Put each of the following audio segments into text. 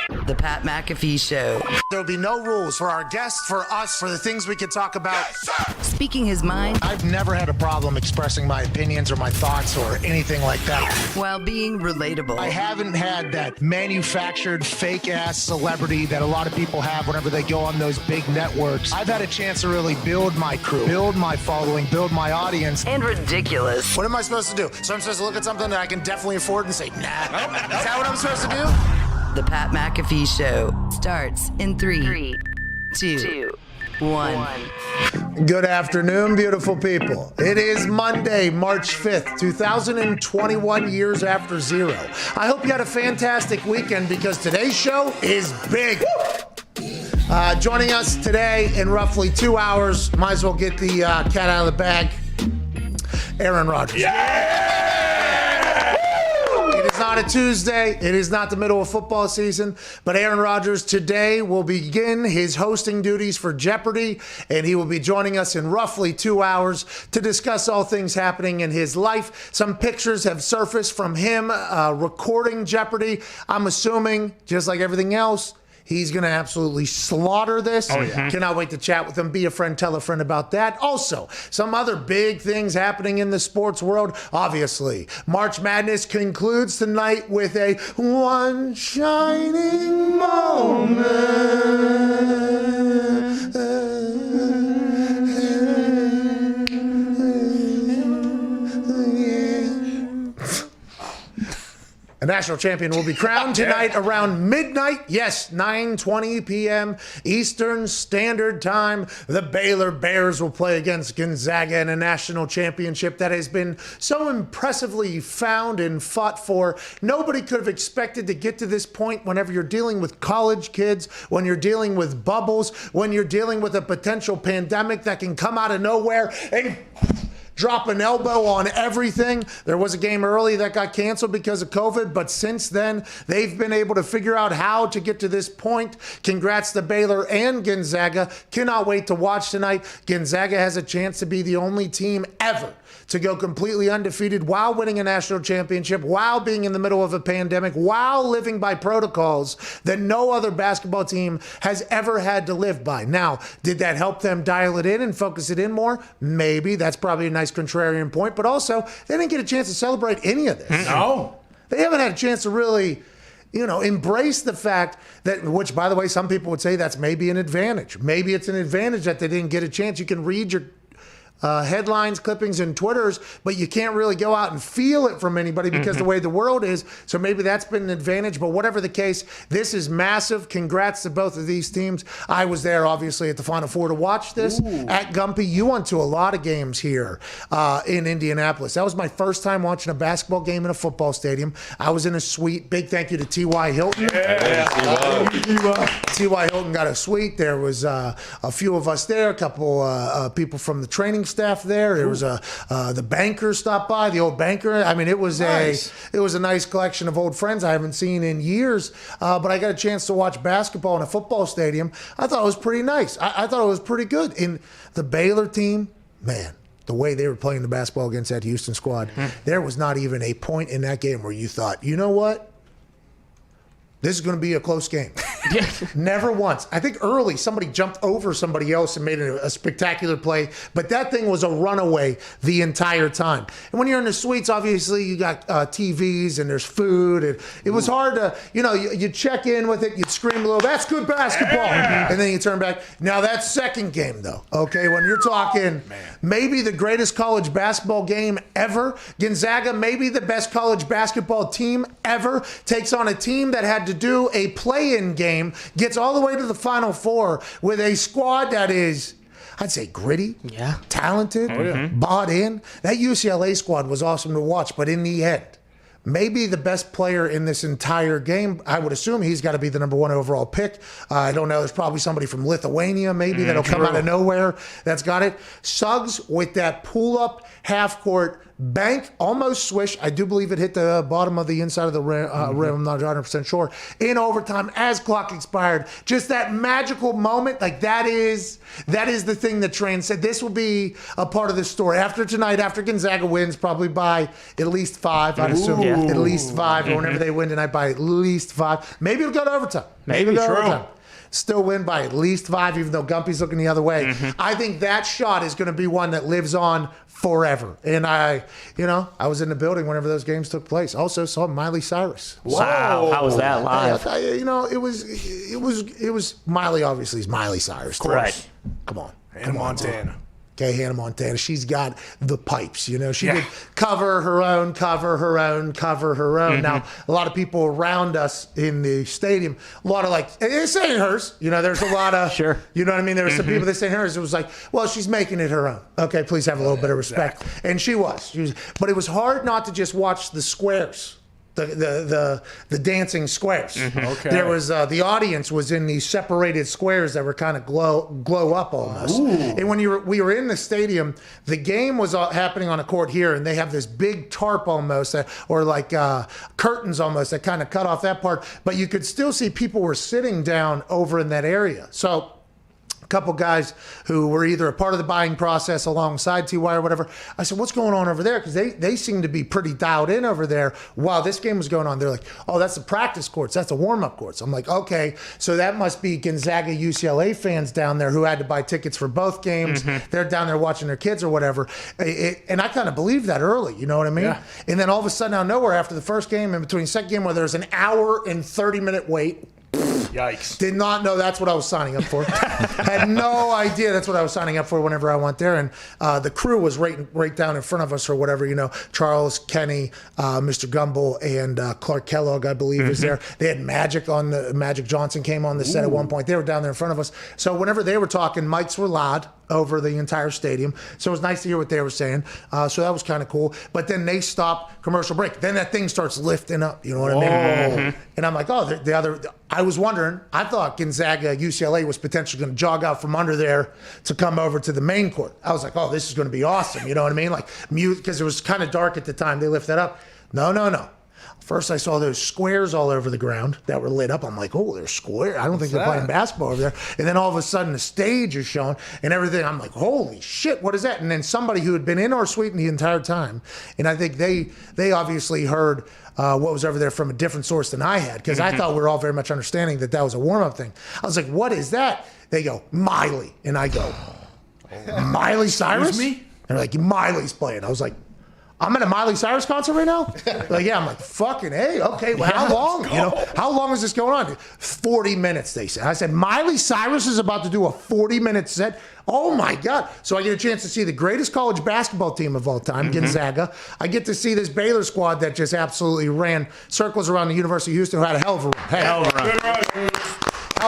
The Pat McAfee Show. There'll be no rules for our guests, for us, for the things we can talk about. Yes, speaking his mind. I've never had a problem expressing my opinions or my thoughts or anything like that. While being relatable. I haven't had that manufactured fake-ass celebrity that a lot of people have whenever they go on those big networks. I've had a chance to really build my crew, build my following, build my audience. And ridiculous. What am I supposed to do? So I'm supposed to look at something that I can definitely afford and say, nah. Is that what I'm supposed to do? The Pat McAfee Show starts in 3, 2, 1. Good afternoon, beautiful people. It is Monday, March 5th, 2021, years after zero. I hope you had a fantastic weekend because today's show is big. Joining us today in roughly 2 hours, might as well get the cat out of the bag, Aaron Rodgers. Yeah! It is not a Tuesday. It is not the middle of football season. But Aaron Rodgers today will begin his hosting duties for Jeopardy, and he will be joining us in roughly 2 hours to discuss all things happening in his life. Some pictures have surfaced from him recording Jeopardy. I'm assuming, just like everything else, he's going to absolutely slaughter this. Oh, yeah. Cannot wait to chat with him. Be a friend, tell a friend about that. Also, some other big things happening in the sports world. Obviously, March Madness concludes tonight with a one shining moment. A national champion will be crowned tonight around midnight. Yes, 9:20 p.m. Eastern Standard Time. The Baylor Bears will play against Gonzaga in a national championship that has been so impressively found and fought for. Nobody could have expected to get to this point whenever you're dealing with college kids, when you're dealing with bubbles, when you're dealing with a potential pandemic that can come out of nowhere and drop an elbow on everything. There was a game early that got canceled because of COVID, but since then, they've been able to figure out how to get to this point. Congrats to Baylor and Gonzaga. Cannot wait to watch tonight. Gonzaga has a chance to be the only team ever to go completely undefeated while winning a national championship, while being in the middle of a pandemic, while living by protocols that no other basketball team has ever had to live by. Now, did that help them dial it in and focus it in more? Maybe. That's probably a nice contrarian point, but also they didn't get a chance to celebrate any of this. No. They haven't had a chance to really, embrace the fact that, which, by the way, some people would say that's maybe an advantage. Maybe it's an advantage that they didn't get a chance. You can read your headlines, clippings, and Twitters, but you can't really go out and feel it from anybody because the way the world is. So maybe that's been an advantage, but whatever the case, this is massive. Congrats to both of these teams. I was there, obviously, at the Final Four to watch this. At Gumpy, you went to a lot of games here in Indianapolis. That was my first time watching a basketball game in a football stadium. I was in a suite. Big thank you to T.Y. Hilton. T.Y. Hilton got a suite. There was a few of us there, a couple people from the training staff there. There was the banker stopped by, the old banker. I mean, it was nice. a nice collection of old friends I haven't seen in years. But I got a chance to watch basketball in a football stadium. I thought it was pretty nice. I thought it was pretty good. In the Baylor team, man, the way they were playing the basketball against that Houston squad, there was not even a point in that game where you thought, you know what? This is going to be a close game. Never once. I think early somebody jumped over somebody else and made a spectacular play, but that thing was a runaway the entire time. And when you're in the suites, obviously you got TVs and there's food. And it was hard to, you check in with it, you'd scream a little, that's good basketball. And then you turn back. Now that's second game though, okay? When you're talking maybe the greatest college basketball game ever, Gonzaga, maybe the best college basketball team ever, takes on a team that had to do a play-in game, gets all the way to the Final Four with a squad that is, I'd say, gritty, talented, bought in. That UCLA squad was awesome to watch, but in the end, maybe the best player in this entire game, I would assume he's got to be the number one overall pick. I don't know. There's probably somebody from Lithuania maybe that'll come out of nowhere that's got it. Suggs with that pull-up half-court bank, almost swish. I do believe it hit the bottom of the inside of the rim. I'm not 100% sure. In overtime, as clock expired, just that magical moment. Like that is the thing that transcends. This will be a part of the story after tonight. After Gonzaga wins, probably by at least 5. I'd assume at least 5. Or whenever they win tonight, by at least 5. Maybe it'll go to overtime. Maybe it'll go to true. overtime. Still win by at least 5, even though Gumpy's looking the other way. I think that shot is going to be one that lives on forever. And I was in the building whenever those games took place. Also saw Miley Cyrus. Wow, how was that live? It was Miley. Obviously, is Miley Cyrus. Right. Come on, Hannah Montana. Okay, Hannah Montana. She's got the pipes. She would cover her own. Now, a lot of people around us in the stadium, a lot of it's saying hers. There's a lot of, Sure. You know what I mean? There were some people that saying hers. It was like, well, she's making it her own. Okay, please have a little bit of respect. Exactly. And she was. But it was hard not to just watch the squares. The dancing squares. Okay. There was the audience was in these separated squares that were kind of glow up almost. And when we were in the stadium, the game was happening on a court here, and they have this big tarp almost, or curtains almost that kind of cut off that part. But you could still see people were sitting down over in that area. So couple guys who were either a part of the buying process alongside TY or whatever. I said, what's going on over there? Because they seem to be pretty dialed in over there while this game was going on. They're like, oh, that's the practice courts. That's the warm-up courts. I'm like, okay, so that must be Gonzaga UCLA fans down there who had to buy tickets for both games. They're down there watching their kids or whatever. And I kind of believed that early, you know what I mean? Yeah. And then all of a sudden out of nowhere after the first game, in between the second game where there's an hour and 30-minute wait, Yikes. did not know that's what I was signing up for. Had no idea that's what I was signing up for whenever I went there. And the crew was right down in front of us or whatever, Charles, Kenny, Mr. Gumble, and Clark Kellogg, I believe, is there. They had Magic Magic Johnson came on the set at one point. They were down there in front of us. So whenever they were talking, mics were loud over the entire stadium. So it was nice to hear what they were saying. So that was kind of cool. But then they stop, commercial break. Then that thing starts lifting up, you know what I mean? And I'm like, I was wondering, I thought Gonzaga, UCLA was potentially going to jog out from under there to come over to the main court. I was like, oh, this is going to be awesome. You know what I mean? Like, mute, because it was kind of dark at the time. They lift that up. No. First, I saw those squares all over the ground that were lit up. I'm like, oh, they're square. I don't think they're playing basketball over there. And then all of a sudden, the stage is shown and everything. I'm like, holy shit, what is that? And then somebody who had been in our suite the entire time, and I think they obviously heard what was over there from a different source than I had, because I thought we were all very much understanding that was a warm-up thing. I was like, what is that? They go, Miley. And I go, Miley Cyrus? Excuse me? They're like, Miley's playing. I was like, I'm at a Miley Cyrus concert right now? Like, yeah. I'm like, fucking hey, okay, well, how long? How long is this going on? 40 minutes, they said. I said, Miley Cyrus is about to do a 40-minute set? Oh, my God. So I get a chance to see the greatest college basketball team of all time, Gonzaga. I get to see this Baylor squad that just absolutely ran circles around the University of Houston, who had a hell of a run. Hell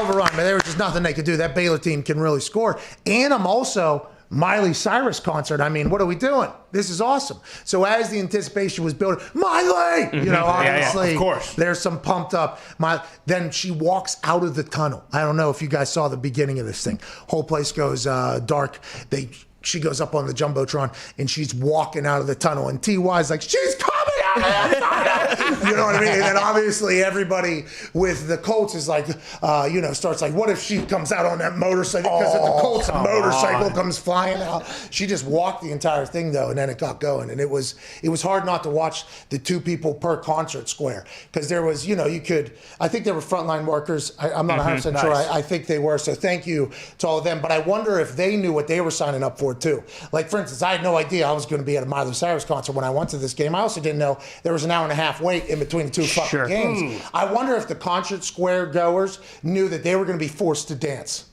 of a run, but there was just nothing they could do. That Baylor team can really score. And I'm also Miley Cyrus concert. I mean, what are we doing? This is awesome. So as the anticipation was building, Miley, obviously, of course, there's some pumped up. Then she walks out of the tunnel. I don't know if you guys saw the beginning of this thing. Whole place goes dark. She goes up on the Jumbotron and she's walking out of the tunnel. And T.Y.'s like, she's coming out of the tunnel. You know what I mean? And then obviously everybody with the Colts is like, starts like, what if she comes out on that motorcycle? Because if the Colts motorcycle comes flying out. She just walked the entire thing though, and then it got going. And it was hard not to watch the 2 people per concert square. Because there was, I think there were frontline workers. I'm not 100% sure. I think they were. So thank you to all of them. But I wonder if they knew what they were signing up for too. Like, for instance, I had no idea I was going to be at a Miley Cyrus concert when I went to this game. I also didn't know there was an hour and a half wait in between the 2 fucking games. I wonder if the concert square goers knew that they were going to be forced to dance.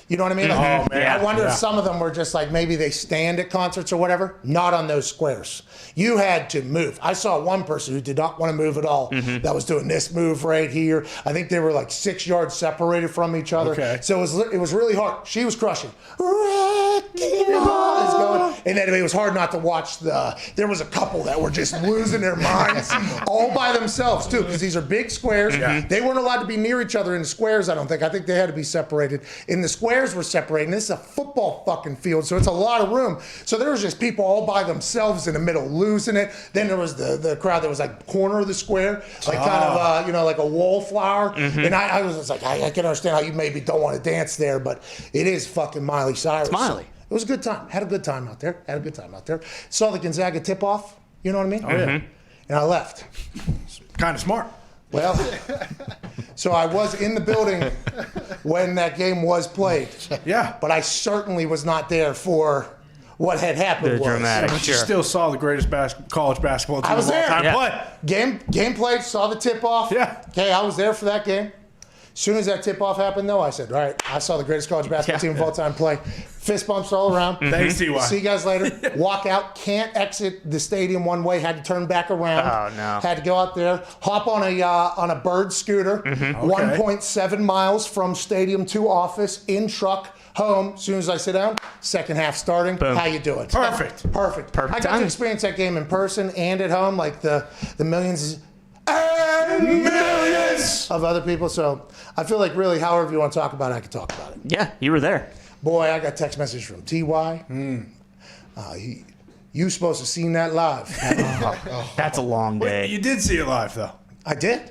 You know what I mean? I wonder if some of them were just like, maybe they stand at concerts or whatever. Not on those squares. You had to move. I saw one person who did not want to move at all that was doing this move right here. I think they were like 6 yards separated from each other. Okay. So it was really hard. She was crushing. Wrecking ball is going. and then it was hard not to watch there was a couple that were just losing their minds all by themselves too, because these are big squares. Yeah. They weren't allowed to be near each other in the squares, I don't think. I think they had to be separated. And the squares were separated. This is a football fucking field, so it's a lot of room. So there was just people all by themselves in the middle losing it. Then there was the crowd that was like corner of the square, like kind of like a wallflower. And I was just like, I can understand how you maybe don't want to dance there, but it is fucking Miley Cyrus. It's Miley. It was a good time. Had a good time out there. Saw the Gonzaga tip-off. You know what I mean? Oh, yeah. And I left. Kind of smart. Well, so I was in the building when that game was played. Yeah. But I certainly was not there for what had happened. The dramatic. But you still saw the greatest college basketball team I was of all there. time Yeah. play. Game played, saw the tip-off. Yeah. Okay, I was there for that game. As soon as that tip-off happened, though, I said, all right, I saw the greatest college basketball team of all time play. Fist bumps all around. Thanks, T.Y. See you guys later. Walk out. Can't exit the stadium one way. Had to turn back around. Oh, no. Had to go out there. Hop on a bird scooter. 1.7 miles from stadium to office. In truck. Home. As soon as I sit down. Second half starting. Boom. How you doing? Perfect. I got to timing. experience that game in person and at home. Like the millions and millions of other people. So I feel like really, however you want to talk about it, I can talk about it. Yeah, you were there. Boy, I got text message from T.Y. You supposed to seen that live. That's a long day. You did see it live, though. I did.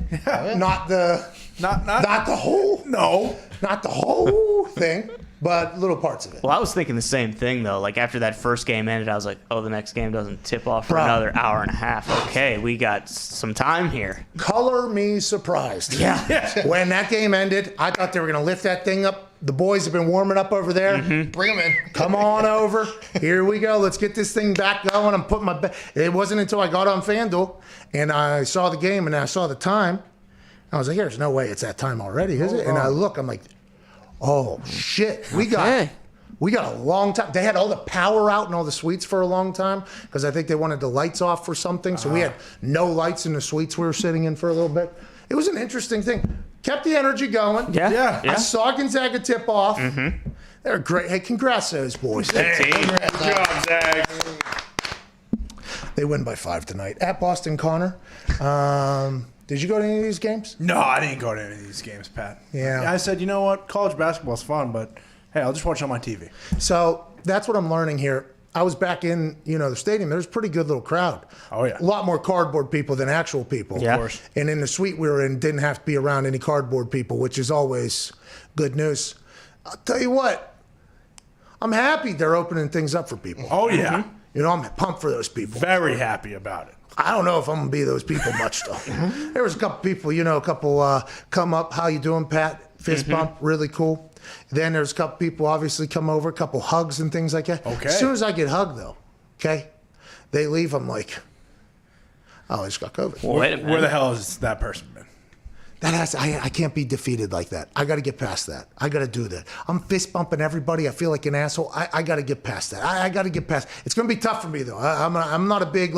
Not the whole. No. Not the whole thing, but little parts of it. Well, I was thinking the same thing, though. Like, after that first game ended, I was like, oh, the next game doesn't tip off for Bro. another hour and a half. Okay, we got some time here. Color me surprised. Yeah. When that game ended, I thought they were going to lift that thing up. The boys have been warming up over there. Bring them in. Come on over. Here we go. Let's get this thing back going. I'm putting It wasn't until I got on FanDuel and I saw the game and I saw the time. I was like, there's no way it's that time already, is it? And I look, I'm like, oh, shit. We got a long time. They had all the power out in all the suites for a long time because I think they wanted the lights off for something. So we had no lights in the suites we were sitting in for a little bit. It was an interesting thing. Kept the energy going. Yeah. I saw Gonzaga tip off. They're great. Hey, congrats to those boys. Hey, good job, Zach. They win by 5 tonight at Boston. Conor. Did you go to any of these games? No, I didn't go to any of these games, Pat. Yeah. I said, you know what? College basketball's fun, but hey, I'll just watch it on my TV. So that's what I'm learning here. I was back in, the stadium. There's a pretty good little crowd. Oh, yeah. A lot more cardboard people than actual people. Yeah. Of course. And in the suite we were in, didn't have to be around any cardboard people, which is always good news. I'll tell you what, I'm happy they're opening things up for people. Oh, yeah. I'm pumped for those people. Very happy about it. I don't know if I'm going to be those people much, though. There was a couple people, come up. How you doing, Pat? Fist bump, really cool. Then there's a couple people obviously come over, a couple hugs and things like that. Okay. As soon as I get hugged, though, they leave. I'm like, oh, I just got COVID. Well, wait a minute. Where the hell has that person been? I can't be defeated like that. I got to get past that. I got to do that. I'm fist bumping everybody. I feel like an asshole. I got to get past that. I got to get past. It's going to be tough for me though. I'm not a big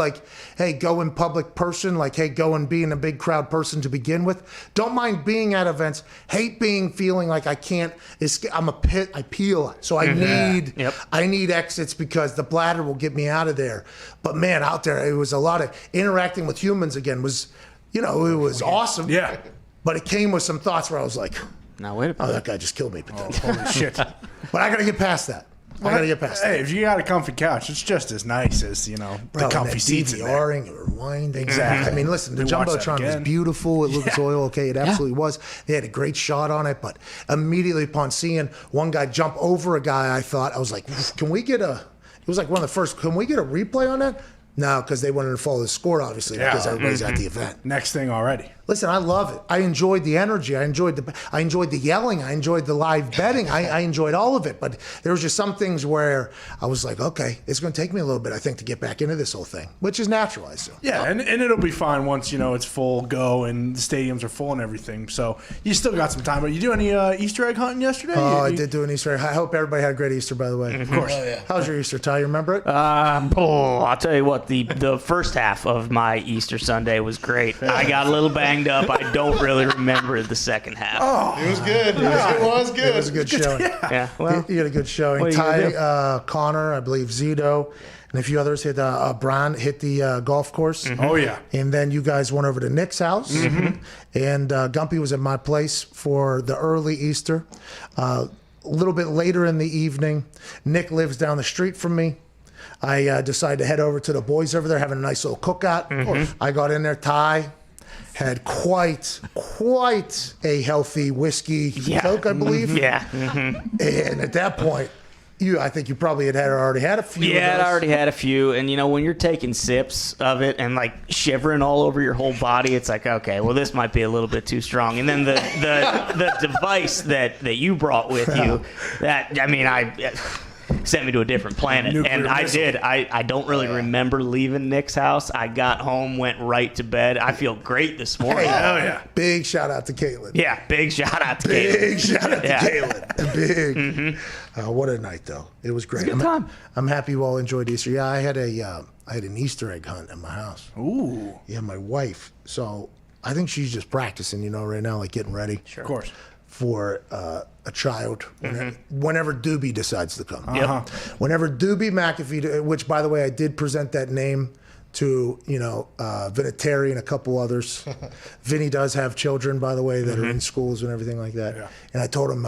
hey, go in public person. Hey, go and be in a big crowd person to begin with. Don't mind being at events. Hate feeling like I can't. I'm a pit. I peel. So I need exits because the bladder will get me out of there. But man, out there it was a lot of interacting with humans again. It was awesome. Yeah. But it came with some thoughts where I was like, Now, wait a oh, minute. that guy just killed me. Holy shit. But I got to get past that. I got to get past Hey, that. if you got a comfy couch, it's just as nice as, the comfy seats in there. DVRing or rewinding. Exactly. I mean, listen, the We watched that Jumbotron was again. beautiful. It looked oil. Okay, it absolutely was. They had a great shot on it. But immediately upon seeing one guy jump over a guy, I was like, can we get it was like one of the first, can we get a replay on that? No, because they wanted to follow the score, obviously, because everybody's at the event. Next thing already. Listen, I love it. I enjoyed the energy. I enjoyed the yelling. I enjoyed the live betting. I enjoyed all of it. But there was just some things where I was like, okay, it's going to take me a little bit, I think, to get back into this whole thing, which is natural, I assume. Yeah, and it'll be fine once, it's full go and the stadiums are full and everything. So you still got some time. But you do any Easter egg hunting yesterday? Oh, I did do an Easter egg. I hope everybody had a great Easter, by the way. Of course. Oh, yeah. How was your Easter, Ty? You remember it? I'll tell you what. what, the first half of my Easter Sunday was great. I got a little banged up. I don't really remember the second half. Oh, it was good. It was good. It was a good showing. Yeah, well, You had a good showing. What are you Ty, Conor, I believe Zito, and a few others hit Brian hit the golf course. Oh, yeah. And then you guys went over to Nick's house. And Gumpy was at my place for the early Easter. A little bit later in the evening, Nick lives down the street from me. I decided to head over to the boys over there, having a nice little cookout. I got in there. Ty had quite a healthy whiskey Coke, I believe. yeah. And at that point, I think you probably already had a few. Yeah, of those. I already had a few, and when you're taking sips of it and like shivering all over your whole body, it's like, okay, well, this might be a little bit too strong. And then the device that you brought with you, I sent me to a different planet. Nuclear And I missile. did. I don't really remember leaving Nick's house. I got home, went right to bed. I feel great this morning. Hell yeah. Big shout out to Caitlin. Yeah, big shout out to Caleb. Big shout out to Yeah. Caitlin. Big. What a night, though. It was great. Good time. I'm happy you all enjoyed Easter. Yeah, I had an Easter egg hunt at my house. Ooh. Yeah, my wife. So I think she's just practicing, right now, like getting ready. Of course. For a child whenever Doobie decides to come. Yep. Whenever Doobie McAfee, which, by the way, I did present that name to, Vinatieri and a couple others. Vinny does have children, by the way, that are in schools and everything like that. Yeah. And I told him,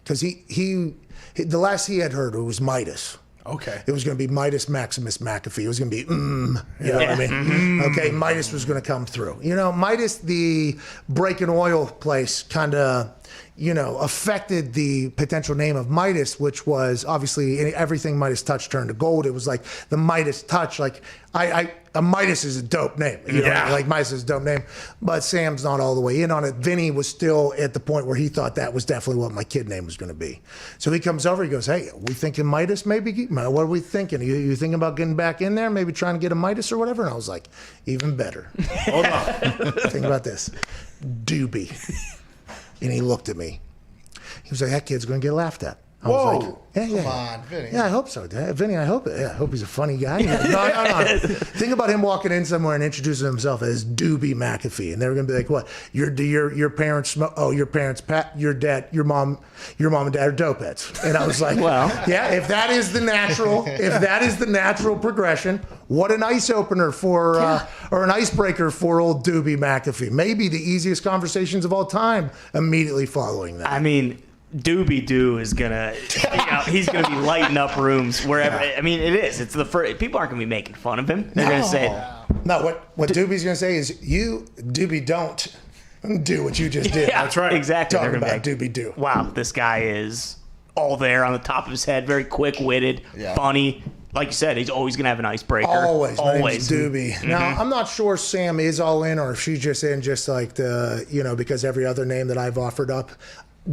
because he the last he had heard, it was Midas. Okay. It was going to be Midas Maximus McAfee. It was going to be, you know what I mean? Okay, Midas was going to come through. Midas, the breaking oil place, kind of, affected the potential name of Midas, which was obviously everything Midas touched turned to gold. It was like the Midas touch. Like, a Midas is a dope name. Like Midas is a dope name. But Sam's not all the way in on it. Vinny was still at the point where he thought that was definitely what my kid name was going to be. So he comes over, he goes, hey, are we thinking Midas maybe? What are we thinking? You thinking about getting back in there, maybe trying to get a Midas or whatever? And I was like, even better. Hold on. Think about this. Doobie. And he looked at me. He was like, that kid's going to get laughed at. I was like, yeah. Come on, Vinny. Yeah, I hope so, Dad. Vinny, I hope he's a funny guy. No. Think about him walking in somewhere and introducing himself as Doobie McAfee, and they're gonna be like, "What? Your parents smoke? Oh, your parents, your dad, your mom and dad are dope heads." And I was like, Well, yeah. If that is the natural progression, what an ice opener for or an icebreaker for old Doobie McAfee. Maybe the easiest conversations of all time immediately following that. I mean, Doobie Doo is gonna, he's gonna be lighting up rooms wherever. I mean, it is. It's the first. People aren't gonna be making fun of him. They're gonna say, No, what Doobie's going to say is, you, Doobie, don't do what you just did. "Yeah, That's right. exactly." Talking They're gonna about be like, Doobie do. wow, this guy is all there on the top of his head, very quick-witted, Yeah. funny. Like you said, he's always gonna have an icebreaker. Always. My always. name's Doobie. Now, I'm not sure Sam is all in or if she's just in just like because every other name that I've offered up.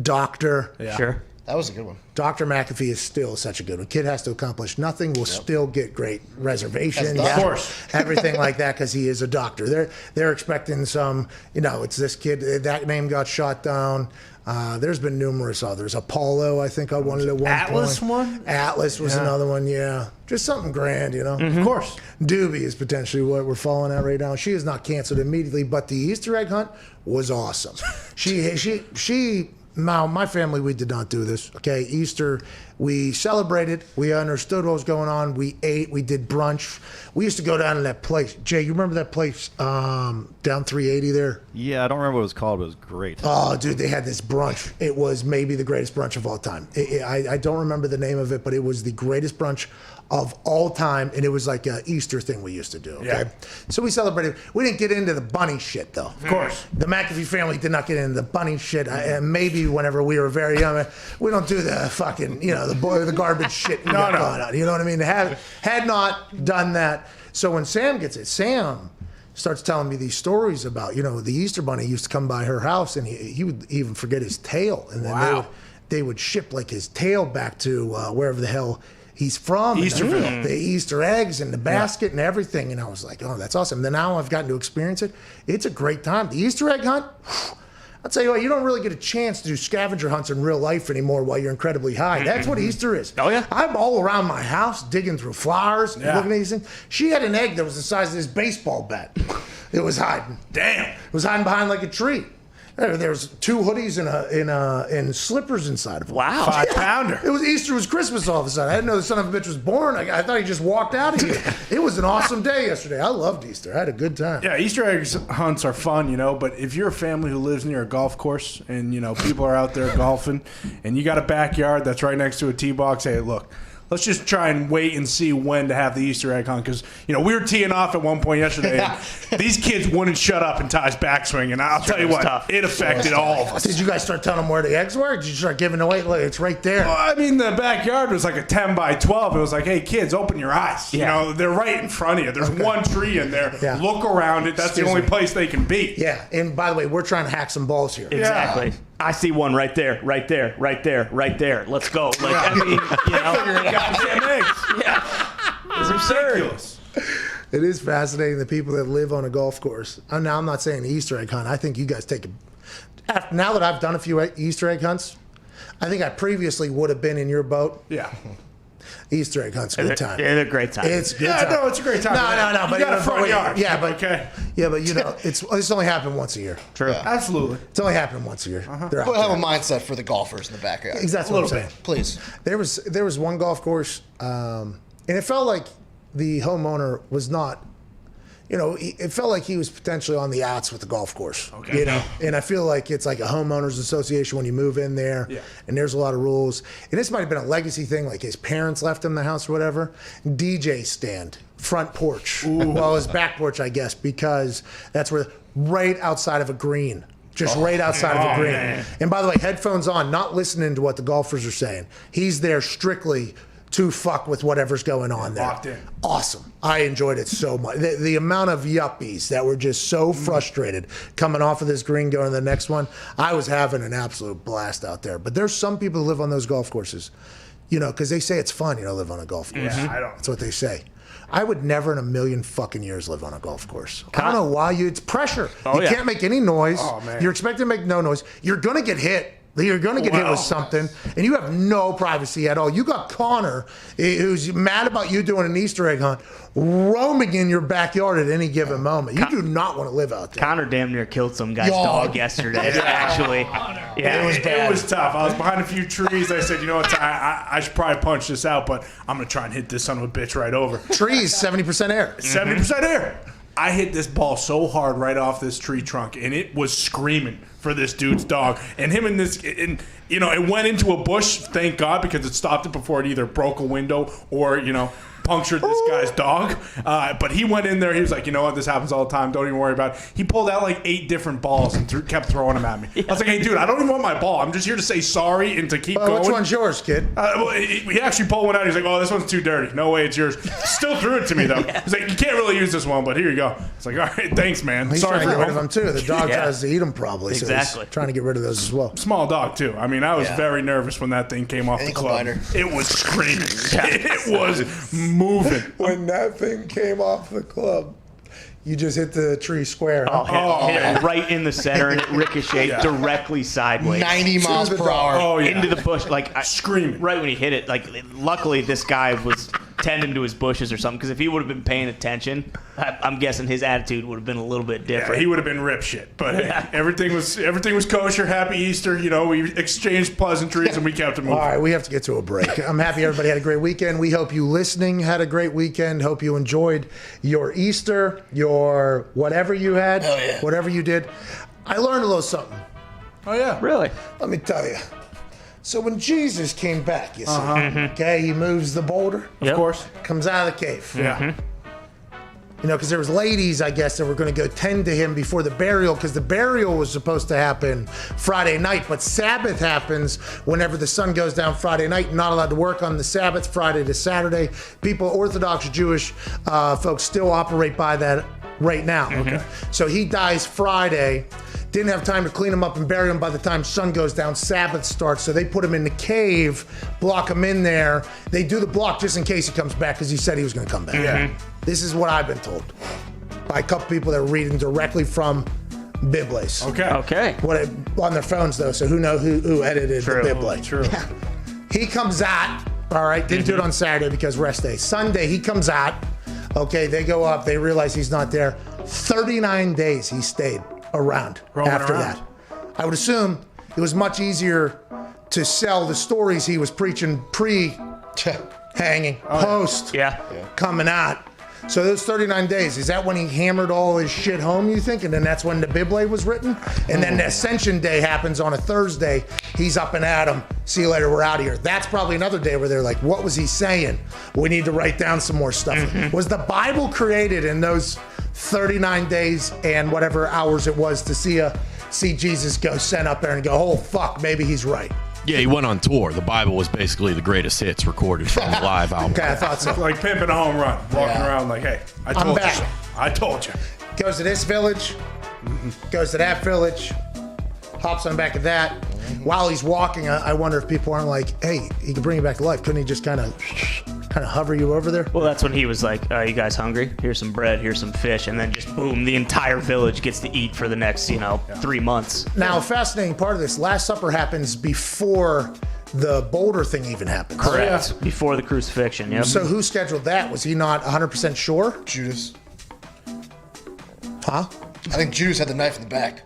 Doctor. Yeah. Sure. That was a good one. Dr. McAfee is still such a good one. Kid has to accomplish nothing. Will still get great reservations. Of course. Everything like that because he is a doctor. They're expecting some, it's this kid, that name got shot down. There's been numerous others. Apollo, I think I wanted at one Atlas point. one? Atlas was another one, yeah. Just something grand, Of course. Doobie is potentially what we're falling at right now. She is not canceled immediately, but the Easter egg hunt was awesome. Now, my family, we did not do this. Okay, Easter, we celebrated. We understood what was going on. We ate. We did brunch. We used to go down to that place. Jay, you remember that place down 380 there? Yeah, I don't remember what it was called, but it was great. Oh, dude, they had this brunch. It was maybe the greatest brunch of all time. I don't remember the name of it, but it was the greatest brunch of all time, and it was like an Easter thing we used to do. Okay, Yeah. So we celebrated. We didn't get into the bunny shit, though. Of course. The McAfee family did not get into the bunny shit. Maybe whenever we were very young, we don't do the fucking, the garbage shit. We got going on. You know what I mean? They had not done that. So when Sam gets it, Sam starts telling me these stories about, the Easter bunny used to come by her house, and he would even forget his tail, and then Wow. they would ship like his tail back to wherever the hell he's from. Easterville. The Easter eggs and the basket and everything. And I was like, oh, that's awesome. Then now I've gotten to experience it. It's a great time. The Easter egg hunt, I'll tell you what, you don't really get a chance to do scavenger hunts in real life anymore while you're incredibly high. That's what Easter is. Oh, yeah? I'm all around my house digging through flowers, looking at these things. She had an egg that was the size of this baseball bat. It was hiding. Damn. It was hiding behind like a tree. There's 2 hoodies and slippers inside of them. Wow. 5-pounder. It was Easter was Christmas all of a sudden. I didn't know the son of a bitch was born. I thought he just walked out of here. It was an awesome day yesterday. I loved Easter. I had a good time. Yeah, Easter egg hunts are fun, but if you're a family who lives near a golf course and, people are out there golfing and you got a backyard that's right next to a tee box, hey, look, let's just try and wait and see when to have the Easter egg hunt because, we were teeing off at one point yesterday and these kids wouldn't shut up in Ty's backswing and I'll tell you what, it affected all of us. Did you guys start telling them where the eggs were? Did you start giving away? Look, it's right there. Well, the backyard was like a 10 by 12. It was like, hey, kids, open your eyes. Yeah. They're right in front of you. There's one tree in there. Yeah. Look around it. That's the only place they can be. Yeah, and by the way, we're trying to hack some balls here. Exactly. Yeah. I see one right there, right there, right there, right there. Let's go. Goddamn eggs. Yeah. It's ridiculous. It is fascinating the people that live on a golf course. Now, I'm not saying Easter egg hunt. I think you guys take it. Now that I've done a few Easter egg hunts, I think I previously would have been in your boat. Yeah. Easter egg hunt's a good time. It's a great time. It's good Yeah, time. no, it's a great time. No. You got a front yard. Yeah, but okay. Yeah, but it's only happened once a year. True. Yeah. Absolutely. It's only happened once a year. They're out We'll have a there. mindset for the golfers in the backyard. Exactly what I'm saying. Please. There was one golf course, and it felt like the homeowner was not. It felt like he was potentially on the outs with the golf course. Okay. And I feel like it's like a homeowners association when you move in there, and there's a lot of rules. And this might have been a legacy thing, like his parents left him the house or whatever. DJ stand, front porch. Well, his back porch, I guess, because that's where right outside of a green. Just right outside of a green. Man. And by the way, headphones on, not listening to what the golfers are saying. He's there strictly to fuck with whatever's going on there. Locked in. Awesome. I enjoyed it so much. The amount of yuppies that were just so frustrated coming off of this green going to the next one, I was having an absolute blast out there. But there's some people who live on those golf courses, because they say it's fun, live on a golf course. Yeah, I don't. That's what they say. I would never in a million fucking years live on a golf course. I don't know why. It's pressure. You can't make any noise. Oh, man. You're expected to make no noise. You're going to get hit. You're going to get hit with something, and you have no privacy at all. You got Conor, who's mad about you doing an Easter egg hunt, roaming in your backyard at any given moment. You do not want to live out there. Conor damn near killed some guy's dog yesterday, actually. Yeah, It was bad. It was tough. I was behind a few trees. I said, you know what, I should probably punch this out, but I'm going to try and hit this son of a bitch right over. Trees, 70% air. 70% air. I hit this ball so hard right off this tree trunk, and it was screaming for this dude's dog. And him and this, and it went into a bush, thank God, because it stopped it before it either broke a window or, punctured this guy's dog. But he went in there. He was like, you know what? This happens all the time. Don't even worry about it. He pulled out like 8 different balls and kept throwing them at me. I was like, hey, dude, I don't even want my ball. I'm just here to say sorry and to keep going. Which one's yours, kid? He actually pulled one out. He's like, oh, this one's too dirty. No way, it's yours. Still threw it to me, though. He's like, you can't really use this one, but here you go. It's like, all right, thanks, man. He's Sorry trying to for get rid of them, too. The dog tries to eat them, probably. Exactly. So he's trying to get rid of those as well. Small dog, too. I mean, I was very nervous when that thing came off the Ankle club. biter. It was screaming. It was moving. When that thing came off the club, you just hit the tree square. Hit it right in the center, and it ricocheted directly sideways. 90 miles per hour. Oh, yeah. Into the bush, Screaming. Right when he hit it, luckily this guy was tending to his bushes or something, because if he would have been paying attention, I'm guessing his attitude would have been a little bit Yeah, different. he would have been rip shit. But hey, everything was kosher. Happy Easter. We exchanged pleasantries and we kept it moving. All right, we have to get to a break. I'm happy everybody had a great weekend. We hope you listening had a great weekend. Hope you enjoyed your Easter, your whatever you had, whatever you did. I learned a little something. Oh, yeah. Really? Let me tell you. So when Jesus came back, you see, okay, he moves the boulder, Yep. Of course. comes out of the cave. Yeah. Because there was ladies, I guess, that were going to go tend to him before the burial, because the burial was supposed to happen Friday night, but Sabbath happens whenever the sun goes down Friday night. Not allowed to work on the Sabbath, Friday to Saturday. People, Orthodox Jewish folks, still operate by that right now. Okay. So he dies Friday. Didn't have time to clean him up and bury him by the time sun goes down. Sabbath starts, so they put him in the cave, block him in there. They do the block just in case he comes back, because he said he was going to come back. Yeah. This is what I've been told by a couple people that are reading directly from Biblays. Okay. On their phones though, so who edited True. the Biblay? True. He comes out. All right, didn't do it on Saturday because rest day. Sunday he comes out. Okay, they go up. They realize he's not there. 39 days he stayed around after that. I would assume it was much easier to sell the stories he was preaching pre-hanging, post coming out. So those 39 days, is that when he hammered all his shit home, you think? And then that's when the Biblay was written? And then the Ascension Day happens on a Thursday. He's up and at 'em. See you later, we're out of here. That's probably another day where they're like, what was he saying? We need to write down some more stuff. Was the Bible created in those 39 days and whatever hours it was to see Jesus go sent up there and go, oh, fuck, maybe he's right? Yeah, he went on tour. The Bible was basically the greatest hits recorded from the live album. Okay, I thought so. Like pimping a home run, walking around like, hey, I told you so. I told you. Goes to this village, goes to that village, hops on back of that. While he's walking, I wonder if people aren't like, hey, he could bring you back to life. Couldn't he just kind of hover you over there? Well, that's when he was like, you guys hungry? Here's some bread, here's some fish. And then just boom, the entire village gets to eat for the next, 3 months. Now, a fascinating part of this, Last Supper happens before the Boulder thing even happens. Correct. Before the crucifixion, yep. So who scheduled that? Was he not 100% sure? Judas. Huh? I think Judas had the knife in the back.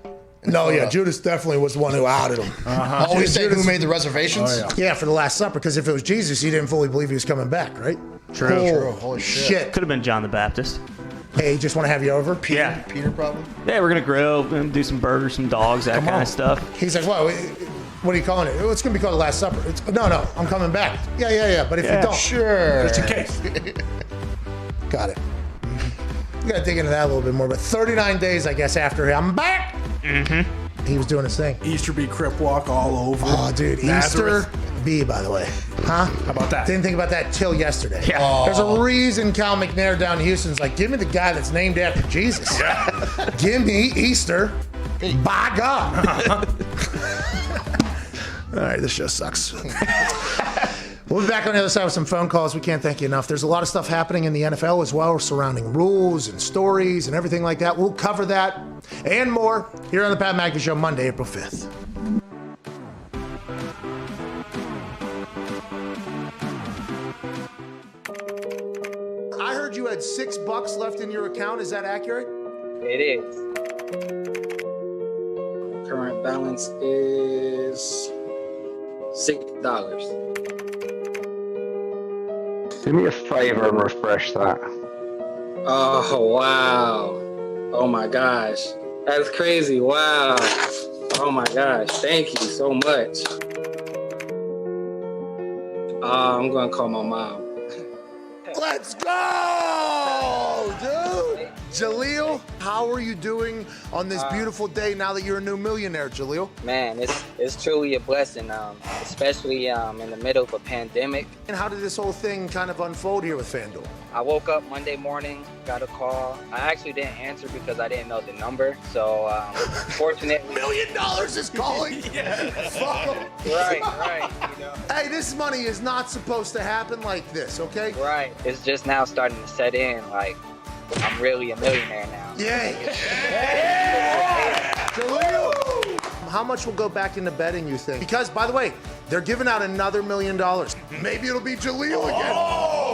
No, yeah, Judas definitely was the one who outed him. Oh, you say who made the reservations? Oh, Yeah, for the Last Supper, because if it was Jesus, he didn't fully believe he was coming back, right? True. True. Holy shit. Could have been John the Baptist. Hey, just want to have you over? Yeah. Peter probably. Yeah, we're going to grill and do some burgers, some dogs, that kind of stuff. He's like, what are you calling it? It's going to be called the Last Supper. No, I'm coming back. Yeah. But if you don't, Sure. Just in case. got it. You got to dig into that a little bit more. But 39 days, I guess, after I'm back, he was doing his thing. Easter Bee Crip Walk all over. Oh, dude, Nazareth. Easter B, by the way. Huh? How about that? Didn't think about that till yesterday. Yeah. Oh. There's a reason Cal McNair down in Houston's like, give me the guy that's named after Jesus. Give me Easter. By God. All right, this show sucks. We'll be back on the other side with some phone calls. We can't thank you enough. There's a lot of stuff happening in the NFL as well, surrounding rules and stories and everything like that. We'll cover that and more here on the Pat McAfee Show, Monday, April 5th. I heard you had $6 left in your account. Is that accurate? It is. Current balance is $6. Do me a favor and refresh that. Oh, wow. Oh, my gosh. That's crazy. Wow. Oh, my gosh. Thank you so much. I'm going to call my mom. Let's go, dude. Jaleel, how are you doing on this beautiful day now that you're a new millionaire, Jaleel? Man, it's truly a blessing, especially in the middle of a pandemic. And how did this whole thing kind of unfold here with FanDuel? I woke up Monday morning, got a call. I actually didn't answer because I didn't know the number. So, fortunately... $1 million is calling? Yeah. Fuck 'em. Right, you know. Hey, this money is not supposed to happen like this, okay? Right. It's just now starting to set in, like, I'm really a millionaire now. Yeah. Jaleel, how much will go back into betting, you think? Because, by the way, they're giving out another $1 million. Maybe it'll be Jaleel again.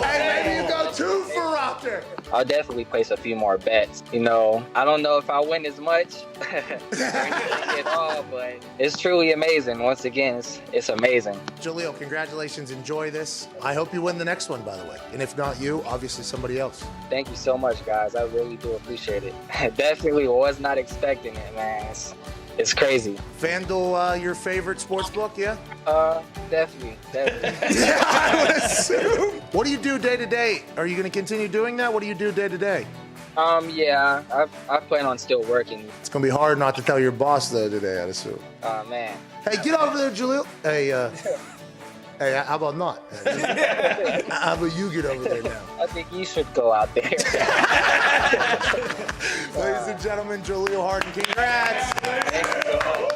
Hey, maybe you go 2 for out there. I'll definitely place a few more bets. You know, I don't know if I win as much or anything at all, but it's truly amazing. Once again, it's amazing. Jaleel, congratulations. Enjoy this. I hope you win the next one, by the way. And if not you, obviously somebody else. Thank you so much, guys. I really do appreciate it. Definitely was not expecting it, man. It's crazy. FanDuel, your favorite sports book, yeah? Definitely. Yeah, I would assume. What do you do day to day? Are you going to continue doing that? What do you do day to day? Yeah, I plan on still working. It's going to be hard not to tell your boss, though, today, I'd assume. Man. Hey, get over there, Jaleel. Hey, how about not? How about you get over there now? I think you should go out there. Ladies and gentlemen, Jaleel Harden, congrats. Thank you so much.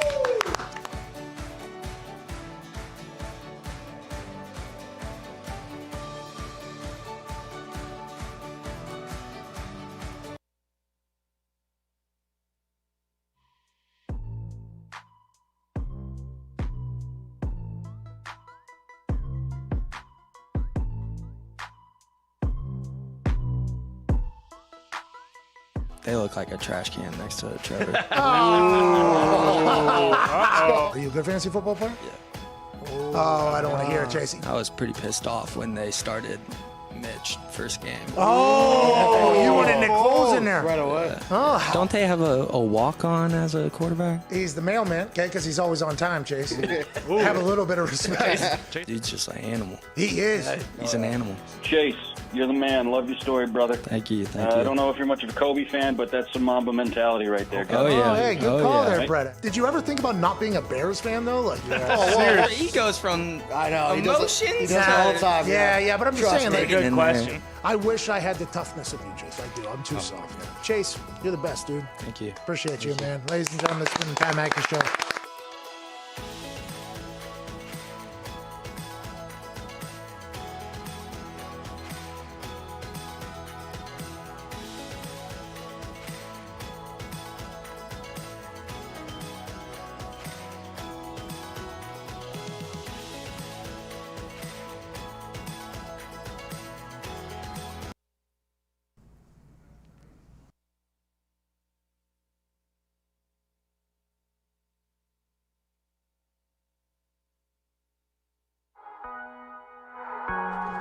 They look like a trash can next to Trevor. Are you a good fantasy football player? Yeah. Oh, I don't want to hear it, Chasey. I was pretty pissed off when they started Mitch first game. Oh, you wanted Nick Foles in there. Right away. Oh, Don't they have a walk-on as a quarterback? he's the mailman, okay, because he's always on time, Chase. Have a little bit of respect. Dude's just an animal. He is. He's an animal. Chase, you're the man. Love your story, brother. Thank you. Thank you. I don't know if you're much of a Kobe fan, but that's some Mamba mentality right there. Oh, yeah. Oh, hey, good call there, Right? Brett. Did you ever think about not being a Bears fan, though? Like, He goes from I know. emotions. He does it all the time. yeah, but I'm just saying, like, Good question. I wish I had the toughness of you, Chase. I do. I'm too soft. Chase, you're the best, dude. Thank you. Appreciate you, man. Ladies and gentlemen, it's been the Pat McAfee Show.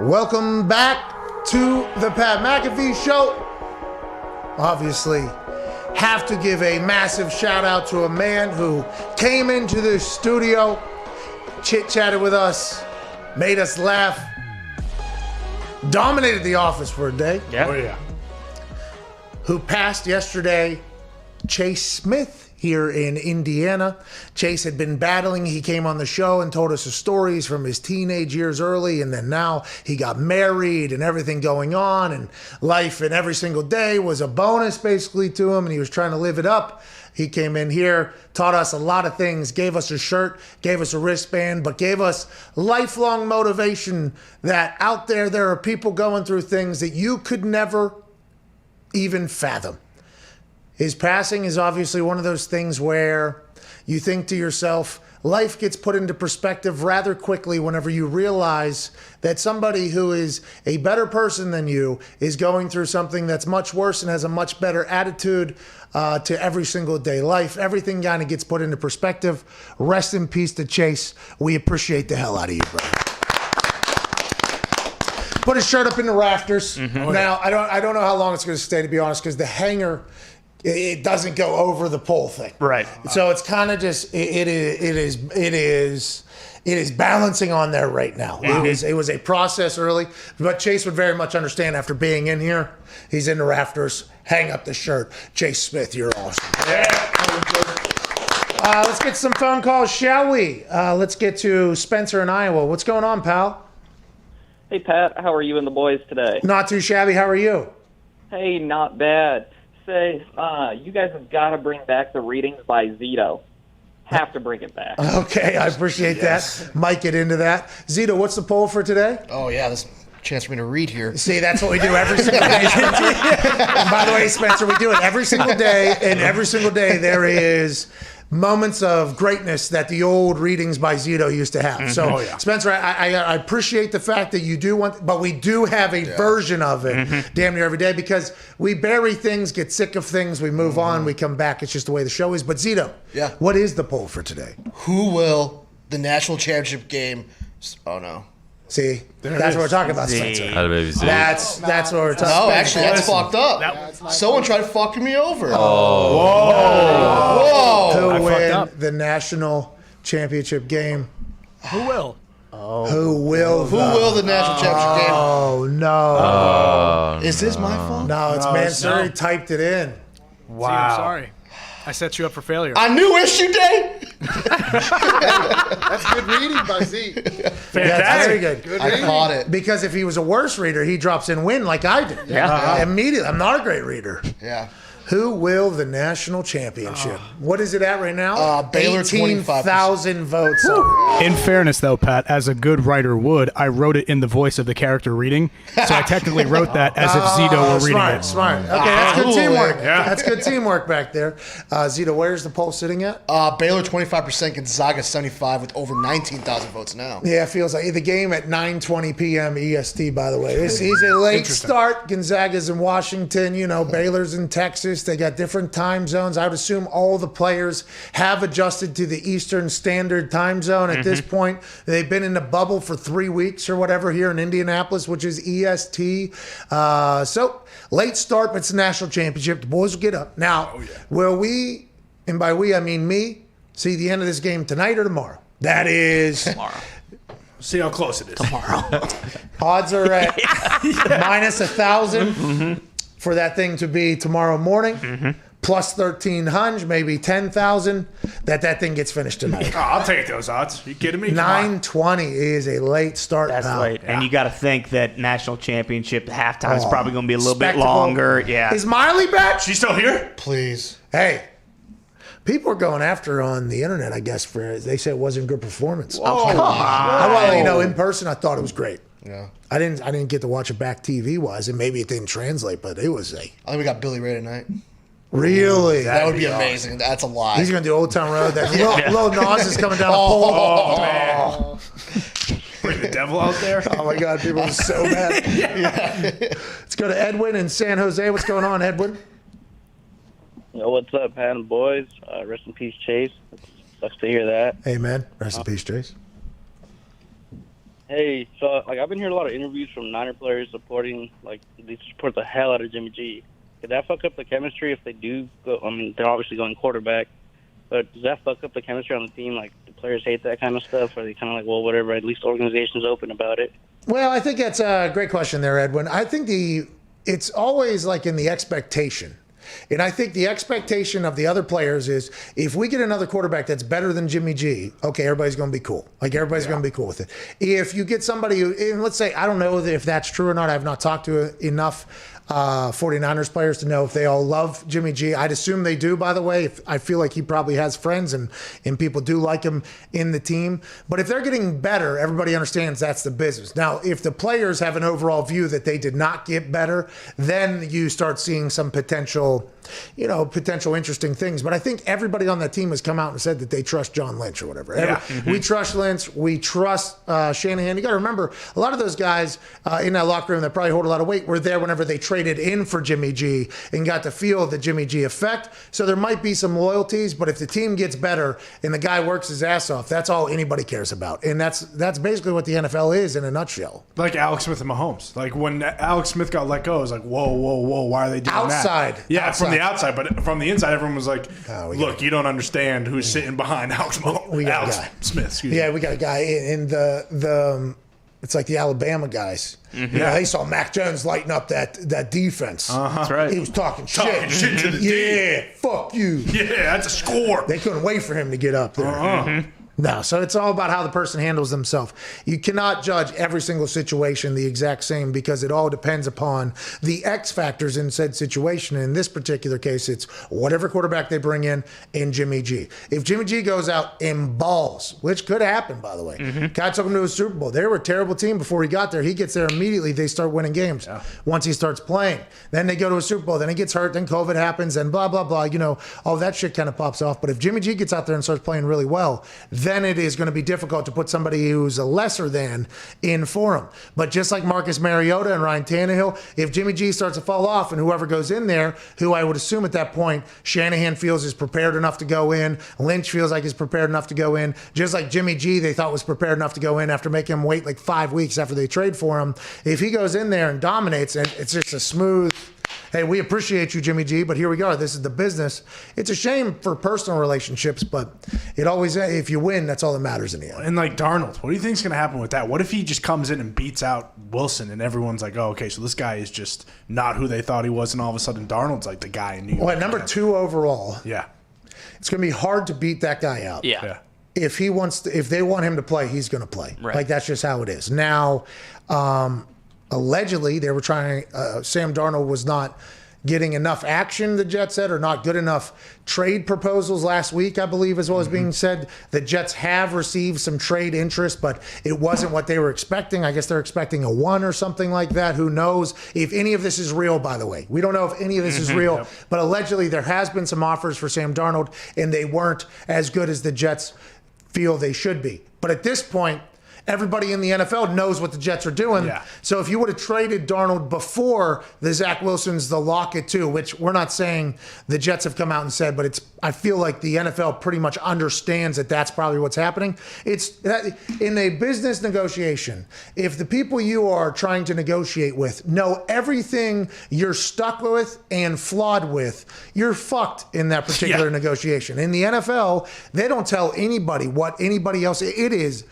Welcome back to the Pat McAfee Show. Obviously, have to give a massive shout out to a man who came into the studio, chit-chatted with us, made us laugh, dominated the office for a day. Yeah. Oh, yeah. Who passed yesterday, Chase Smith here in Indiana. Chase had been battling. He came on the show and told us his stories from his teenage years early, and then now he got married and everything going on, and life and every single day was a bonus basically to him, and he was trying to live it up. He came in here, taught us a lot of things, gave us a shirt, gave us a wristband, but gave us lifelong motivation that out there are people going through things that you could never even fathom. His passing is obviously one of those things where you think to yourself, life gets put into perspective rather quickly whenever you realize that somebody who is a better person than you is going through something that's much worse and has a much better attitude to every single day life. Everything kind of gets put into perspective. Rest in peace to Chase. We appreciate the hell out of you, brother. Put his shirt up in the rafters. Now, I don't know how long it's going to stay, to be honest, because the hanger, it doesn't go over the pole thing. Right. So it's kind of just it is balancing on there right now. Wow. It was a process early, but Chase would very much understand after being in here. He's in the rafters. Hang up the shirt. Chase Smith, you're awesome. Let's get some phone calls, shall we? Let's get to Spencer in Iowa. What's going on, pal? Hey, Pat. How are you and the boys today? Not too shabby. How are you? Hey, not bad. Say, you guys have got to bring back the readings by Zito. Have to bring it back. Okay, I appreciate that. Might get into that. Zito, what's the poll for today? Oh, yeah, this chance for me to read here. See, that's what we do every single day, Spencer. And by the way, Spencer, we do it every single day, and every single day there is moments of greatness that the old readings by Zito used to have. So, Spencer, I appreciate the fact that you do want, but we do have a version of it damn near every day because we bury things, get sick of things, we move on, we come back. It's just the way the show is. But Zito, what is the poll for today? Who will the national championship game? Oh no. See, that's what we're talking about, Spencer. That's what we're talking about. No, actually, that's fucked up. Someone tried fucking me over. Whoa. Who I win fucked up. the national championship game? Who will? Who will the national championship game? Oh, no. Is this my fault? No, it's Mansuri typed it in. Wow. See, I'm sorry. I set you up for failure. I knew issue day. That's good reading by Z. Fantastic. That's very good. Good I reading. caught it. Because if he was a worse reader, he drops in win like I did. Immediately. I'm not a great reader. Yeah. Who will the national championship? What is it at right now? Baylor 18,000 votes. In fairness, though, Pat, as a good writer would, I wrote it in the voice of the character reading, so I technically wrote that as if Zito were reading it. Smart. Okay, that's good teamwork. That's good teamwork back there. Zito, where's the poll sitting at? Baylor 25%, Gonzaga 75 with over 19,000 votes now. Yeah, it feels like the game at 9:20 p.m. EST, by the way. It's a late start. Gonzaga's in Washington, Baylor's in Texas. is. They got different time zones. I would assume all the players have adjusted to the Eastern Standard Time Zone at this point. They've been in the bubble for 3 weeks or whatever here in Indianapolis, which is EST. So late start, but it's a national championship. The boys will get up. Now, will we, and by we I mean me, see the end of this game tonight or tomorrow? That is tomorrow. See how close it is. Tomorrow. Odds are at minus 1,000 for that thing to be tomorrow morning. Plus 1,300, maybe 10,000 that thing gets finished tonight. Oh, I'll take those odds. You kidding me? 9:20 is a late start. That's now. late. And you got to think that national championship halftime is probably going to be a little bit Spectacle. longer. Yeah. Is Miley back? She's still here? Please. Hey, people are going after her on the internet, I guess, for they said it wasn't a good performance. In person, I thought it was great. Yeah. I didn't get to watch it back TV wise, and maybe it didn't translate, but it was I think we got Billy Ray tonight. Really? That would be amazing. That's a lie. He's going to do Old Town Road. That Lil Nas is coming down the pole. Oh, man. Bring the devil out there. Oh, my God. People are so mad. Let's go to Edwin in San Jose. What's going on, Edwin? Yo, what's up, Pat and boys? Rest in peace, Chase. Sucks to hear that. Hey, man. Rest in peace, Chase. Hey, so I've been hearing a lot of interviews from Niner players supporting, they support the hell out of Jimmy G. Could that fuck up the chemistry if they do go? I mean, they're obviously going quarterback, but does that fuck up the chemistry on the team? Like, the players hate that kind of stuff? Or are they kind of like, well, whatever, at least the organization's open about it? Well, I think that's a great question there, Edwin. I think it's always like in the expectation. And I think the expectation of the other players is if we get another quarterback that's better than Jimmy G, okay, everybody's going to be cool. Like, everybody's going to be cool with it. If you get somebody who, and let's say, I don't know if that's true or not. I've not talked to enough 49ers players to know if they all love Jimmy G. I'd assume they do, by the way. I feel like he probably has friends and people do like him in the team. But if they're getting better, everybody understands that's the business. Now, if the players have an overall view that they did not get better, then you start seeing some potential interesting things. But I think everybody on that team has come out and said that they trust John Lynch or whatever. We trust Lynch. We trust Shanahan. You got to remember, a lot of those guys in that locker room that probably hold a lot of weight were there whenever they traded in for Jimmy G and got to feel the Jimmy G effect. So there might be some loyalties, but if the team gets better and the guy works his ass off, that's all anybody cares about. And that's basically what the NFL is in a nutshell. Like Alex Smith and Mahomes. Like when Alex Smith got let go, it was like, whoa, why are they doing outside? That? Yeah, outside. From the outside, but from the inside, everyone was like, look, you don't understand who's sitting behind Alex Smith. Excuse me. We got a guy in the it's like the Alabama guys. They saw Mac Jones lighting up that defense. That's right. He was talking shit to the D. Fuck you. Yeah, that's a score. They couldn't wait for him to get up there. No, so it's all about how the person handles themselves. You cannot judge every single situation the exact same because it all depends upon the X factors in said situation. In this particular case, it's whatever quarterback they bring in Jimmy G. If Jimmy G goes out and balls, which could happen, by the way. Guy took him to a Super Bowl. They were a terrible team before he got there. He gets there immediately. They start winning games once he starts playing. Then they go to a Super Bowl. Then he gets hurt. Then COVID happens and blah, blah, blah. All that shit kind of pops off. But if Jimmy G gets out there and starts playing really well, then it is going to be difficult to put somebody who's a lesser than in for him. But just like Marcus Mariota and Ryan Tannehill, if Jimmy G starts to fall off and whoever goes in there, who I would assume at that point Shanahan feels is prepared enough to go in, Lynch feels like he's prepared enough to go in, just like Jimmy G they thought was prepared enough to go in after making him wait like 5 weeks after they trade for him. If he goes in there and dominates, it's just a smooth, hey, we appreciate you, Jimmy G, but here we go. This is the business. It's a shame for personal relationships, but it always, if you win, that's all that matters in the end. And like Darnold, what do you think is going to happen with that? What if he just comes in and beats out Wilson and everyone's like, oh, okay, so this guy is just not who they thought he was, and all of a sudden Darnold's like the guy in New York. Well, at number 2 overall, it's going to be hard to beat that guy out. If he wants to, if they want him to play, he's going to play. Right. Like, that's just how it is. Now, allegedly, they were trying, Sam Darnold was not getting enough action, the Jets said, or not good enough trade proposals last week, I believe, as well as being said. The Jets have received some trade interest, but it wasn't what they were expecting. I guess they're expecting a 1 or something like that. Who knows if any of this is real, by the way. We don't know if any of this is real, but allegedly there has been some offers for Sam Darnold, and they weren't as good as the Jets feel they should be. But at this point, everybody in the NFL knows what the Jets are doing. Yeah. So if you would have traded Darnold before the Zach Wilson's, the locket too, which we're not saying the Jets have come out and said, but I feel like the NFL pretty much understands that that's probably what's happening. It's that in a business negotiation, if the people you are trying to negotiate with know everything you're stuck with and flawed with, you're fucked in that particular negotiation. In the NFL, they don't tell anybody what anybody else. It is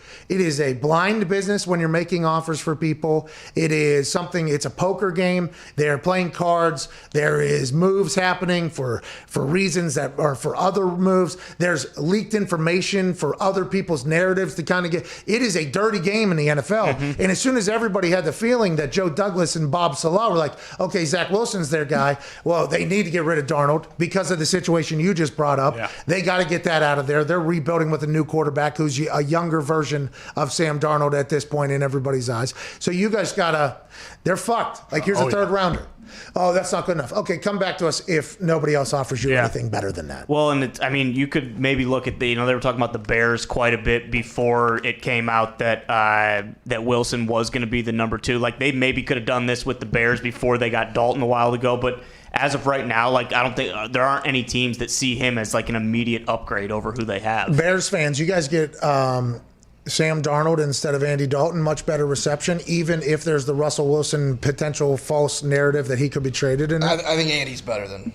a blind business when you're making offers for people. It is something. It's a poker game. They're playing cards. There is moves happening for reasons that are for other moves. There's leaked information for other people's narratives to kind of get. It is a dirty game in the NFL. And as soon as everybody had the feeling that Joe Douglas and Bob Salah were like, okay, Zach Wilson's their guy. Well, they need to get rid of Darnold because of the situation you just brought up. Yeah. They got to get that out of there. They're rebuilding with a new quarterback who's a younger version of Sam Darnold at this point in everybody's eyes. So you guys they're fucked. Like, here's a third rounder. Oh, that's not good enough. Okay, come back to us if nobody else offers you anything better than that. Well, and you could maybe look at they were talking about the Bears quite a bit before it came out that that Wilson was going to be the number 2. Like, they maybe could have done this with the Bears before they got Dalton a while ago, but as of right now, like, I don't think there aren't any teams that see him as like an immediate upgrade over who they have. Bears fans, you guys get Sam Darnold instead of Andy Dalton, much better reception, even if there's the Russell Wilson potential false narrative that he could be traded in. I think Andy's better than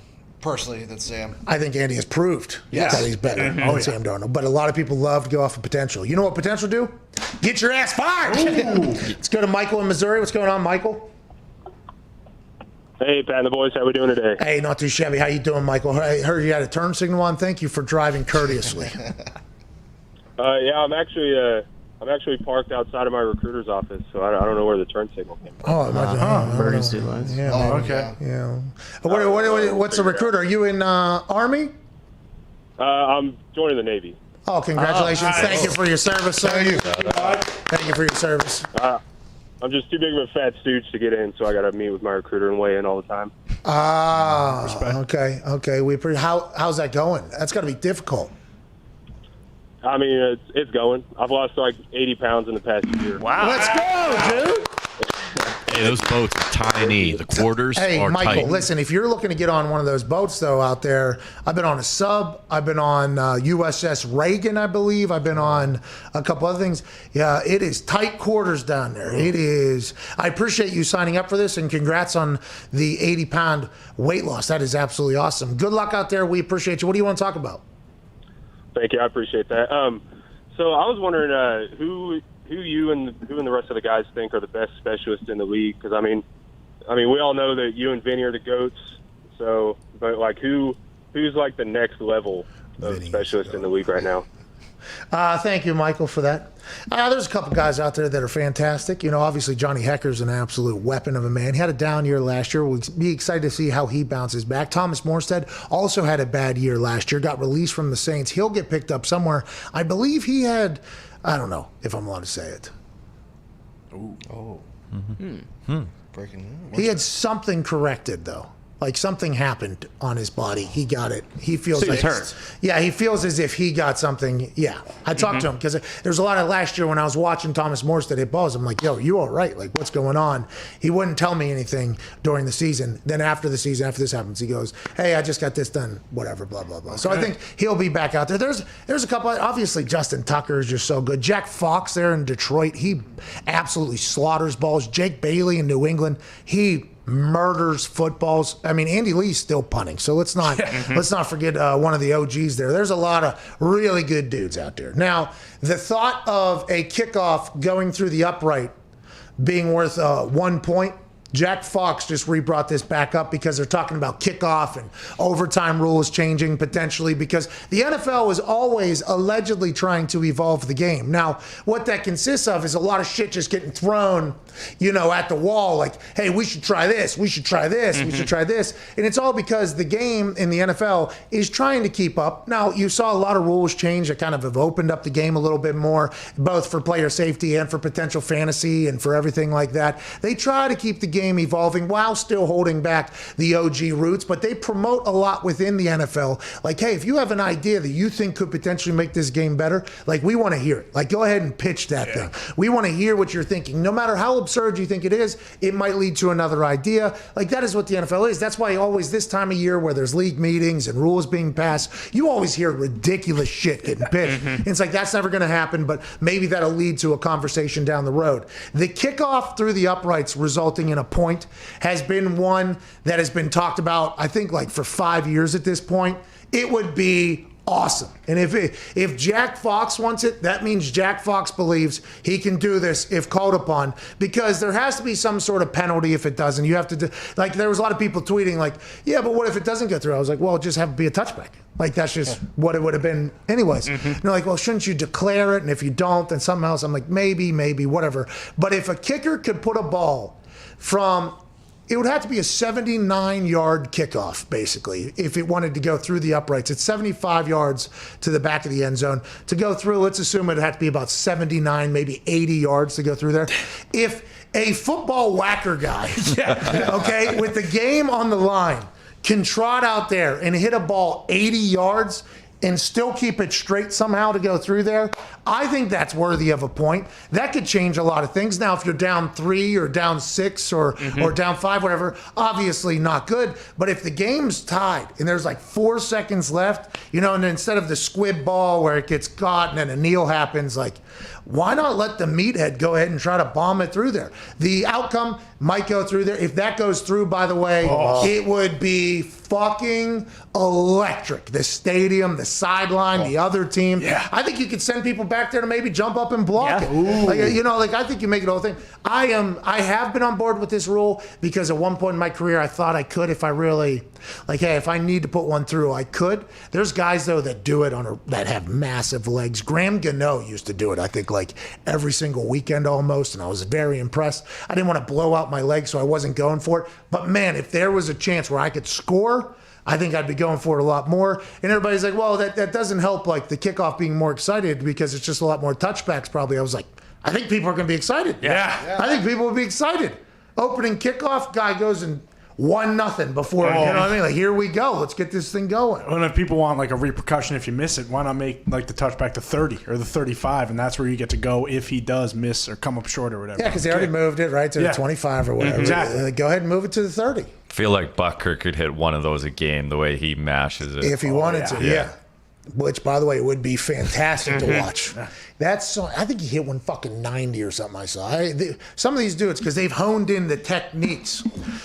Sam. I think Andy has proved that he's better than Sam Darnold. But a lot of people love to go off of potential. You know what potential do? Get your ass fired. Let's go to Michael in Missouri. What's going on, Michael? Hey, Pat and the boys. How we doing today? Hey, not too shabby. How you doing, Michael? I heard you had a turn signal on. Thank you for driving courteously. Yeah, I'm actually parked outside of my recruiter's office, so I don't know where the turn signal came from. Emergency lights. Yeah. Okay. Yeah. What's the recruiter? Are you in Army? I'm joining the Navy. Oh, congratulations! Thank you for your service, sir. Thank you for your service. I'm just too big of a fat stooge to get in, so I got to meet with my recruiter and weigh in all the time. Okay. How's that going? That's got to be difficult. I mean, it's going. I've lost like 80 pounds in the past year. Wow. Let's go, dude. Hey, those boats are tiny. The quarters are Michael, tight. listen, if you're looking to get on one of those boats, though, out there, I've been on a sub. I've been on USS Reagan, I believe. I've been on a couple other things. Yeah, it is tight quarters down there. It is. I appreciate you signing up for this, and congrats on the 80-pound weight loss. That is absolutely awesome. Good luck out there. We appreciate you. What do you want to talk about? Thank you. I appreciate that. So I was wondering who you and the rest of the guys think are the best specialists in the league? Because I mean, we all know that you and Vinny are the goats. So, but like, who's like the next level of specialist in the league right now? Thank you, Michael, for that. There's a couple guys out there that are fantastic. You know, obviously Johnny Hecker's an absolute weapon of a man. He had a down year last year. We'll be excited to see how he bounces back. Thomas Morstead also had a bad year last year, got released from the Saints. He'll get picked up somewhere. I believe he had, I don't know if I'm allowed to say it. Breaking news. He had something corrected, though. Like, something happened on his body. He got it. He feels So like he's hurt. Yeah, he feels as if he got something. Yeah, I talked to him because there's a lot of last year when I was watching Thomas Morstead hit balls. I'm like, yo, you all right? Like, what's going on? He wouldn't tell me anything during the season. Then after the season, after this happens, he goes, hey, I just got this done. Whatever, blah, blah, blah. So I think he'll be back out there. There's a couple. Obviously, Justin Tucker is just so good. Jack Fox there in Detroit, he absolutely slaughters balls. Jake Bailey in New England, he murders footballs. I mean, Andy Lee's still punting, so let's not forget one of the OGs there. There's a lot of really good dudes out there. Now, the thought of a kickoff going through the upright being worth 1 point, Jack Fox just re-brought this back up because they're talking about kickoff and overtime rules changing potentially because the NFL is always allegedly trying to evolve the game. Now, what that consists of is a lot of shit just getting thrown, at the wall. Like, hey, we should try this. We should try this. We should try this. And it's all because the game in the NFL is trying to keep up. Now, you saw a lot of rules change that kind of have opened up the game a little bit more, both for player safety and for potential fantasy and for everything like that. They try to keep the game evolving while still holding back the OG roots, but they promote a lot within the NFL. Like, hey, if you have an idea that you think could potentially make this game better, like, we want to hear it. Like, go ahead and pitch that thing. We want to hear what you're thinking. No matter how absurd you think it is, it might lead to another idea. Like, that is what the NFL is. That's why always this time of year where there's league meetings and rules being passed, you always hear ridiculous shit getting pitched. And it's like, that's never going to happen, but maybe that'll lead to a conversation down the road. The kickoff through the uprights resulting in a point has been one that has been talked about, I think, like for 5 years at this point. It would be awesome. And if Jack Fox wants it, that means Jack Fox believes he can do this if called upon, because there has to be some sort of penalty if it doesn't. You have to do, like, there was a lot of people tweeting like, yeah, but what if it doesn't go through? I was like, well, just have it be a touchback. Like, that's just what it would have been anyways. And they're like, well, shouldn't you declare it? And if you don't, then something else. I'm like, maybe, whatever. But if a kicker could put a ball from, it would have to be a 79-yard kickoff, basically, if it wanted to go through the uprights. It's 75 yards to the back of the end zone. To go through, let's assume it'd have to be about 79, maybe 80 yards to go through there. If a football whacker guy, okay, with the game on the line, can trot out there and hit a ball 80 yards and still keep it straight somehow to go through there, I think that's worthy of a point. That could change a lot of things. Now, if you're down 3 or down 6 or down 5, whatever, obviously not good. But if the game's tied and there's like 4 seconds left, and then instead of the squib ball where it gets caught and then a kneel happens, like, why not let the meathead go ahead and try to bomb it through there? The outcome might go through there. If that goes through, by the way, it would be fucking electric. The stadium, the sideline, the other team. Yeah. I think you could send people back there to maybe jump up and block it. Like, I think you make it a whole thing. I have been on board with this rule because at one point in my career, I thought I could if I really, like, hey, if I need to put one through, I could. There's guys, though, that do it that have massive legs. Graham Gano used to do it, I think, like every single weekend almost, and I was very impressed. I didn't want to blow out my legs, so I wasn't going for it. But, man, if there was a chance where I could score, I think I'd be going for it a lot more. And everybody's like, well, that doesn't help, like, the kickoff being more excited because it's just a lot more touchbacks probably. I was like, I think people are going to be excited. Yeah. I think people will be excited. Opening kickoff, guy goes and 1-0 before, you know what I mean? Like, here we go. Let's get this thing going. And if people want, like, a repercussion if you miss it, why not make, like, the touchback to 30 or the 35, and that's where you get to go if he does miss or come up short or whatever. Yeah, because they already moved it, right, to the 25 or whatever. Exactly. Go ahead and move it to the 30. I feel like Butker could hit one of those a game the way he mashes it. If he wanted to, yeah. Which, by the way, would be fantastic to watch. I think he hit one fucking 90 or something I saw. Some of these dudes, because they've honed in the techniques.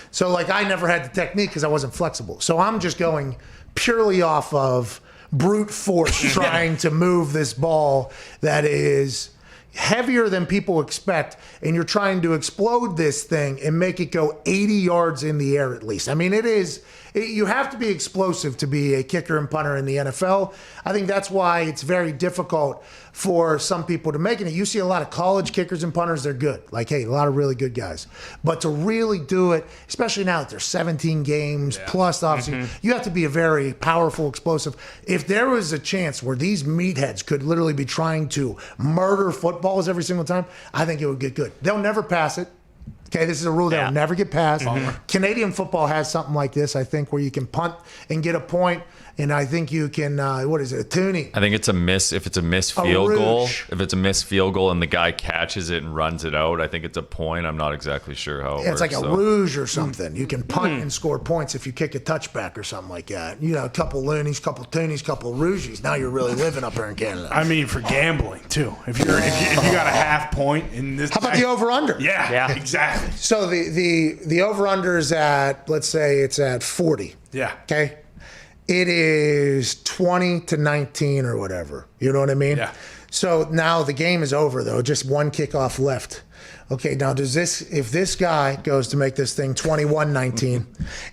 So, like, I never had the technique because I wasn't flexible. So I'm just going purely off of brute force trying to move this ball that is heavier than people expect, and you're trying to explode this thing and make it go 80 yards in the air at least. I mean, you have to be explosive to be a kicker and punter in the NFL. I think that's why it's very difficult for some people to make it. You see a lot of college kickers and punters, they're good. Like, hey, a lot of really good guys. But to really do it, especially now that there's 17 games plus, obviously, you have to be a very powerful, explosive. If there was a chance where these meatheads could literally be trying to murder footballs every single time, I think it would get good. They'll never pass it. Okay, this is a rule that will never get passed. Canadian football has something like this, I think, where you can punt and get a point. And I think you can, what is it, a toonie? I think it's a miss. If it's a missed field goal, if it's a missed field goal and the guy catches it and runs it out, I think it's a point. I'm not exactly sure how it works. It's like a rouge or something. You can punt and score points if you kick a touchback or something like that. A couple loonies, couple toonies, couple rouges. Now you're really living up here in Canada. I mean, for gambling too. If you got a half point in this, how about the over under? Yeah, exactly. So the over under is at, let's say it's at 40. Yeah. Okay. It is 20-19 or whatever. You know what I mean? Yeah. So now the game is over, though. Just one kickoff left. Okay, now if this guy goes to make this thing 21-19,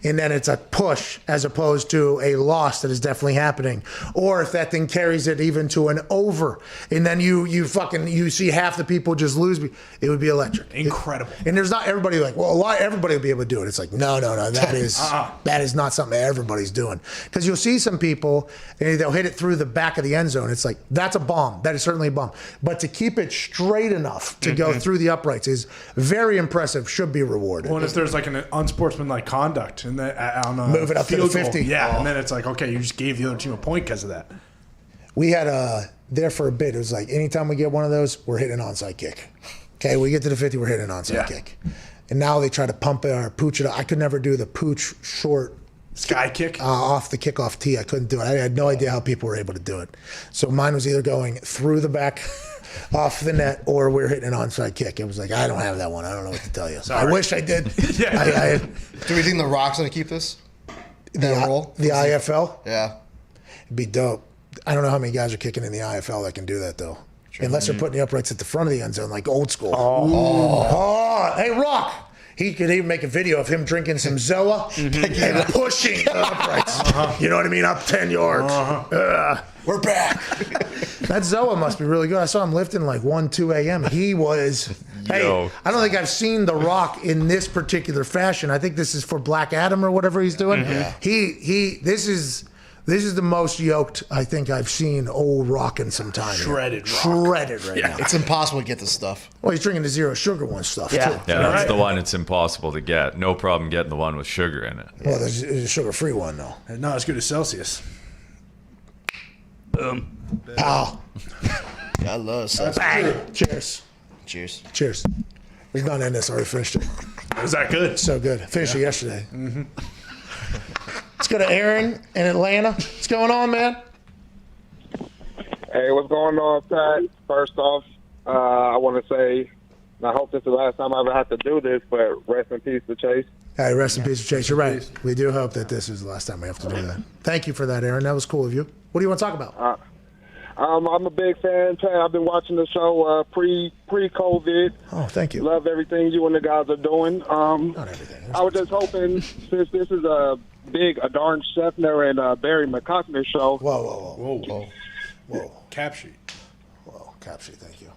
and then it's a push as opposed to a loss that is definitely happening, or if that thing carries it even to an over, and then you see half the people just lose, it would be electric. Incredible. And there's not everybody like, everybody will be able to do it. It's like, no, that is not something that everybody's doing. Because you'll see some people, and they'll hit it through the back of the end zone. It's like, that's a bomb. That is certainly a bomb. But to keep it straight enough to go through the uprights is very impressive, should be rewarded. Well, if there's like an unsportsmanlike conduct and on a move it up to the field goal, 50. and then it's like, okay, you just gave the other team a point because of that. We had there for a bit. It was like anytime we get one of those, we're hitting an onside kick. Okay, we get to the 50, we're hitting an onside kick. And now they try to pump it or pooch it. I could never do the pooch short sky kick off the kickoff tee. I couldn't do it. I had no idea how people were able to do it. So mine was either going through the back off the net or we're hitting an onside kick. It was like, I don't have that one. I don't know what to tell you. Sorry. I wish I did. Do we think the Rock's going to keep this? That role? The IFL? Yeah. It'd be dope. I don't know how many guys are kicking in the IFL that can do that, though. Unless they're putting the uprights at the front of the end zone, like old school. Hey, Rock. He could even make a video of him drinking some Zoa and pushing the uprights. You know what I mean? Up 10 yards. We're back. That Zoa must be really good. I saw him lifting like 1, 2 a.m. He was... Hey, I don't think I've seen The Rock in this particular fashion. I think this is for Black Adam or whatever he's doing. This is the most yoked I think I've seen old Rock in some time. Shredded right now. It's impossible to get this stuff. Well, he's drinking the zero sugar one stuff, too. Yeah, that's the one it's impossible to get. No problem getting the one with sugar in it. Well, there's a sugar-free one, though. Not as good as Celsius. Boom. Pow. I love Celsius. Bang. Cheers. Cheers. There's none in this. I already finished it. Was that good? So good. Finished it yesterday. Let's go to Aaron in Atlanta. What's going on, man? Hey, what's going on, Pat? First off, I want to say, and I hope this is the last time I ever have to do this, but rest in peace to Chase. Hey, rest in peace to Chase. You're right. We do hope that this is the last time we have to do that. Thank you for that, Aaron. That was cool of you. What do you want to talk about? I'm a big fan, Pat. I've been watching the show pre-COVID. Oh, thank you. Love everything you and the guys are doing. Not everything. I was just hoping, since this is a Darn Scheffner and Barry McAfee show. Whoa. Cap sheet. Whoa, cap sheet. Thank you.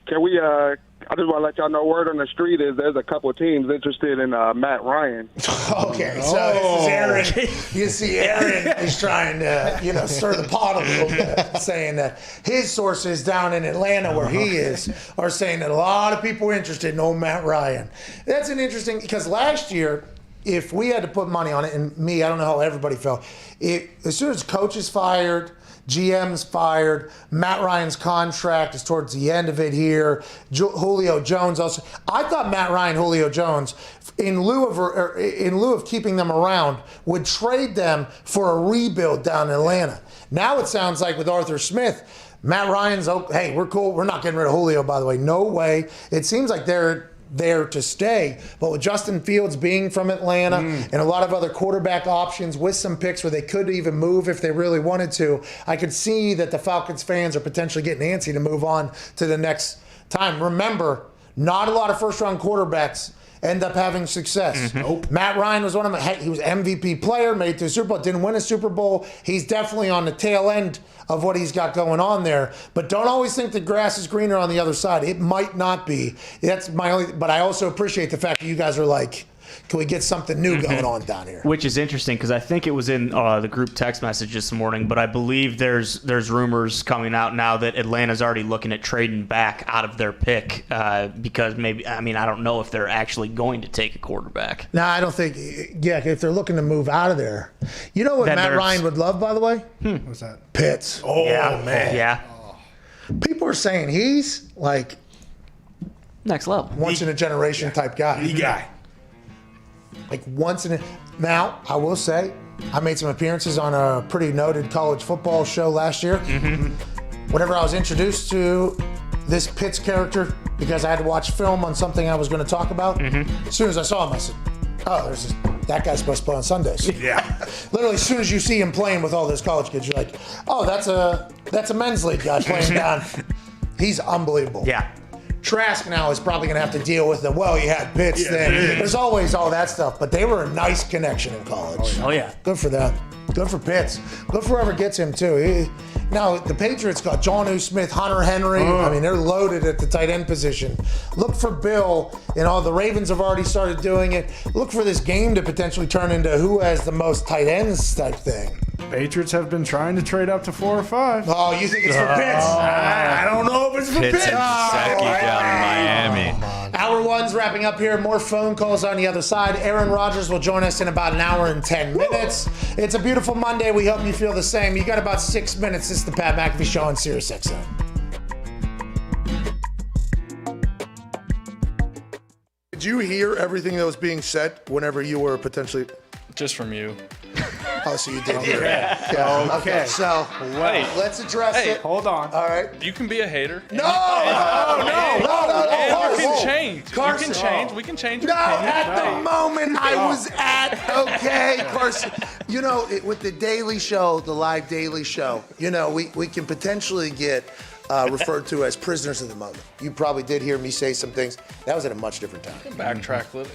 Can we? I just want to let y'all know. Word on the street is there's a couple of teams interested in Matt Ryan. Okay, so this is Aaron. You see, Aaron is trying to, stir the pot a little bit, saying that his sources down in Atlanta, where he is, are saying that a lot of people are interested in old Matt Ryan. That's an interesting, because last year, if we had to put money on it, and me, I don't know how everybody felt, as soon as coach is fired, GM's fired, Matt Ryan's contract is towards the end of it here, Julio Jones also. I thought Matt Ryan, Julio Jones, in lieu of keeping them around, would trade them for a rebuild down in Atlanta. Now it sounds like with Arthur Smith, Matt Ryan's, hey, we're cool. We're not getting rid of Julio, by the way. No way. It seems like they're there to stay. But with Justin Fields being from Atlanta and a lot of other quarterback options with some picks where they could even move if they really wanted to, I could see that the Falcons fans are potentially getting antsy to move on to the next time. Remember, not a lot of first-round quarterbacks end up having success. Nope. Matt Ryan was one of them. He was MVP player, made it to the Super Bowl, didn't win a Super Bowl. He's definitely on the tail end of what he's got going on there. But don't always think the grass is greener on the other side. It might not be. That's my only. But I also appreciate the fact that you guys are like, can we get something new going on down here? Which is interesting because I think it was in the group text message this morning, but I believe there's rumors coming out now that Atlanta's already looking at trading back out of their pick because maybe, I don't know if they're actually going to take a quarterback. No, I don't think, if they're looking to move out of there. You know what Matt Ryan would love, by the way? What's that? Pitts. Oh, yeah, man. Yeah. People are saying he's like next level. Once in a generation type guy. The guy. Like once in a... Now, I will say, I made some appearances on a pretty noted college football show last year. Whenever I was introduced to this Pitts character, because I had to watch film on something I was going to talk about, as soon as I saw him, I said, oh, that guy's supposed to play on Sundays. Yeah. Literally, as soon as you see him playing with all those college kids, you're like, oh, that's a men's league guy playing down. He's unbelievable. Yeah. Trask now is probably going to have to deal with you had Pitts thing. There's always all that stuff, but they were a nice connection in college. Oh, yeah. Good for them. Good for Pitts. Good for whoever gets him, too. Now, the Patriots got Jonnu Smith, Hunter Henry. They're loaded at the tight end position. Look for Bill. The Ravens have already started doing it. Look for this game to potentially turn into who has the most tight ends type thing. Patriots have been trying to trade up to 4 or 5. Oh, you think it's for Pitts? I don't know if it's for Pitts. wrapping up here. More phone calls on the other side. Aaron Rodgers will join us in about an hour and 10 minutes. It's a beautiful Monday. We hope you feel the same. You got about 6 minutes. This is the Pat McAfee Show on Sirius XM. Did you hear everything that was being said whenever you were potentially... Just from you. Oh, so you did hear it. Yeah. Okay. So let's address it. Hold on. All right. You can be a hater. No. You can change. Carson. You can change. We can change. No, at the moment I was at, okay, Carson. You know, with the Daily Show, the live Daily Show, you know, we can potentially get referred to as prisoners of the moment. You probably did hear me say some things. That was at a much different time. Backtrack a little.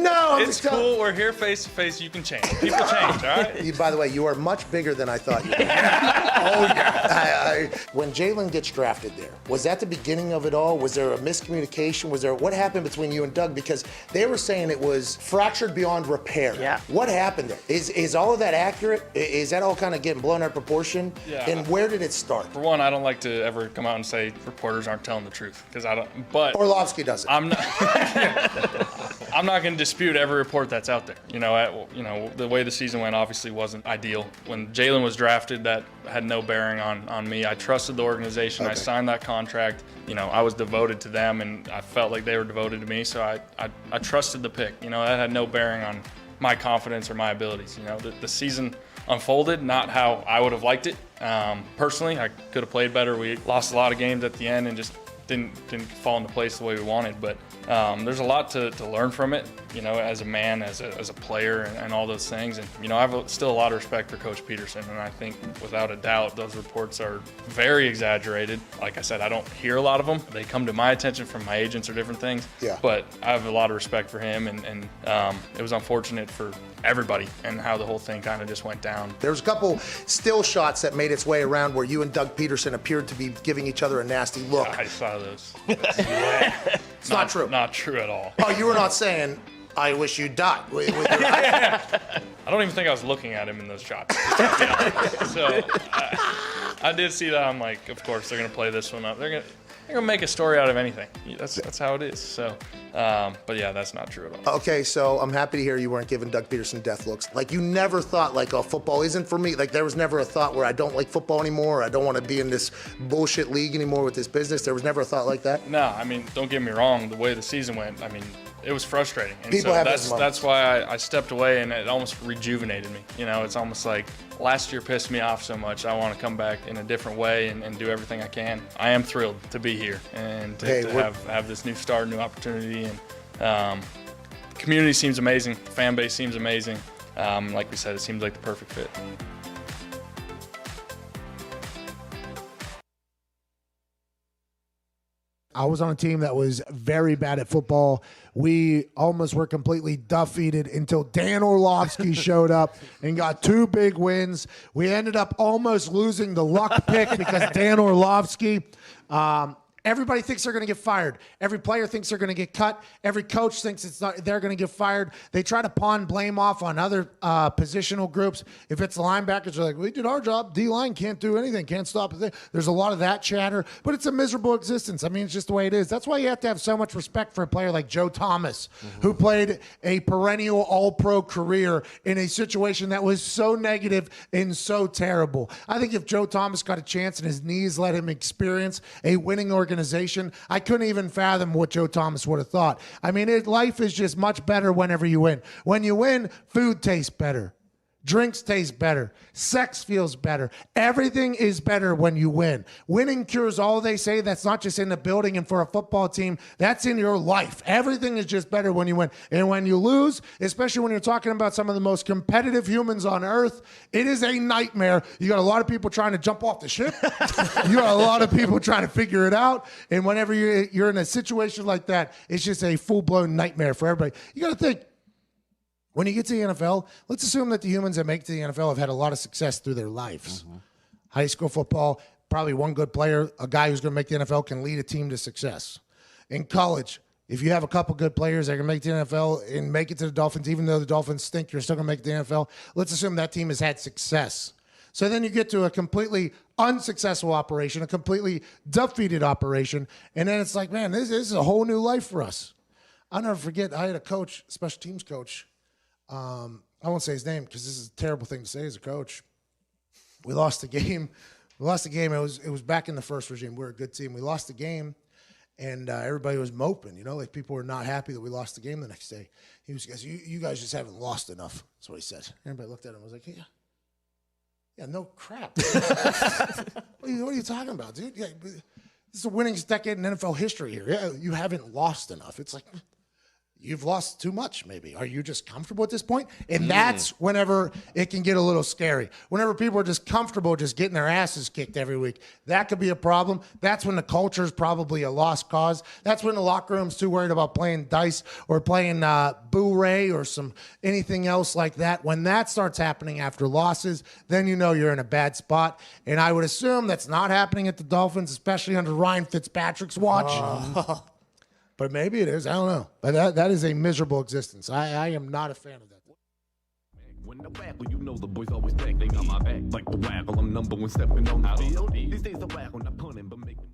No, it's cool. We're here face to face. You can change. People change, all right? By the way, you are much bigger than I thought you were. Oh, yeah. When Jalen gets drafted there, was that the beginning of it all? Was there a miscommunication? What happened between you and Doug? Because they were saying it was fractured beyond repair. Yeah. What happened there? Is all of that accurate? Is that all kind of getting blown out of proportion? Yeah. And where did it start? For one, I don't like to ever come out and say reporters aren't telling the truth because I don't. But Orlovsky does it. I'm not. I'm not going to dispute every report that's out there. You know, the way the season went obviously wasn't ideal. When Jalen was drafted, that had no bearing on me. I trusted the organization. Okay. I signed that contract. You know, I was devoted to them, and I felt like they were devoted to me. So I trusted the pick. You know, that had no bearing on my confidence or my abilities. You know, the season unfolded not how I would have liked it. Personally, I could have played better. We lost a lot of games at the end and just didn't fall into place the way we wanted. But there's a lot to learn from it, you know, as a man, as a player, and all those things. And, you know, I have still a lot of respect for Coach Peterson, and I think without a doubt those reports are very exaggerated. Like I said, I don't hear a lot of them. They come to my attention from my agents or different things. Yeah. But I have a lot of respect for him, and it was unfortunate for everybody and how the whole thing kind of just went down. There was a couple still shots that made its way around where you and Doug Peterson appeared to be giving each other a nasty look. I saw those. It's not true. Not true at all. Oh, you were not saying, I wish you died. I don't even think I was looking at him in those shots. So I did see that. I'm like, of course, they're going to play this one up. They're going to make a story out of anything. That's how it is. So, but yeah, that's not true at all. Okay, so I'm happy to hear you weren't giving Doug Peterson death looks. Like, you never thought, like, oh, football isn't for me. Like, there was never a thought where I don't like football anymore. I don't want to be in this bullshit league anymore with this business. There was never a thought like that? No, I mean, don't get me wrong. The way the season went, I mean, it was frustrating. And People so have that's why I stepped away, and it almost rejuvenated me. You know, it's almost like last year pissed me off so much. I want to come back in a different way and do everything I can. I am thrilled to be here and to have this new start, new opportunity. And the community seems amazing. The fan base seems amazing. Like we said, it seems like the perfect fit. I was on a team that was very bad at football. We almost were completely defeated until Dan Orlovsky showed up and got 2 big wins. We ended up almost losing the luck pick because Dan Orlovsky, everybody thinks they're going to get fired. Every player thinks they're going to get cut. Every coach thinks they're going to get fired. They try to pawn blame off on other positional groups. If it's the linebackers, they're like, we did our job. D-line can't do anything, can't stop it. There's a lot of that chatter, but it's a miserable existence. I mean, it's just the way it is. That's why you have to have so much respect for a player like Joe Thomas, who played a perennial all-pro career in a situation that was so negative and so terrible. I think if Joe Thomas got a chance and his knees let him experience a winning organization, I couldn't even fathom what Joe Thomas would have thought. I mean, life is just much better whenever you win. When you win, food tastes better. Drinks taste better. Sex feels better. Everything is better when you win. Winning cures all, they say. That's not just in the building and for a football team. That's in your life. Everything is just better when you win. And when you lose, especially when you're talking about some of the most competitive humans on earth, it is a nightmare. You got a lot of people trying to jump off the ship. You got a lot of people trying to figure it out. And whenever you're in a situation like that, it's just a full-blown nightmare for everybody. You got to think, when you get to the NFL, let's assume that the humans that make it to the NFL have had a lot of success through their lives. High school football, probably one good player, a guy who's going to make the NFL can lead a team to success. In college, if you have a couple good players that can make the NFL and make it to the Dolphins, even though the Dolphins stink, you're still going to make it to the NFL. Let's assume that team has had success. So then you get to a completely unsuccessful operation, a completely defeated operation, and then it's like, man, this is a whole new life for us. I'll never forget, I had a coach, special teams coach. I won't say his name because this is a terrible thing to say as a coach. We lost the game. It was back in the first regime. We were a good team. We lost the game, and everybody was moping. Like people were not happy that we lost the game the next day. He was, you guys just haven't lost enough. That's what he said. Everybody looked at him and was like, yeah, no crap. What are you talking about, dude? Yeah, this is the winningest decade in NFL history here. Yeah, you haven't lost enough. It's like, you've lost too much, maybe. Are you just comfortable at this point? And that's whenever it can get a little scary. Whenever people are just comfortable just getting their asses kicked every week, that could be a problem. That's when the culture is probably a lost cause. That's when the locker room's too worried about playing dice or playing Boo-Ray or anything else like that. When that starts happening after losses, then you know you're in a bad spot. And I would assume that's not happening at the Dolphins, especially under Ryan Fitzpatrick's watch. But maybe it is. I don't know. But that is a miserable existence. I am not a fan of that. When the waggle, you know the boys always think they got my back. Like the waggle, I'm number one stepping on the field. These days the waggle, not punning, but making.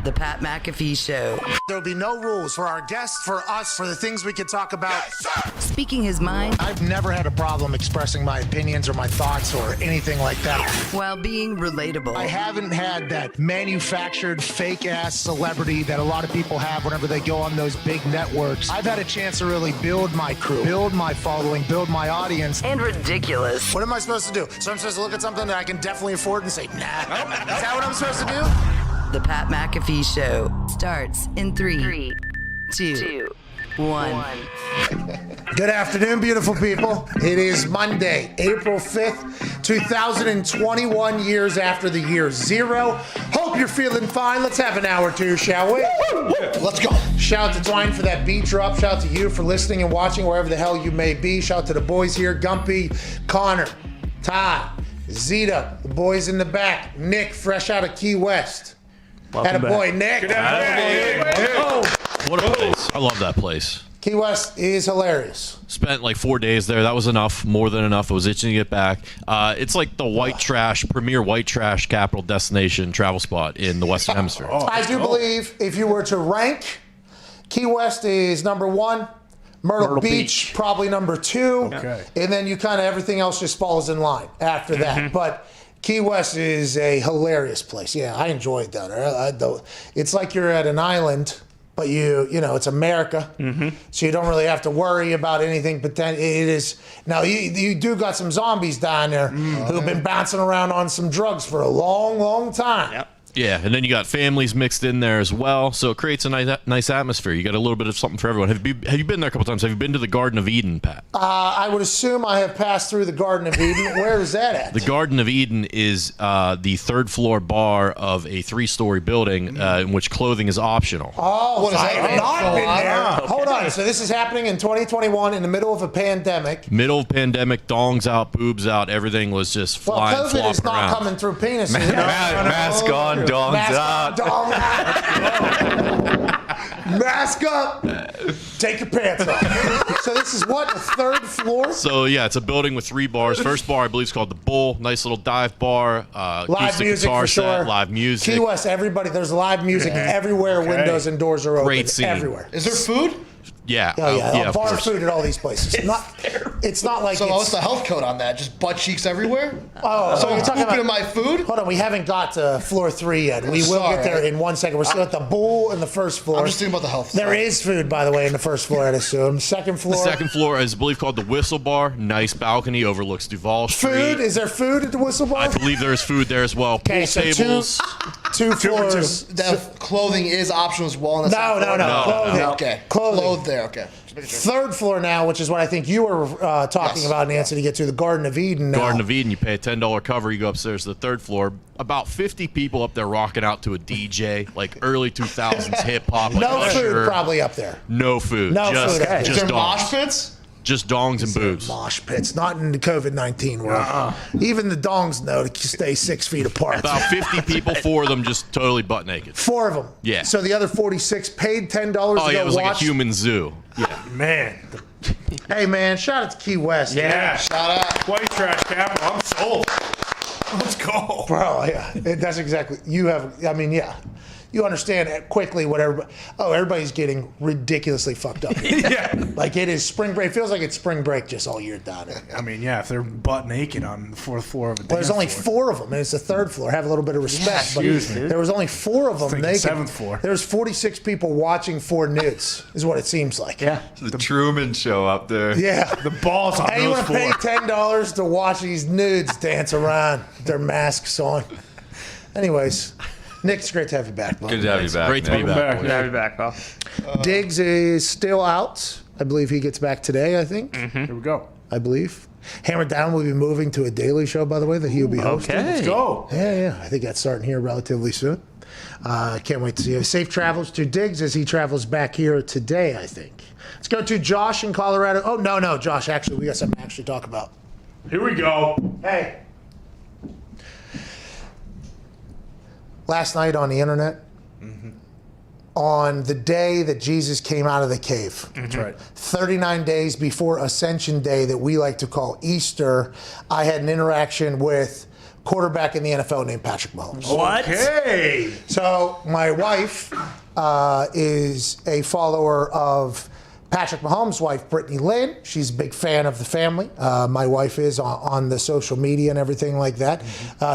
The Pat McAfee Show. There'll be no rules for our guests, for us, for the things we could talk about. Yes, speaking his mind. I've never had a problem expressing my opinions or my thoughts or anything like that. While being relatable. I haven't had that manufactured fake-ass celebrity that a lot of people have whenever they go on those big networks. I've had a chance to really build my crew, build my following, build my audience. And ridiculous. What am I supposed to do? So I'm supposed to look at something that I can definitely afford and say, nah. Is that what I'm supposed to do? The Pat McAfee Show starts in 3, 2, 1. Good afternoon, beautiful people. It is Monday, April 5th, 2021, years after the year zero. Hope you're feeling fine. Let's have an hour or two, shall we? Let's go. Shout out to Twine for that beat drop. Shout out to you for listening and watching wherever the hell you may be. Shout out to the boys here, Gumpy, Conor, Todd, Zeta, the boys in the back, Nick, fresh out of Key West. Had a boy, Nick. What a place. I love that place. Key West is hilarious. Spent like 4 days there. That was enough, more than enough. I was itching to get back. It's like the premier white trash capital destination travel spot in the Western Hemisphere. I do believe if you were to rank, Key West is number 1. Myrtle Beach, probably number 2. Okay. And then you kind of, everything else just falls in line after that. But Key West is a hilarious place. Yeah, I enjoy it down there. It's like you're at an island, but you know, it's America, so you don't really have to worry about anything. But then it is now you do got some zombies down there who've been bouncing around on some drugs for a long, long time. Yep. Yeah, and then you got families mixed in there as well, so it creates a nice atmosphere. You got a little bit of something for everyone. Have you been there a couple times? Have you been to the Garden of Eden, Pat? I would assume I have passed through the Garden of Eden. Where is that at? The Garden of Eden is the third-floor bar of a 3-story building in which clothing is optional. Oh, what is that? I have not been there. Hold on. So this is happening in 2021 in the middle of a pandemic. Middle of pandemic, dongs out, boobs out, everything was just flying, COVID flopping is not around. coming through penises. Mask on, dongs out. Mask up. Take your pants off. So this is what, the 3rd floor? So yeah, it's a building with 3 bars. First bar, I believe, is called the Bull. Nice little dive bar. Live music guitar for sure. set, live music. Key West, everybody, there's live music everywhere. Windows and doors are open. Great scene. Everywhere. Is there food? Yeah. Oh, yeah. of Bar course. food at all these places. It's not like So what's the health code on that? Just butt cheeks everywhere? Oh, so you're I'm talking pooping about in my food? Hold on, we haven't got to floor 3 yet. We will get there in 1 second. We're still at the Bull in the 1st floor. I'm just thinking about the health. There is food, by the way, in the 1st floor, I'd assume. 2nd floor. The 2nd floor is, I believe, called the Whistle Bar. Nice balcony, overlooks Duval Street. Food? Is there food at the Whistle Bar? I believe there is food there as well. Okay, Pool so tables. two floors. The clothing is optional as well. No. Clothing. Okay. Clothing. Clothed there. Okay. 3rd floor now, which is what I think you were talking about, Nancy, to get to the Garden of Eden now. Garden of Eden, you pay a $10 cover, you go upstairs to the 3rd floor. About 50 people up there rocking out to a DJ, like early 2000s hip hop. No like food Usher. probably up there. No food. No just, food. Just Is there dongs. mosh pits? Just dongs and boobs. Mosh pits, not in the COVID-19 world. Even the dongs know to stay 6 feet apart. About 50 people, 4 of them just totally butt naked. 4 of them. Yeah. So the other 46 paid $10 to Oh, go yeah, it was watch. like a human zoo. Yeah. Man. Hey, man, shout out to Key West. Yeah. Shout out. White trash capital. I'm sold. Let's go. Bro, yeah. That's exactly. You understand quickly what everybody's getting ridiculously fucked up. Yeah. Like it is spring break. It feels like it's spring break just all year down there. I mean, yeah, if they're butt naked on the fourth floor of a Well, there's only floor. 4 of them, and it's the 3rd floor. Have a little bit of respect. Yeah, excuse me. There was only 4 of them Thinking naked. 7th floor. There's 46 people watching 4 nudes, is what it seems like. Yeah. The Truman Show up there. Yeah. The balls on Hey, you those want to 4. pay $10 to watch these nudes dance around with their masks on? Anyways, Nick, it's great to have you back, bud. Good to have you back. Great to be back. Good to have you back, pal. Diggs is still out. I believe he gets back today, I think. Here we go. I believe. Hammer Down will be moving to a daily show, by the way, that he'll be hosting. Okay. Let's go. Yeah. I think that's starting here relatively soon. Can't wait to see you. Safe travels to Diggs as he travels back here today, I think. Let's go to Josh in Colorado. Oh, no, Josh, actually, we got something to actually talk about. Here we go. Hey. Last night on the internet, on the day that Jesus came out of the cave, That's right. 39 days before Ascension Day that we like to call Easter, I had an interaction with quarterback in the NFL named Patrick Mahomes. What? Okay. So my wife is a follower of Patrick Mahomes' wife, Brittany Lynn. She's a big fan of the family. My wife is on the social media and everything like that.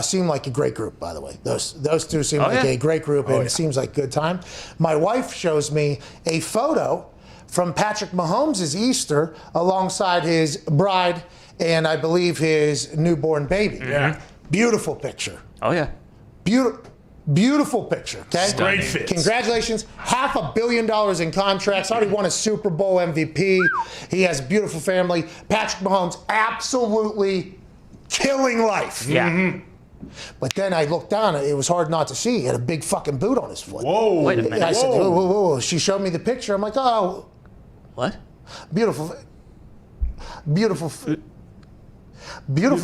Seem like a great group, by the way. Those two seem like a great group, and it seems like a good time. My wife shows me a photo from Patrick Mahomes' Easter alongside his bride and I believe his newborn baby. Yeah. Beautiful picture. Oh, yeah. Beautiful picture, okay? Great fits. Congratulations. $500 million in contracts. Already won a Super Bowl MVP. He has a beautiful family. Patrick Mahomes absolutely killing life. Yeah. But then I looked down, it was hard not to see. He had a big fucking boot on his foot. Whoa. Wait a minute. I said, whoa. She showed me the picture. I'm like, oh, What? beautiful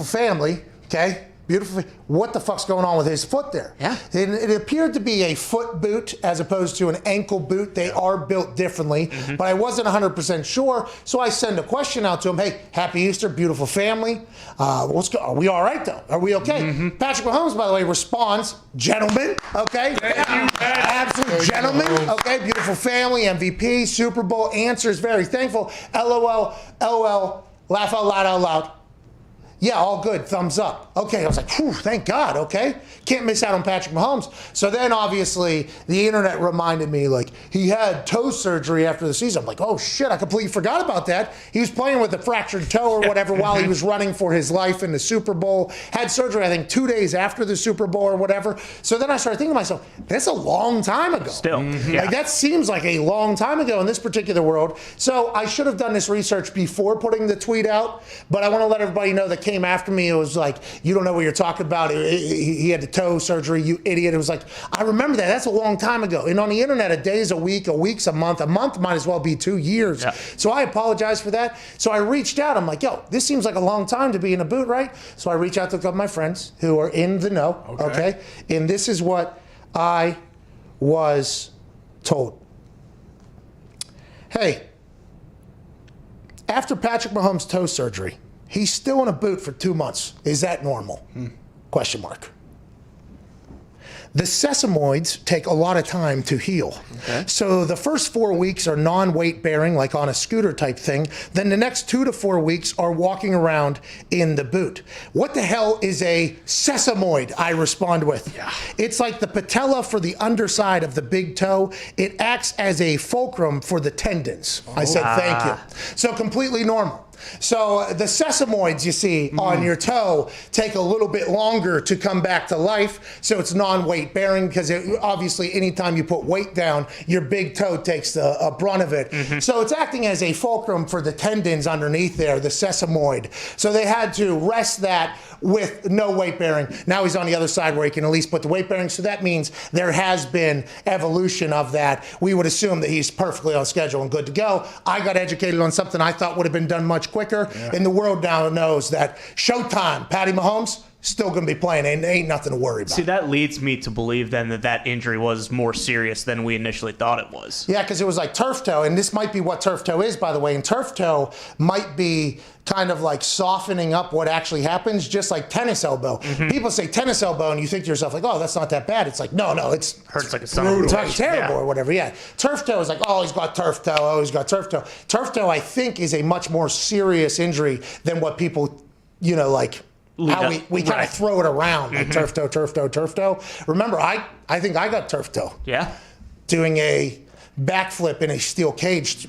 family, okay? Beautiful. What the fuck's going on with his foot there? Yeah. It appeared to be a foot boot as opposed to an ankle boot. They are built differently, but I wasn't 100% sure. So I send a question out to him. Hey, happy Easter, beautiful family. What's go? Are we all right though? Are we okay? Patrick Mahomes, by the way, responds, gentlemen. Okay. Absolute gentlemen. Okay. Beautiful family, MVP, Super Bowl. Answers very thankful. LOL. Laugh out loud. Yeah, all good. Thumbs up. Okay, I was like, whew, thank God, okay? Can't miss out on Patrick Mahomes. So then, obviously, the internet reminded me, like, he had toe surgery after the season. I'm like, oh, shit, I completely forgot about that. He was playing with a fractured toe or whatever while he was running for his life in the Super Bowl. Had surgery, I think, 2 days after the Super Bowl or whatever. So then I started thinking to myself, that's a long time ago. Still. Like, that seems like a long time ago in this particular world. So I should have done this research before putting the tweet out, but I want to let everybody know that came after me. It was like, you don't know what you're talking about. He had the toe surgery, you idiot. It was like, I remember that. That's a long time ago. And on the internet, a day is a week, a week's a month might as well be 2 years. Yeah. So I apologize for that. So I reached out. I'm like, yo, this seems like a long time to be in a boot, right? So I reached out to a couple of my friends who are in the know, okay? And this is what I was told. Hey, after Patrick Mahomes' toe surgery, he's still in a boot for 2 months. Is that normal? Question mark. The sesamoids take a lot of time to heal. Okay. So the first 4 weeks are non-weight bearing, like on a scooter type thing. Then the next 2 to 4 weeks are walking around in the boot. What the hell is a sesamoid? I respond with. Yeah. It's like the patella for the underside of the big toe. It acts as a fulcrum for the tendons. I said, thank you. So completely normal. So the sesamoids, you see, on your toe take a little bit longer to come back to life. So it's non-weight bearing because obviously anytime you put weight down, your big toe takes the brunt of it. So it's acting as a fulcrum for the tendons underneath there, the sesamoid. So they had to rest that with no weight bearing. Now he's on the other side where he can at least put the weight bearing. So that means there has been evolution of that. We would assume that he's perfectly on schedule and good to go. I got educated on something I thought would have been done much quicker. And the world now knows that Showtime, Patty Mahomes, still going to be playing. Ain't nothing to worry about. See, that leads me to believe then that injury was more serious than we initially thought it was. Yeah, because it was like turf toe, and this might be what turf toe is, by the way. And turf toe might be kind of like softening up what actually happens, just like tennis elbow. People say tennis elbow, and you think to yourself like, oh, that's not that bad. It's like, no, it's hurts like a son of a bitch. It's terrible or whatever. Yeah, turf toe is like, oh, he's got turf toe. Oh, he's got turf toe. Turf toe, I think, is a much more serious injury than what people, like. How we kind of throw it around like turf toe, turf toe, turf toe. Remember, I think I got turf toe. Yeah. Doing a backflip in a steel cage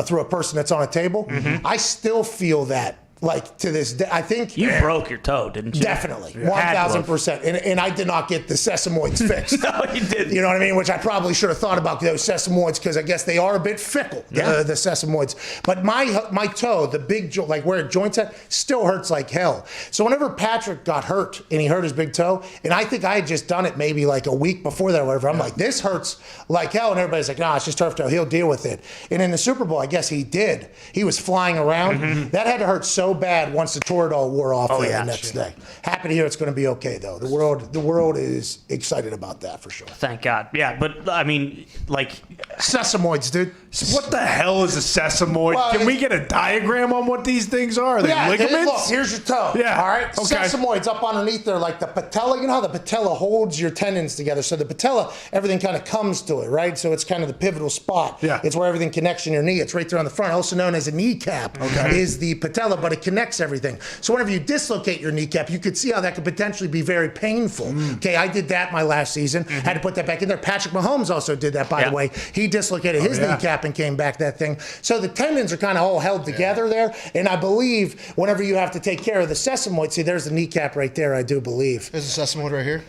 through a person that's on a table. I still feel that. Like to this day, I think you broke your toe, didn't you? Definitely, 1,000%. And I did not get the sesamoids fixed. No, you didn't. You know what I mean? Which I probably should have thought about those sesamoids because I guess they are a bit fickle. The sesamoids. But my toe, the big joint, like where it joints at, still hurts like hell. So whenever Patrick got hurt and he hurt his big toe, and I think I had just done it maybe like a week before that or whatever. I'm like, this hurts like hell, and everybody's like, nah, it's just turf toe. He'll deal with it. And in the Super Bowl, I guess he did. He was flying around. That had to hurt so bad once the Toradol wore off the next day. Happy to hear it's going to be okay, though. The world is excited about that for sure. Thank God. Yeah, but I mean, like sesamoids, dude. What the hell is a sesamoid? Well, Can we get a diagram on what these things are? Are they ligaments? Look, here's your toe. Yeah. All right. Okay. Sesamoids up underneath there, like the patella. You know how the patella holds your tendons together. So the patella, everything kind of comes to it, right? So it's kind of the pivotal spot. Yeah. It's where everything connects in your knee. It's right there on the front, also known as a kneecap. Is the patella, but it connects everything. So whenever you dislocate your kneecap, you could see how that could potentially be very painful. Okay, I did that my last season. Had to put that back in there. Patrick Mahomes also did that, by the way. He dislocated his kneecap and came back that thing. So the tendons are kind of all held together there. And I believe whenever you have to take care of the sesamoid, see, there's the kneecap right there, I do believe. There's a sesamoid right here.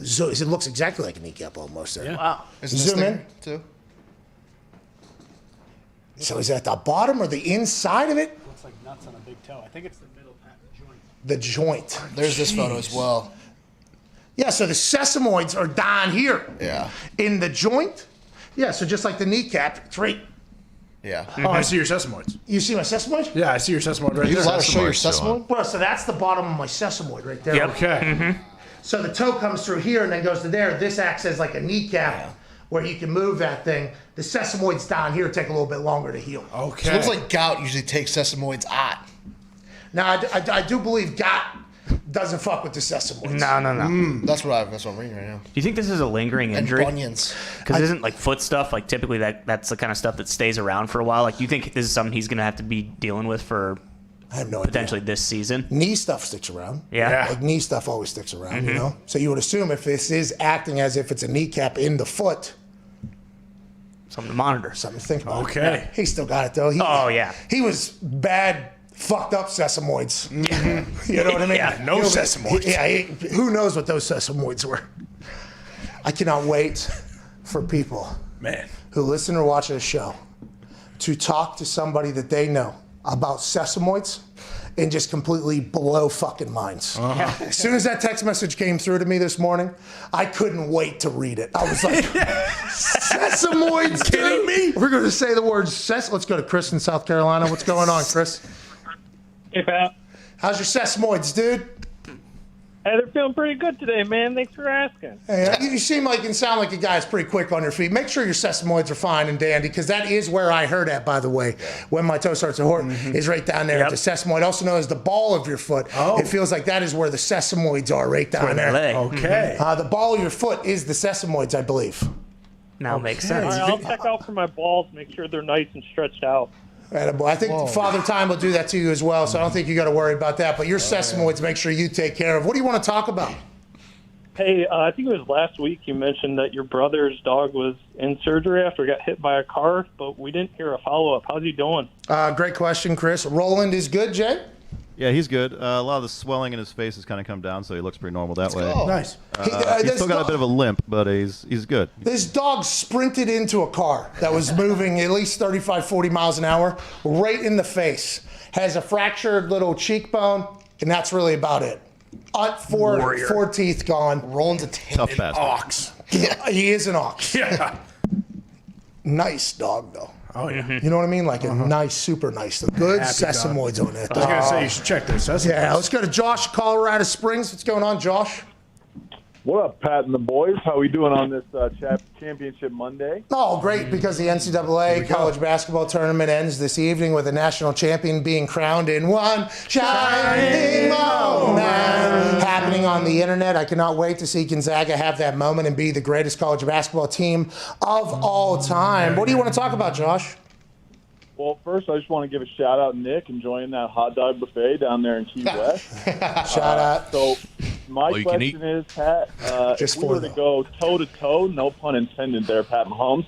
So it looks exactly like a kneecap almost there. Yeah. Wow. Zoom in. Too. So is it at the bottom or the inside of it? Looks like nuts on a big toe. I think it's the middle joint. The joint. There's this photo as well. Yeah, so the sesamoids are down here. Yeah. In the joint. Yeah, so just like the kneecap, it's right. Yeah. Oh, I see your sesamoids. You see my sesamoid? Yeah, I see your sesamoid right Are you there. allowed to show your sesamoid? Well, so that's the bottom of my sesamoid right there. Yep. Okay. So the toe comes through here and then goes to there. This acts as like a kneecap where you can move that thing. The sesamoids down here take a little bit longer to heal. Okay. So it looks like gout usually takes sesamoids out. Now, I do believe gout doesn't fuck with the sesamoids. No. That's what I'm reading right now. Do you think this is a lingering And injury? bunions. Because isn't like foot stuff like typically that's the kind of stuff that stays around for a while? Like, do you think this is something he's going to have to be dealing with for I have no potentially idea. this season? Knee stuff sticks around. Yeah. Like knee stuff always sticks around, you know? So you would assume if this is acting as if it's a kneecap in the foot, something to monitor. Something to think about. Okay. He still got it, though. He was bad, fucked up sesamoids. You know what I mean? Yeah, no sesamoids. Who knows what those sesamoids were? I cannot wait for people who listen or watch this show to talk to somebody that they know about sesamoids and just completely blow fucking minds. As soon as that text message came through to me this morning, I couldn't wait to read it. I was like, sesamoids, kidding me? We're going to say the word Let's go to Chris in South Carolina. What's going on, Chris? Hey, Pat. How's your sesamoids, dude? Hey, they're feeling pretty good today, man. Thanks for asking. Hey, you seem like and sound like a guy that's pretty quick on your feet. Make sure your sesamoids are fine and dandy, because that is where I hurt at, by the way, when my toe starts to hurt, is right down there at the sesamoid, also known as the ball of your foot. It feels like that is where the sesamoids are, right down there. Okay. The ball of your foot is the sesamoids, I believe. Now makes All sense. right, I'll check out for my balls, make sure they're nice and stretched out. I think Father Time will do that to you as well, so I don't think you got to worry about that. But your sesamoids, make sure you take care of. What do you want to talk about? Hey, I think it was last week you mentioned that your brother's dog was in surgery after he got hit by a car, but we didn't hear a follow-up. How's he doing? Great question, Chris. Roland is good, Jay? Yeah, he's good. A lot of the swelling in his face has kind of come down, so he looks pretty normal that way. Nice. He's still got a bit of a limp, but he's good. This dog sprinted into a car that was moving at least 35, 40 miles an hour, right in the face. Has a fractured little cheekbone, and that's really about it. Four teeth gone. Roland's a tough bastard. Ox. Yeah, he is an ox. Yeah. Nice dog, though. Oh, yeah. You know what I mean? Like a nice, super nice. The good sesamoids on it. I was going to say, you should check those sesamoids. Yeah, let's go to Josh, Colorado Springs. What's going on, Josh? What up, Pat and the boys? How we doing on this championship Monday? Oh, great, because the NCAA college basketball tournament ends this evening with a national champion being crowned in one shining moment happening on the internet. I cannot wait to see Gonzaga have that moment and be the greatest college basketball team of all time. What do you want to talk about, Josh? Well, first, I just want to give a shout-out to Nick enjoying that hot dog buffet down there in Key West. Shout-out. So my question is, Pat, if we were to go toe-to-toe, no pun intended there, Pat Mahomes,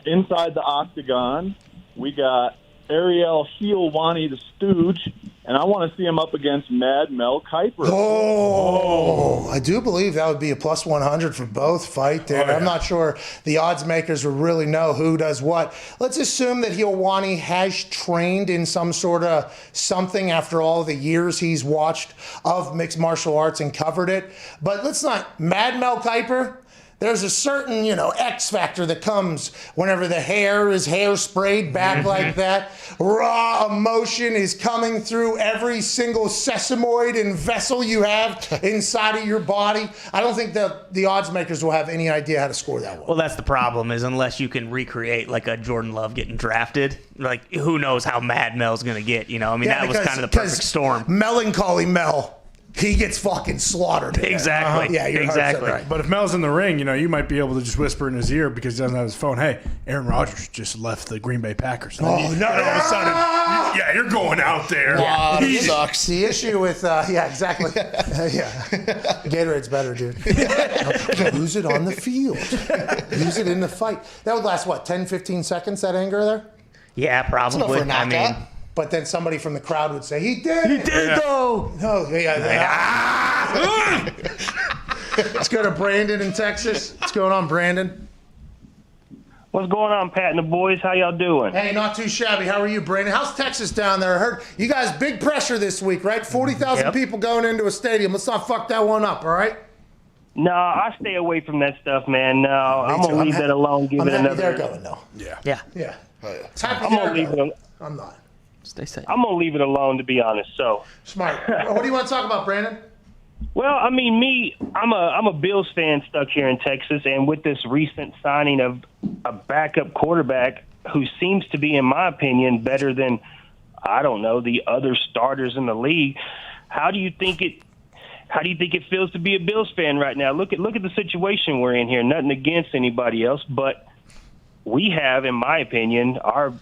inside the octagon, we got Ariel Helwani, the Stooge, and I want to see him up against Mad Mel Kiper. Oh, I do believe that would be a plus 100 for both fight there. I'm not sure the odds makers would really know who does what. Let's assume that Helwani has trained in some sort of something after all the years he's watched of mixed martial arts and covered it. But let's not, Mad Mel Kiper, there's a certain, X factor that comes whenever the hair is sprayed back like that. Raw emotion is coming through every single sesamoid and vessel you have inside of your body. I don't think that the odds makers will have any idea how to score that one. Well, that's the problem, is unless you can recreate like a Jordan Love getting drafted, like who knows how mad Mel's going to get, that was kind of the perfect storm. Melancholy Mel. He gets fucking slaughtered. Exactly. Yeah, you're exactly. Right. But if Mel's in the ring, you might be able to just whisper in his ear because he doesn't have his phone. Hey, Aaron Rodgers just left the Green Bay Packers. Oh, no. And all of a sudden, you're going out there. Yeah, He sucks. The issue with, exactly. Gatorade's better, dude. Use it on the field. Use it in the fight. That would last, 10, 15 seconds, that anger there? Yeah, probably. I mean, but then somebody from the crowd would say, he did. He did, though. No, Let's go to Brandon in Texas. What's going on, Brandon? What's going on, Pat and the boys? How y'all doing? Hey, not too shabby. How are you, Brandon? How's Texas down there? I heard you guys big pressure this week, right? 40,000 people going into a stadium. Let's not fuck that one up, all right? No, I stay away from that stuff, man. No, I'm going to leave that alone. Give it another. They're going, though. Yeah. I'm going to leave it. I'm not. Stay safe. I'm going to leave it alone, to be honest. So smart. What do you want to talk about, Brandon? Well, I mean, I'm a Bills fan stuck here in Texas, and with this recent signing of a backup quarterback who seems to be, in my opinion, better than, I don't know, the other starters in the league, how do you think it feels to be a Bills fan right now? Look at the situation we're in here. Nothing against anybody else, but we have, in my opinion, our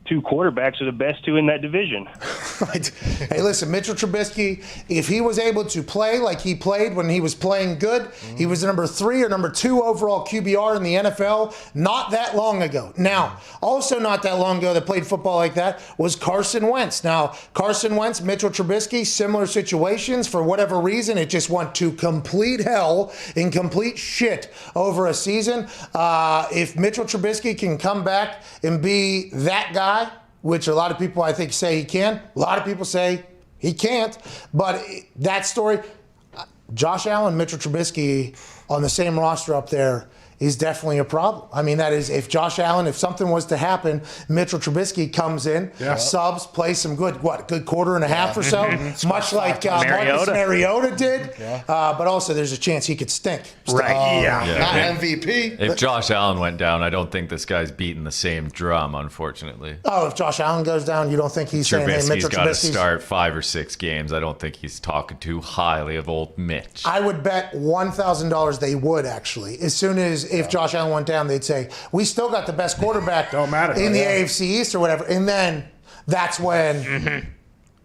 two quarterbacks are the best two in that division. Hey, listen, Mitchell Trubisky, if he was able to play like he played when he was playing good, he was the number 3 or number 2 overall QBR in the NFL not that long ago. Now, also not that long ago that played football like that was Carson Wentz. Now, Carson Wentz, Mitchell Trubisky, similar situations. For whatever reason, it just went to complete hell and complete shit over a season. If Mitchell Trubisky can come back and be that guy, which a lot of people, I think, say he can. A lot of people say he can't. But that story, Josh Allen, Mitchell Trubisky on the same roster up there is definitely a problem. I mean, that is, if Josh Allen, if something was to happen, Mitchell Trubisky comes in, subs, plays some good quarter and a half or so, much like Marcus Mariota did. But also, there's a chance he could stink. Right. Not MVP. If Josh Allen went down, I don't think this guy's beating the same drum, unfortunately. Oh, if Josh Allen goes down, you don't think he's saying, hey, Mitchell Trubisky's got to Trubisky's start 5 or 6 games. I don't think he's talking too highly of old Mitch. I would bet $1,000 they would, actually. As soon as, if Josh Allen went down, they'd say, we still got the best quarterback in the AFC East or whatever. And then that's when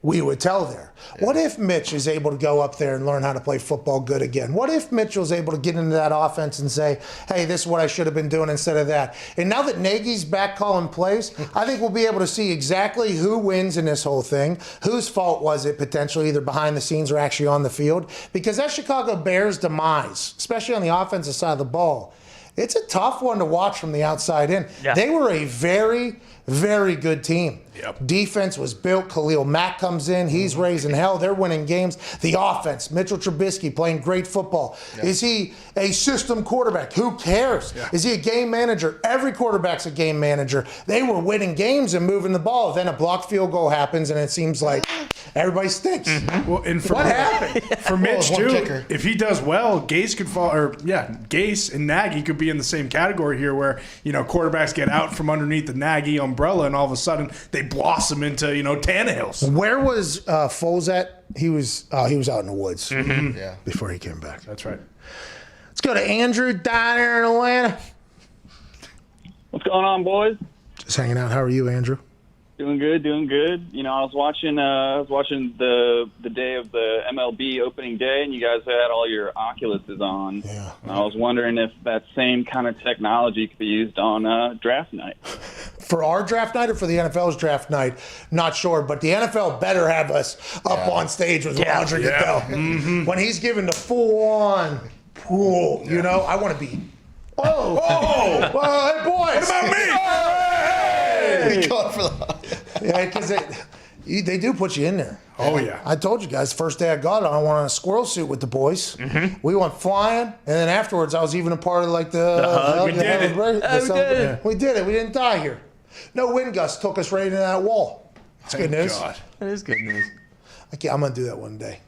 we would tell there. What if Mitch is able to go up there and learn how to play football good again? What if Mitchell's able to get into that offense and say, hey, this is what I should have been doing instead of that? And now that Nagy's back calling plays, I think we'll be able to see exactly who wins in this whole thing, whose fault was it potentially, either behind the scenes or actually on the field. Because that Chicago Bears demise, especially on the offensive side of the ball, it's a tough one to watch from the outside in. They were a very, very good team. Yep. Defense was built. Khalil Mack comes in. He's raising hell. They're winning games. The offense, Mitchell Trubisky playing great football. Yeah. Is he a system quarterback? Who cares? Yeah. Is he a game manager? Every quarterback's a game manager. They were winning games and moving the ball. Then a blocked field goal happens, and it seems like everybody stinks. Mm-hmm. Well, and for what happened? For Mitch, too, if he does well, Gase could fall, Gase and Nagy could be in the same category here where, quarterbacks get out from underneath the Nagy umbrella and all of a sudden they blossom into, Tannehill's. Where was Foles at? He was out in the woods before he came back. That's right. Let's go to Andrew down there in Atlanta. What's going on, boys? Just hanging out. How are you, Andrew? Doing good. I was watching the day of the MLB opening day, and you guys had all your Oculuses on. Yeah. I was wondering if that same kind of technology could be used on draft night. For our draft night or for the NFL's draft night, not sure. But the NFL better have us up on stage with Roger Goodell. Mm-hmm. When he's giving the full-on pool, I want to be, hey, boys. What about me? Hey! Going for the Yeah, because they do put you in there. Oh, yeah. I told you guys, first day I got it, I went on a squirrel suit with the boys. Mm-hmm. We went flying, and then afterwards, I was even a part of the hug. We did it. We did it. We didn't die here. No wind gusts took us right into that wall. That's good news. God. That is good news. I'm going to do that one day.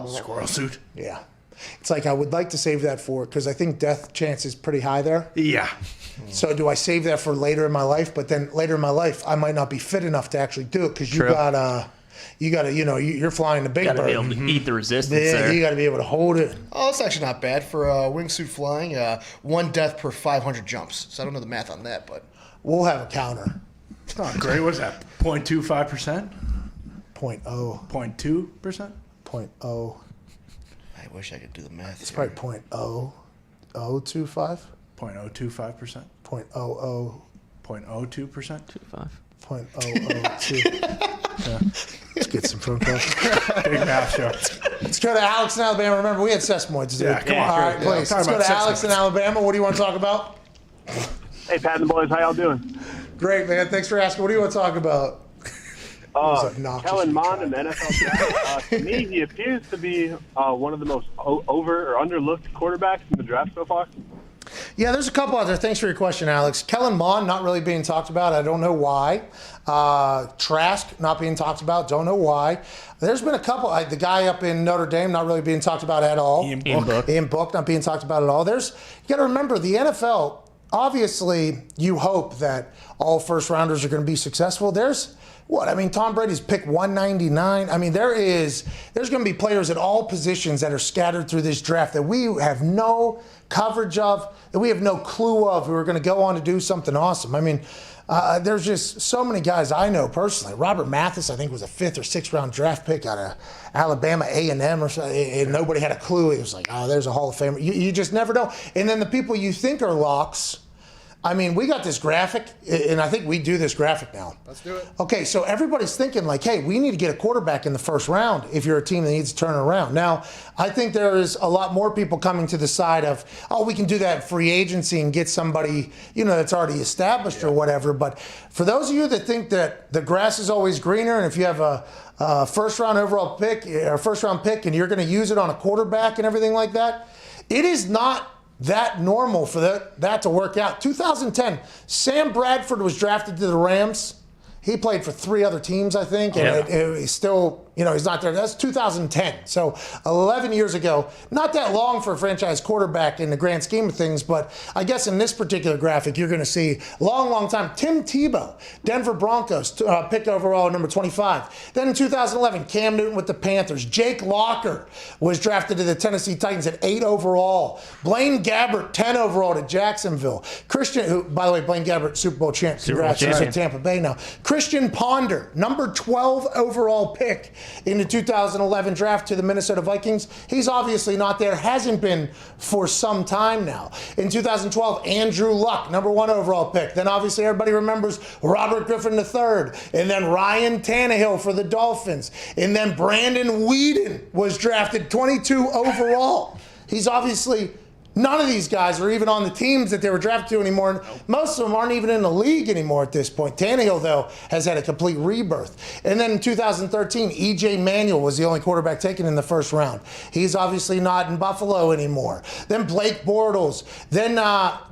Squirrel suit. Yeah. It's like I would like to save that for, because I think death chance is pretty high there. Yeah. So do I save that for later in my life? But then later in my life, I might not be fit enough to actually do it, because you're flying the big bird. Got to be able to eat the resistance Yeah, there. you got to be able to hold it. Oh, it's actually not bad for wingsuit flying. 1 death per 500 jumps. So I don't know the math on that, but We'll have a counter. It's not great. What's that? 0.25%? 0.0. 0.2%? 0.0. I wish I could do the math. It's probably 0.0025. 0.025%? 0.00. 0.02%? 0.002. Yeah. Let's get some phone calls. Big math show. Let's go to Alex in Alabama. Remember, we had sesamoids, dude. Yeah, come on. All right, please. Let's go to Alex in Alabama. What do you want to talk about? Hey, Pat and the boys, how y'all doing? Great, man. Thanks for asking. What do you want to talk about? Kellen Mond in the NFL draft. To me, he appears to be one of the most over or underlooked quarterbacks in the draft so far. Yeah, there's a couple out there. Thanks for your question, Alex. Kellen Mond not really being talked about. I don't know why. Trask not being talked about. Don't know why. There's been a couple. The guy up in Notre Dame not really being talked about at all. Ian Book not being talked about at all. You got to remember, the NFL, obviously, you hope that all first rounders are going to be successful. Tom Brady's pick 199. I mean, there's going to be players at all positions that are scattered through this draft that we have no coverage of, that we have no clue of, who are going to go on to do something awesome. I mean, there's just so many guys I know personally. Robert Mathis, I think, was a 5th or 6th round draft pick out of Alabama A&M or something, and nobody had a clue. It was like, there's a Hall of Famer. You just never know. And then the people you think are locks, I mean, we got this graphic, and I think we do this graphic now. Let's do it. Okay, so everybody's thinking like, hey, we need to get a quarterback in the first round if you're a team that needs to turn it around. Now, I think there is a lot more people coming to the side of, we can do that in free agency and get somebody, that's already established or whatever. But for those of you that think that the grass is always greener, and if you have a first-round overall pick or first-round pick and you're going to use it on a quarterback and everything like that, it is not that normal for that to work out. 2010, Sam Bradford was drafted to the Rams. He played for 3 other teams, I think, and he's still, he's not there. That's 2010. So 11 years ago, not that long for a franchise quarterback in the grand scheme of things, but I guess in this particular graphic, you're going to see long time. Tim Tebow, Denver Broncos, picked overall number 25. Then in 2011, Cam Newton with the Panthers. Jake Locker was drafted to the Tennessee Titans at 8 overall. Blaine Gabbert, 10 overall to Jacksonville. Who, by the way, Blaine Gabbert, Super Bowl champ. Congrats, he's in Tampa Bay now. Christian Ponder, number 12 overall pick in the 2011 draft to the Minnesota Vikings. He's obviously not there, hasn't been for some time now. In 2012, Andrew Luck, number 1 overall pick. Then obviously everybody remembers Robert Griffin III. And then Ryan Tannehill for the Dolphins. And then Brandon Weeden was drafted 22 overall. He's obviously None of these guys are even on the teams that they were drafted to anymore. Most of them aren't even in the league anymore at this point. Tannehill, though, has had a complete rebirth. And then in 2013, E.J. Manuel was the only quarterback taken in the first round. He's obviously not in Buffalo anymore. Then Blake Bortles. Then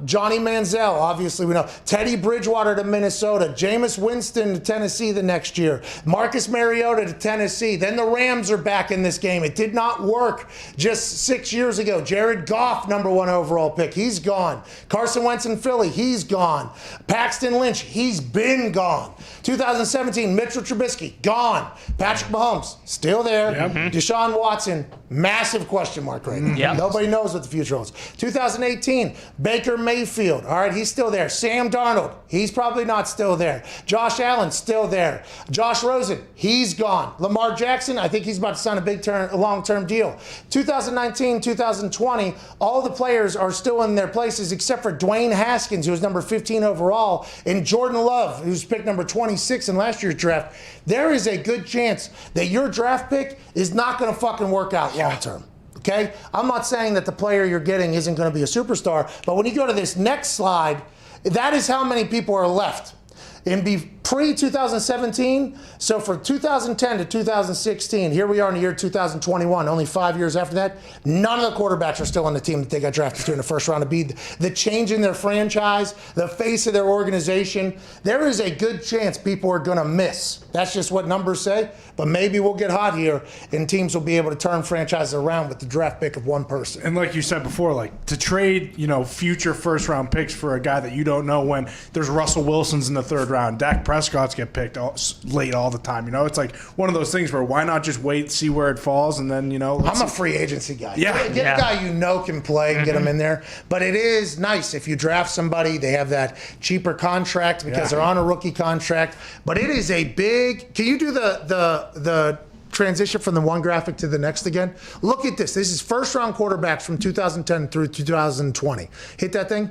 Johnny Manziel, obviously we know. Teddy Bridgewater to Minnesota. Jameis Winston to Tennessee the next year. Marcus Mariota to Tennessee. Then the Rams are back in this game. It did not work just 6 years ago. Jared Goff, number 1 overall pick. He's gone. Carson Wentz in Philly. He's gone. Paxton Lynch. He's been gone. 2017, Mitchell Trubisky. Gone. Patrick Mahomes. Still there. Yep. Deshaun Watson. Massive question mark right now. Yep. Nobody knows what the future holds. 2018, Baker Mayfield. All right, he's still there. Sam Darnold. He's probably not still there. Josh Allen. Still there. Josh Rosen. He's gone. Lamar Jackson. I think he's about to sign a long-term deal. 2019, 2020, all the players are still in their places except for Dwayne Haskins, who was number 15 overall, and Jordan Love, who's picked number 26 in last year's draft. There is a good chance that your draft pick is not going to fucking work out long term. Okay? I'm not saying that the player you're getting isn't going to be a superstar, but when you go to this next slide, that is how many people are left. In pre-2017, so for 2010 to 2016, here we are in the year 2021, only 5 years after that, none of the quarterbacks are still on the team that they got drafted to in the first round to be the change in their franchise, the face of their organization. There is a good chance people are going to miss. That's just what numbers say, but maybe we'll get hot here and teams will be able to turn franchises around with the draft pick of one person. And like you said before, like to trade, future first-round picks for a guy that you don't know when there's Russell Wilson's in the third round. Dak Prescott's get picked late all the time. It's like one of those things where why not just wait, see where it falls, and then, I'm a free agency guy. Yeah. Get a guy can play and get him in there. But it is nice if you draft somebody, they have that cheaper contract because they're on a rookie contract. But it is a big. Can you do the transition from the one graphic to the next again? Look at this. This is first round quarterbacks from 2010 through 2020. Hit that thing.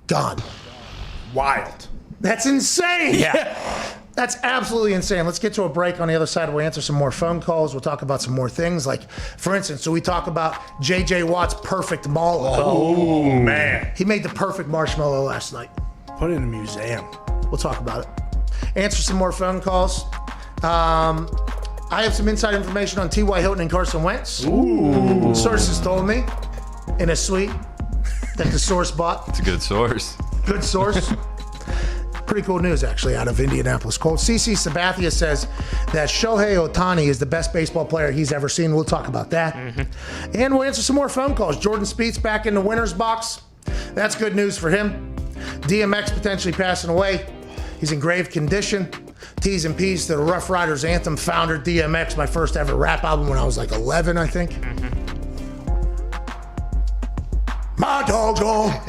Gone. Wild. That's insane. Yeah. That's absolutely insane. Let's get to a break. On the other side, we'll answer some more phone calls. We'll talk about some more things. Like, for instance, we talk about J.J. Watt's perfect mallow. Oh, man. He made the perfect marshmallow last night. Put it in a museum. We'll talk about it. Answer some more phone calls. I have some inside information on T.Y. Hilton and Carson Wentz. Ooh. Sources told me in a suite that the source bought. It's a good source. Good source. Pretty cool news, actually, out of Indianapolis Colts. CC Sabathia says that Shohei Ohtani is the best baseball player he's ever seen. We'll talk about that. And we'll answer some more phone calls. Jordan Spieth's back in the winner's box. That's good news for him. DMX potentially passing away. He's in grave condition. T's and P's to the Rough Riders Anthem founder, DMX, my first ever rap album when I was like 11, I think. My dog's gone.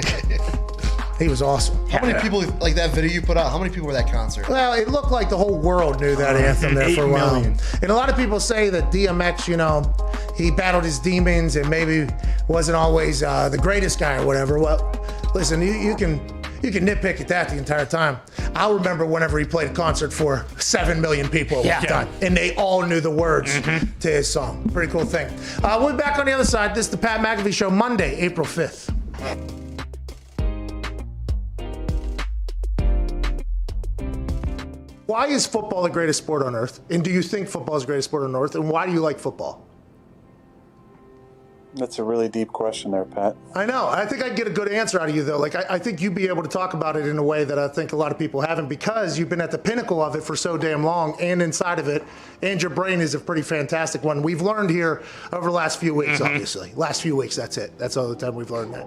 He was awesome. How many people, like that video you put out, how many people were at that concert? Well, it looked like the whole world knew that anthem there for a while. 8 million. And a lot of people say that DMX, he battled his demons and maybe wasn't always the greatest guy or whatever. Well, listen, you can nitpick at that the entire time. I'll remember whenever he played a concert for 7 million people at one time, and they all knew the words to his song. Pretty cool thing. We'll be back on the other side. This is the Pat McAfee Show, Monday, April 5th. Why is football the greatest sport on earth? And do you think football is the greatest sport on earth? And why do you like football? That's a really deep question there, Pat. I know. I think I'd get a good answer out of you, though. Like, I think you'd be able to talk about it in a way that I think a lot of people haven't because you've been at the pinnacle of it for so damn long and inside of it. And your brain is a pretty fantastic one. We've learned here over the last few weeks, obviously. Last few weeks, that's it. That's all the time we've learned that.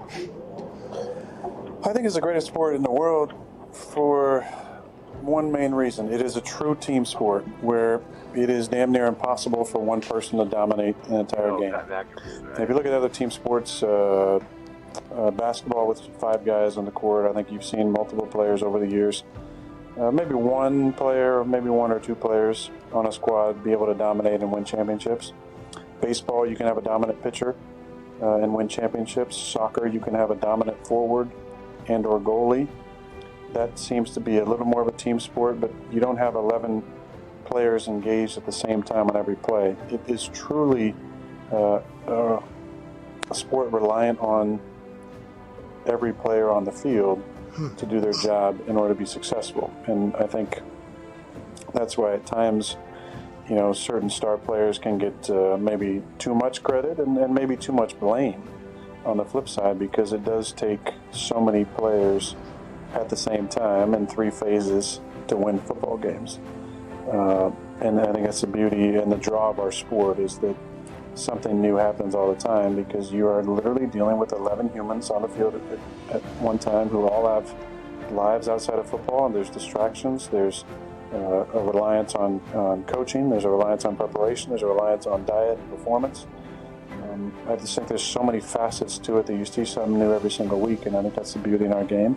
I think it's the greatest sport in the world for one main reason. It is a true team sport where it is damn near impossible for one person to dominate an entire game. If you look at other team sports, basketball with 5 guys on the court, I think you've seen multiple players over the years. Maybe one player, maybe 1 or 2 players on a squad be able to dominate and win championships. Baseball, you can have a dominant pitcher and win championships. Soccer, you can have a dominant forward and or goalie. That seems to be a little more of a team sport, but you don't have 11 players engaged at the same time on every play. It is truly a sport reliant on every player on the field to do their job in order to be successful. And I think that's why at times, certain star players can get maybe too much credit and maybe too much blame on the flip side, because it does take so many players at the same time in 3 phases to win football games. And I think that's the beauty and the draw of our sport, is that something new happens all the time, because you are literally dealing with 11 humans on the field at one time who all have lives outside of football, and there's distractions, there's a reliance on coaching, there's a reliance on preparation, there's a reliance on diet and performance. I just think there's so many facets to it that you see something new every single week, and I think that's the beauty in our game.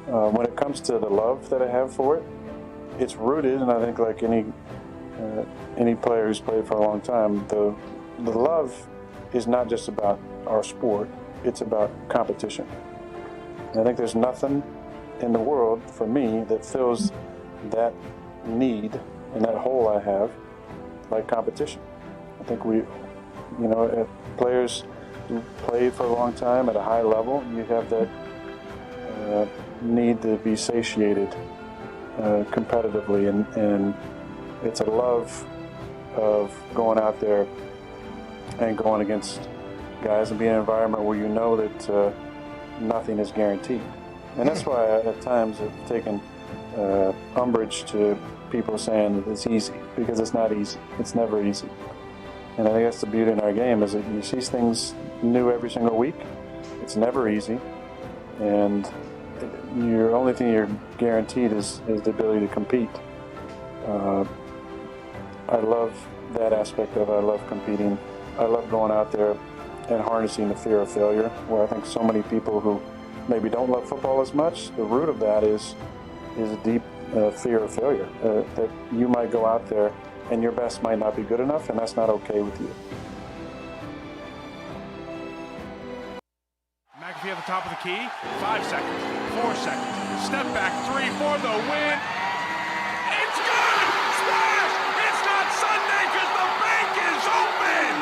When it comes to the love that I have for it, it's rooted, and I think like any player who's played for a long time, the love is not just about our sport, it's about competition. And I think there's nothing in the world for me that fills that need and that hole I have like competition. I think players who played for a long time at a high level, you have that need to be satiated competitively, and it's a love of going out there and going against guys and being in an environment where you know that nothing is guaranteed. And that's why at times I've taken umbrage to people saying that it's easy, because it's not easy. It's never easy. And I think that's the beauty in our game, is that you see things new every single week. It's never easy. And your only thing you're guaranteed is the ability to compete. I love that aspect of it. I love competing. I love going out there and harnessing the fear of failure, where I think so many people who maybe don't love football as much, the root of that is a deep fear of failure, that you might go out there and your best might not be good enough, and that's not okay with you. McAfee at the top of the key. 5 seconds, 4 seconds, step back, 3 for the win. It's good! Splash! It's not Sunday because the bank is open!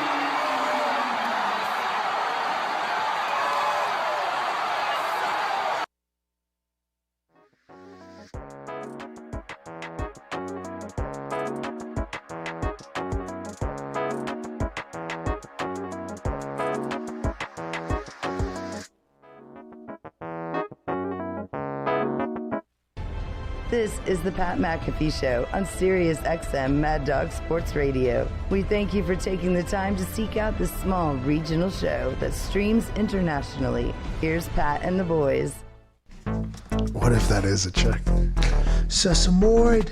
This is the Pat McAfee Show on Sirius XM Mad Dog Sports Radio. We thank you for taking the time to seek out this small regional show that streams internationally. Here's Pat and the boys. What if that is a chick? Sesamoid.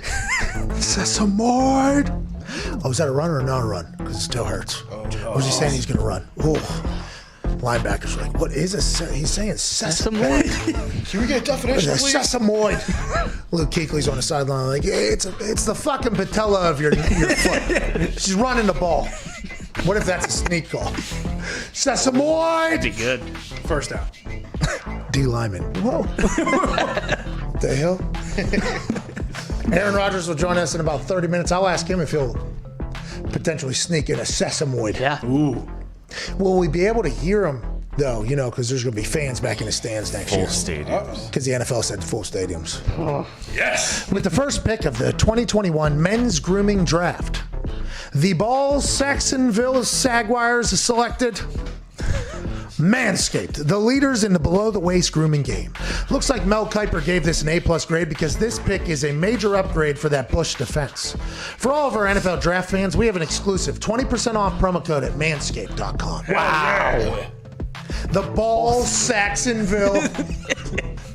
Sesamoid. Oh, is that a run or a non-run? Because it still hurts. Or was he saying he's going to run? Oh. Linebackers are like, what is a he's saying sesamoid. Can we get a definition, please? Sesamoid. Luke Kuechly's on the sideline like, it's the fucking patella of your foot. She's running the ball. What if that's a sneak call? Sesamoid. That'd be good. First down. D lineman. Whoa. The hell? Aaron Rodgers will join us in about 30 minutes. I'll ask him if he'll potentially sneak in a sesamoid. Yeah. Ooh. Will we be able to hear him, though, because there's going to be fans back in the stands next year? Full stadiums. Because the NFL said full stadiums. Oh. Yes! With the first pick of the 2021 men's grooming draft, the Balls Saxonville Jaguars selected Manscaped, the leaders in the below-the-waist grooming game. Looks like Mel Kiper gave this an A+ grade because this pick is a major upgrade for that Bush defense. For all of our NFL draft fans, we have an exclusive 20% off promo code at manscaped.com. Wow. The Balls Saxonville.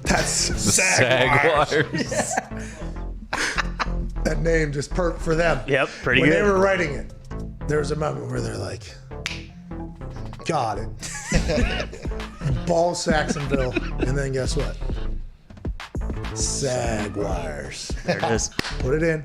That's Jaguars. That name just perked for them. Yep, pretty when good. When they were writing it, there was a moment where they're like, got it. Ball Saxonville. And then guess what? Sagwires. There it is. Put it in.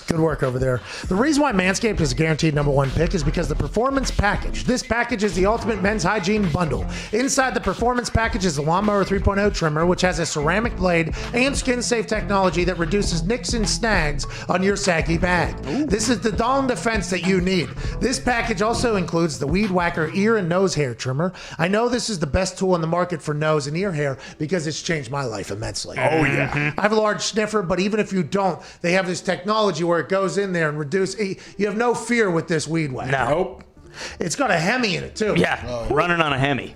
Good work over there. The reason why Manscaped is a guaranteed number one pick is because the Performance Package. This package is the ultimate men's hygiene bundle. Inside the Performance Package is the Lawnmower 3.0 trimmer, which has a ceramic blade and skin-safe technology that reduces nicks and snags on your saggy bag. This is the dawn defense that you need. This package also includes the Weed Whacker ear and nose hair trimmer. I know this is the best tool in the market for nose and ear hair because it's changed my life immensely. Oh, yeah. I have a large sniffer, but even if you don't, they have this technology where it goes in there and reduces. You have no fear with this Weed Whacker. No. It's got a Hemi in it, too. Yeah, running on a Hemi.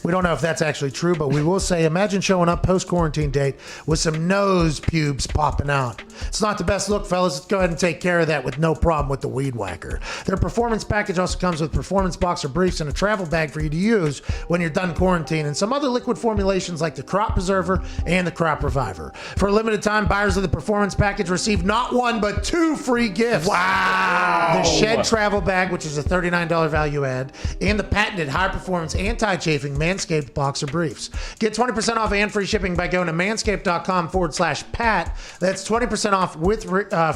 We don't know if that's actually true, but we will say, imagine showing up post-quarantine date with some nose pubes popping out. It's not the best look, fellas. Let's go ahead and take care of that with no problem with the Weed Whacker. Their Performance Package also comes with performance boxer briefs and a travel bag for you to use when you're done quarantine, and some other liquid formulations like the Crop Preserver and the Crop Reviver. For a limited time, buyers of the Performance Package receive not one, but 2 free gifts. Wow! The Shed Travel Bag, which is a $39 value add, and the patented high-performance anti-chafing Manscaped boxer briefs. Get 20% off and free shipping by going to manscaped.com/Pat. That's 20% off with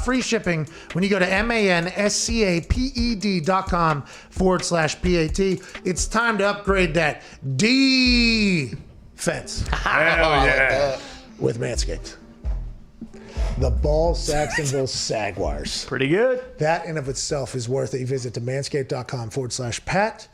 free shipping when you go to manscaped.com/PAT. It's time to upgrade that defense. Hell yeah. With Manscaped. The Ball Saxonville Sagwires. Pretty good. That in of itself is worth it. You visit to manscaped.com/Pat.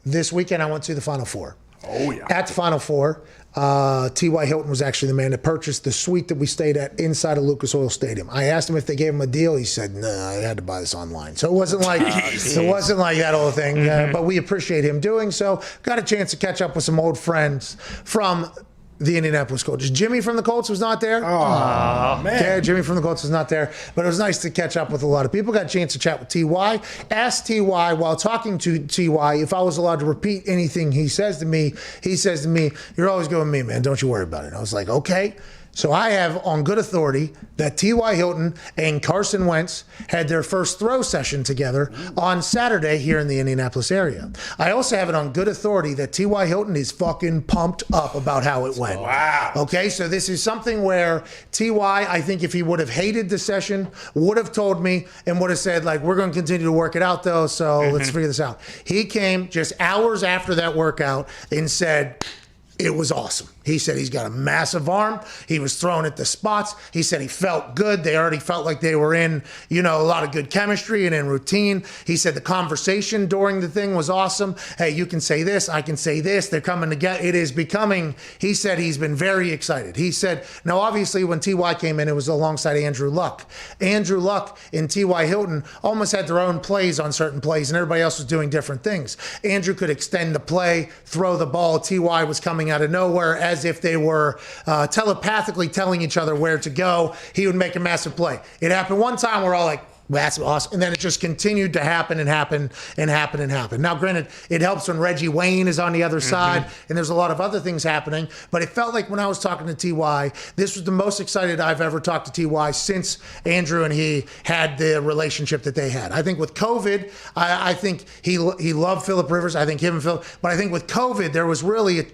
This weekend I went to the Final Four. Oh, yeah. At the Final Four, T.Y. Hilton was actually the man that purchased the suite that we stayed at inside of Lucas Oil Stadium. I asked him if they gave him a deal. He said, no, I had to buy this online. So it wasn't like that whole thing, but we appreciate him doing so. Got a chance to catch up with some old friends from the Indianapolis Colts. Jimmy from the Colts was not there. Oh, man. Yeah, Jimmy from the Colts was not there. But it was nice to catch up with a lot of people. Got a chance to chat with T.Y. Asked T.Y. while talking to T.Y. if I was allowed to repeat anything he says to me. He says to me, you're always going with me, man. Don't you worry about it. I was like, okay. So I have on good authority that T.Y. Hilton and Carson Wentz had their first throw session together on Saturday here in the Indianapolis area. I also have it on good authority that T.Y. Hilton is fucking pumped up about how it went. Wow. Okay, so this is something where T.Y., I think if he would have hated the session, would have told me and would have said, like, we're going to continue to work it out, though, so let's figure this out. He came just hours after that workout and said, it was awesome. He said he's got a massive arm. He was throwing at the spots. He said he felt good. They already felt like they were in, a lot of good chemistry and in routine. He said the conversation during the thing was awesome. Hey, you can say this. I can say this. They're coming together. It is becoming, he said he's been very excited. He said, now obviously when T.Y. came in, it was alongside Andrew Luck. Andrew Luck and T.Y. Hilton almost had their own plays on certain plays, and everybody else was doing different things. Andrew could extend the play, throw the ball. T.Y. was coming out of nowhere as if they were telepathically telling each other where to go. He would make a massive play. It happened one time, we're all like, that's awesome. And then it just continued to happen and happen and happen and happen. Now, granted, it helps when Reggie Wayne is on the other side, and there's a lot of other things happening. But it felt like when I was talking to T.Y., this was the most excited I've ever talked to T.Y. since Andrew and he had the relationship that they had. I think with COVID, I think he loved Phillip Rivers. I think him and Phil. But I think with COVID,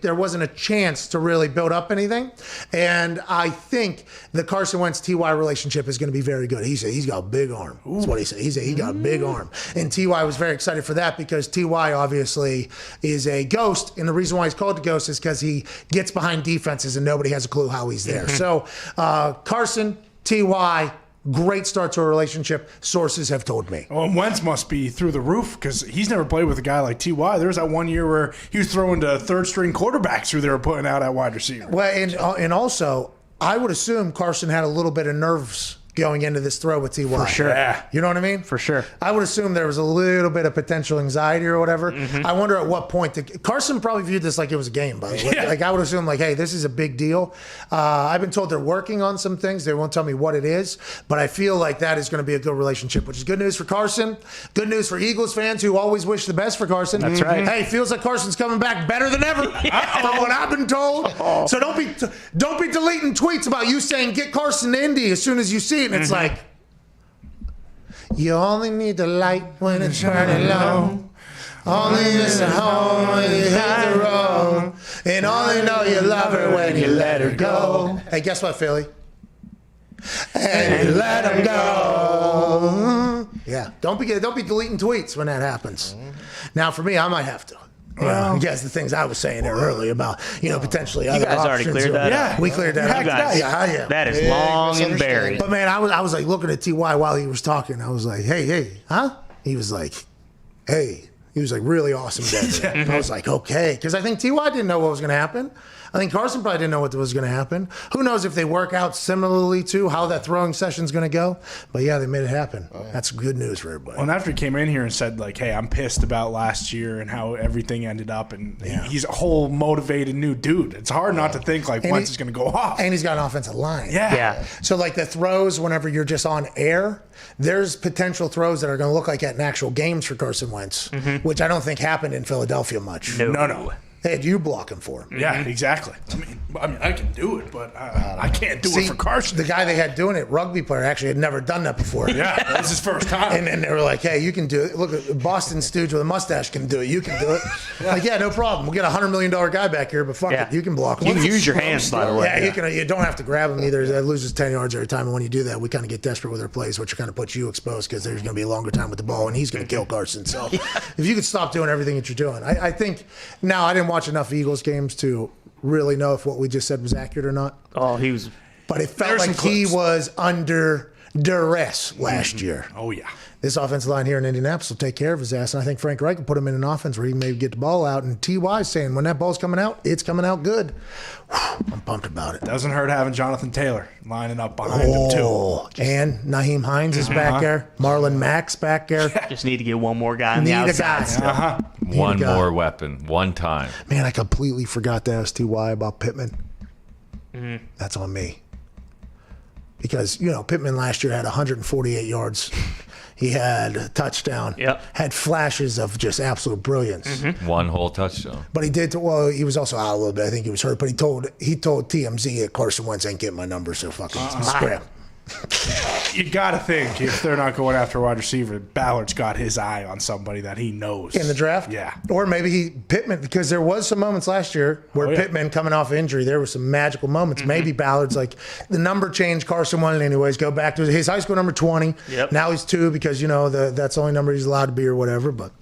there wasn't a chance to really build up anything. And I think the Carson Wentz T.Y. relationship is going to be very good. He said he's got a big arm. That's what he said. He said he got a big arm. And T.Y. was very excited for that because T.Y. obviously is a ghost. And the reason why he's called a ghost is because he gets behind defenses and nobody has a clue how he's there. So Carson, T.Y., great start to a relationship, sources have told me. Well, and Wentz must be through the roof because he's never played with a guy like T.Y. There was that one year where he was throwing to third-string quarterbacks who they were putting out at wide receiver. Well, and also, I would assume Carson had a little bit of nerves going into this throw with T.Y. For sure. Yeah. You know what I mean? For sure. I would assume there was a little bit of potential anxiety or whatever. I wonder at what point. Carson probably viewed this like it was a game, by the way. Yeah. Like I would assume, like, hey, this is a big deal. I've been told they're working on some things. They won't tell me what it is, but I feel like that is going to be a good relationship, which is good news for Carson. Good news for Eagles fans who always wish the best for Carson. That's right. Hey, feels like Carson's coming back better than ever from what I've been told. So don't be deleting tweets about you saying get Carson to Indy as soon as you see it. And it's like, you only need the light when it's burning low. Only miss at home when you hit the road. And only know you love her when you let her go. Hey, guess what, Philly? And you let him go. Yeah, don't be deleting tweets when that happens. Now, for me, I might have to. Well, yes, the things I was saying there earlier about, potentially other options. You guys already cleared that up. We cleared that up. Yeah. That is long and buried. But, man, I was like looking at T.Y. while he was talking. I was like, hey, huh? He was like, hey. He was like really awesome dead. I was like, okay. Because I think T.Y. didn't know what was going to happen. I think Carson probably didn't know what was going to happen. Who knows if they work out similarly to how that throwing session's going to go. But, yeah, they made it happen. That's good news for everybody. Well, and after he came in here and said, like, hey, I'm pissed about last year and how everything ended up, and he's a whole motivated new dude. It's hard not to think, like, Wentz is going to go off. And he's got an offensive line. Yeah. So, like, the throws whenever you're just on air, there's potential throws that are going to look like at in actual games for Carson Wentz, which I don't think happened in Philadelphia much. No. They had you blocking for him. Yeah, exactly. I mean, I can do it, but I can't do it for Carson. The guy they had doing it, rugby player, actually had never done that before. Yeah, that's his first time. And then they were like, hey, you can do it. Look, a Boston stooge with a mustache can do it. You can do it. Like, yeah, no problem. We'll get a $100 million guy back here, but fuck it. You can block him. You can use your hands, by the way. Yeah, you don't have to grab him either. That loses 10 yards every time. And when you do that, we kind of get desperate with our plays, which kind of puts you exposed because there's going to be a longer time with the ball, and he's going to kill Carson. So if you could stop doing everything that you're doing. I think now I didn't watch enough Eagles games to really know if what we just said was accurate or not. Oh, he was. But it felt like he was under duress last year. Oh, yeah. This offensive line here in Indianapolis will take care of his ass, and I think Frank Reich will put him in an offense where he may get the ball out. And T.Y. saying when that ball's coming out, it's coming out good. Whew, I'm pumped about it. Doesn't hurt having Jonathan Taylor lining up behind him, too. And Naheem Hines is back there. Marlon Mack's back there. Just need to get one more guy on the outside. One more weapon, one time. Man, I completely forgot to ask T.Y. about Pittman. That's on me. Because, Pittman last year had 148 yards. He had a touchdown. Had flashes of just absolute brilliance. One whole touchdown. But he did. Well, he was also out a little bit. I think he was hurt. But he told TMZ that Carson Wentz ain't getting my number, so fucking scram. You got to think if they're not going after a wide receiver, Ballard's got his eye on somebody that he knows. In the draft? Yeah. Or maybe Pittman, because there was some moments last year where Pittman coming off injury, there were some magical moments. Maybe Ballard's like, the number changed, Carson won it anyways, go back to his high school number 20. Now he's 2 because, that's the only number he's allowed to be or whatever. But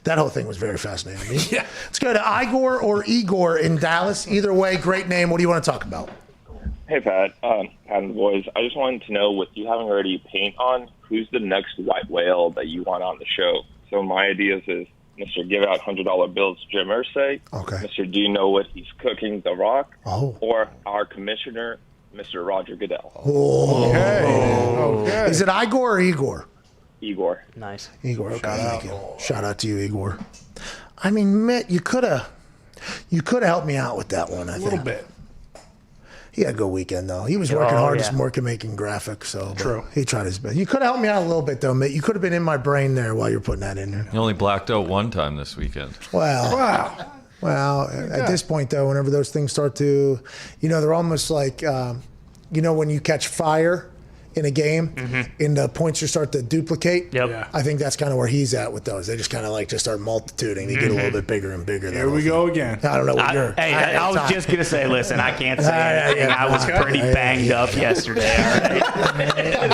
that whole thing was very fascinating to me. Let's go to Igor or Igor in Dallas. Either way, great name. What do you want to talk about? Hey, Pat. Pat and the boys. I just wanted to know, with you having already paint on, who's the next white whale that you want on the show? So my ideas is Mr. Give Out $100 Bills, Jim Irsay. Okay. Mr. Do You Know What He's Cooking, The Rock. Oh. Or our commissioner, Mr. Roger Goodell. Okay. Is it Igor or Igor? Igor. Nice. Igor. Okay. Shout out to you, Igor. I mean, Mitt, you could have helped me out with that one. I think. A little bit. He had a good weekend, though. He was working hard this morning making graphics. So true. He tried his best. You could have helped me out a little bit, though, Mitt. You could have been in my brain there while you're putting that in there. He only blacked out one time this weekend. Well, at this point, though, whenever those things start to, they're almost like, when you catch fire in a game and the points just start to duplicate. I think that's kind of where he's at with those. They just kind of just start multituding. They get a little bit bigger and bigger. Here we go again. I don't know what you're. Hey, I was just going to say, listen, I can't say anything. I was pretty banged up yesterday.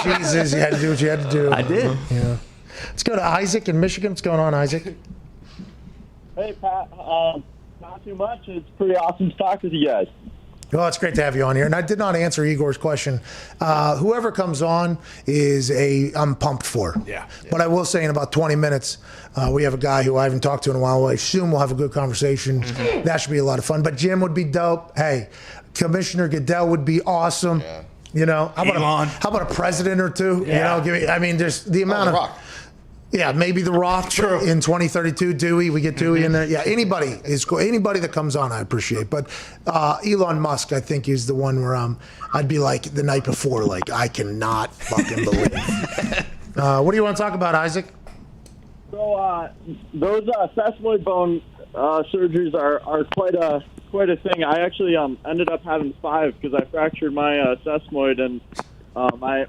Jesus, you had to do what you had to do. I did. Yeah. Let's go to Isaac in Michigan. What's going on, Isaac? Hey, Pat. Not too much. It's pretty awesome to talk with you guys. Well, it's great to have you on here. And I did not answer Igor's question. Whoever comes on I'm pumped for. Yeah. But I will say in about 20 minutes, we have a guy who I haven't talked to in a while. I assume we'll have a good conversation. That should be a lot of fun. But Jim would be dope. Hey, Commissioner Goodell would be awesome. How about a president or two? There's the amount of. Rock. Yeah, maybe The Rock. True. In 2032, Dewey, we get Dewey in there. Yeah, anybody is cool. Anybody that comes on, I appreciate. But Elon Musk, I think, is the one where I'd be like the night before, like, I cannot fucking believe. What do you want to talk about, Isaac? So those sesamoid bone surgeries are quite a thing. I actually ended up having 5 because I fractured my sesamoid, and my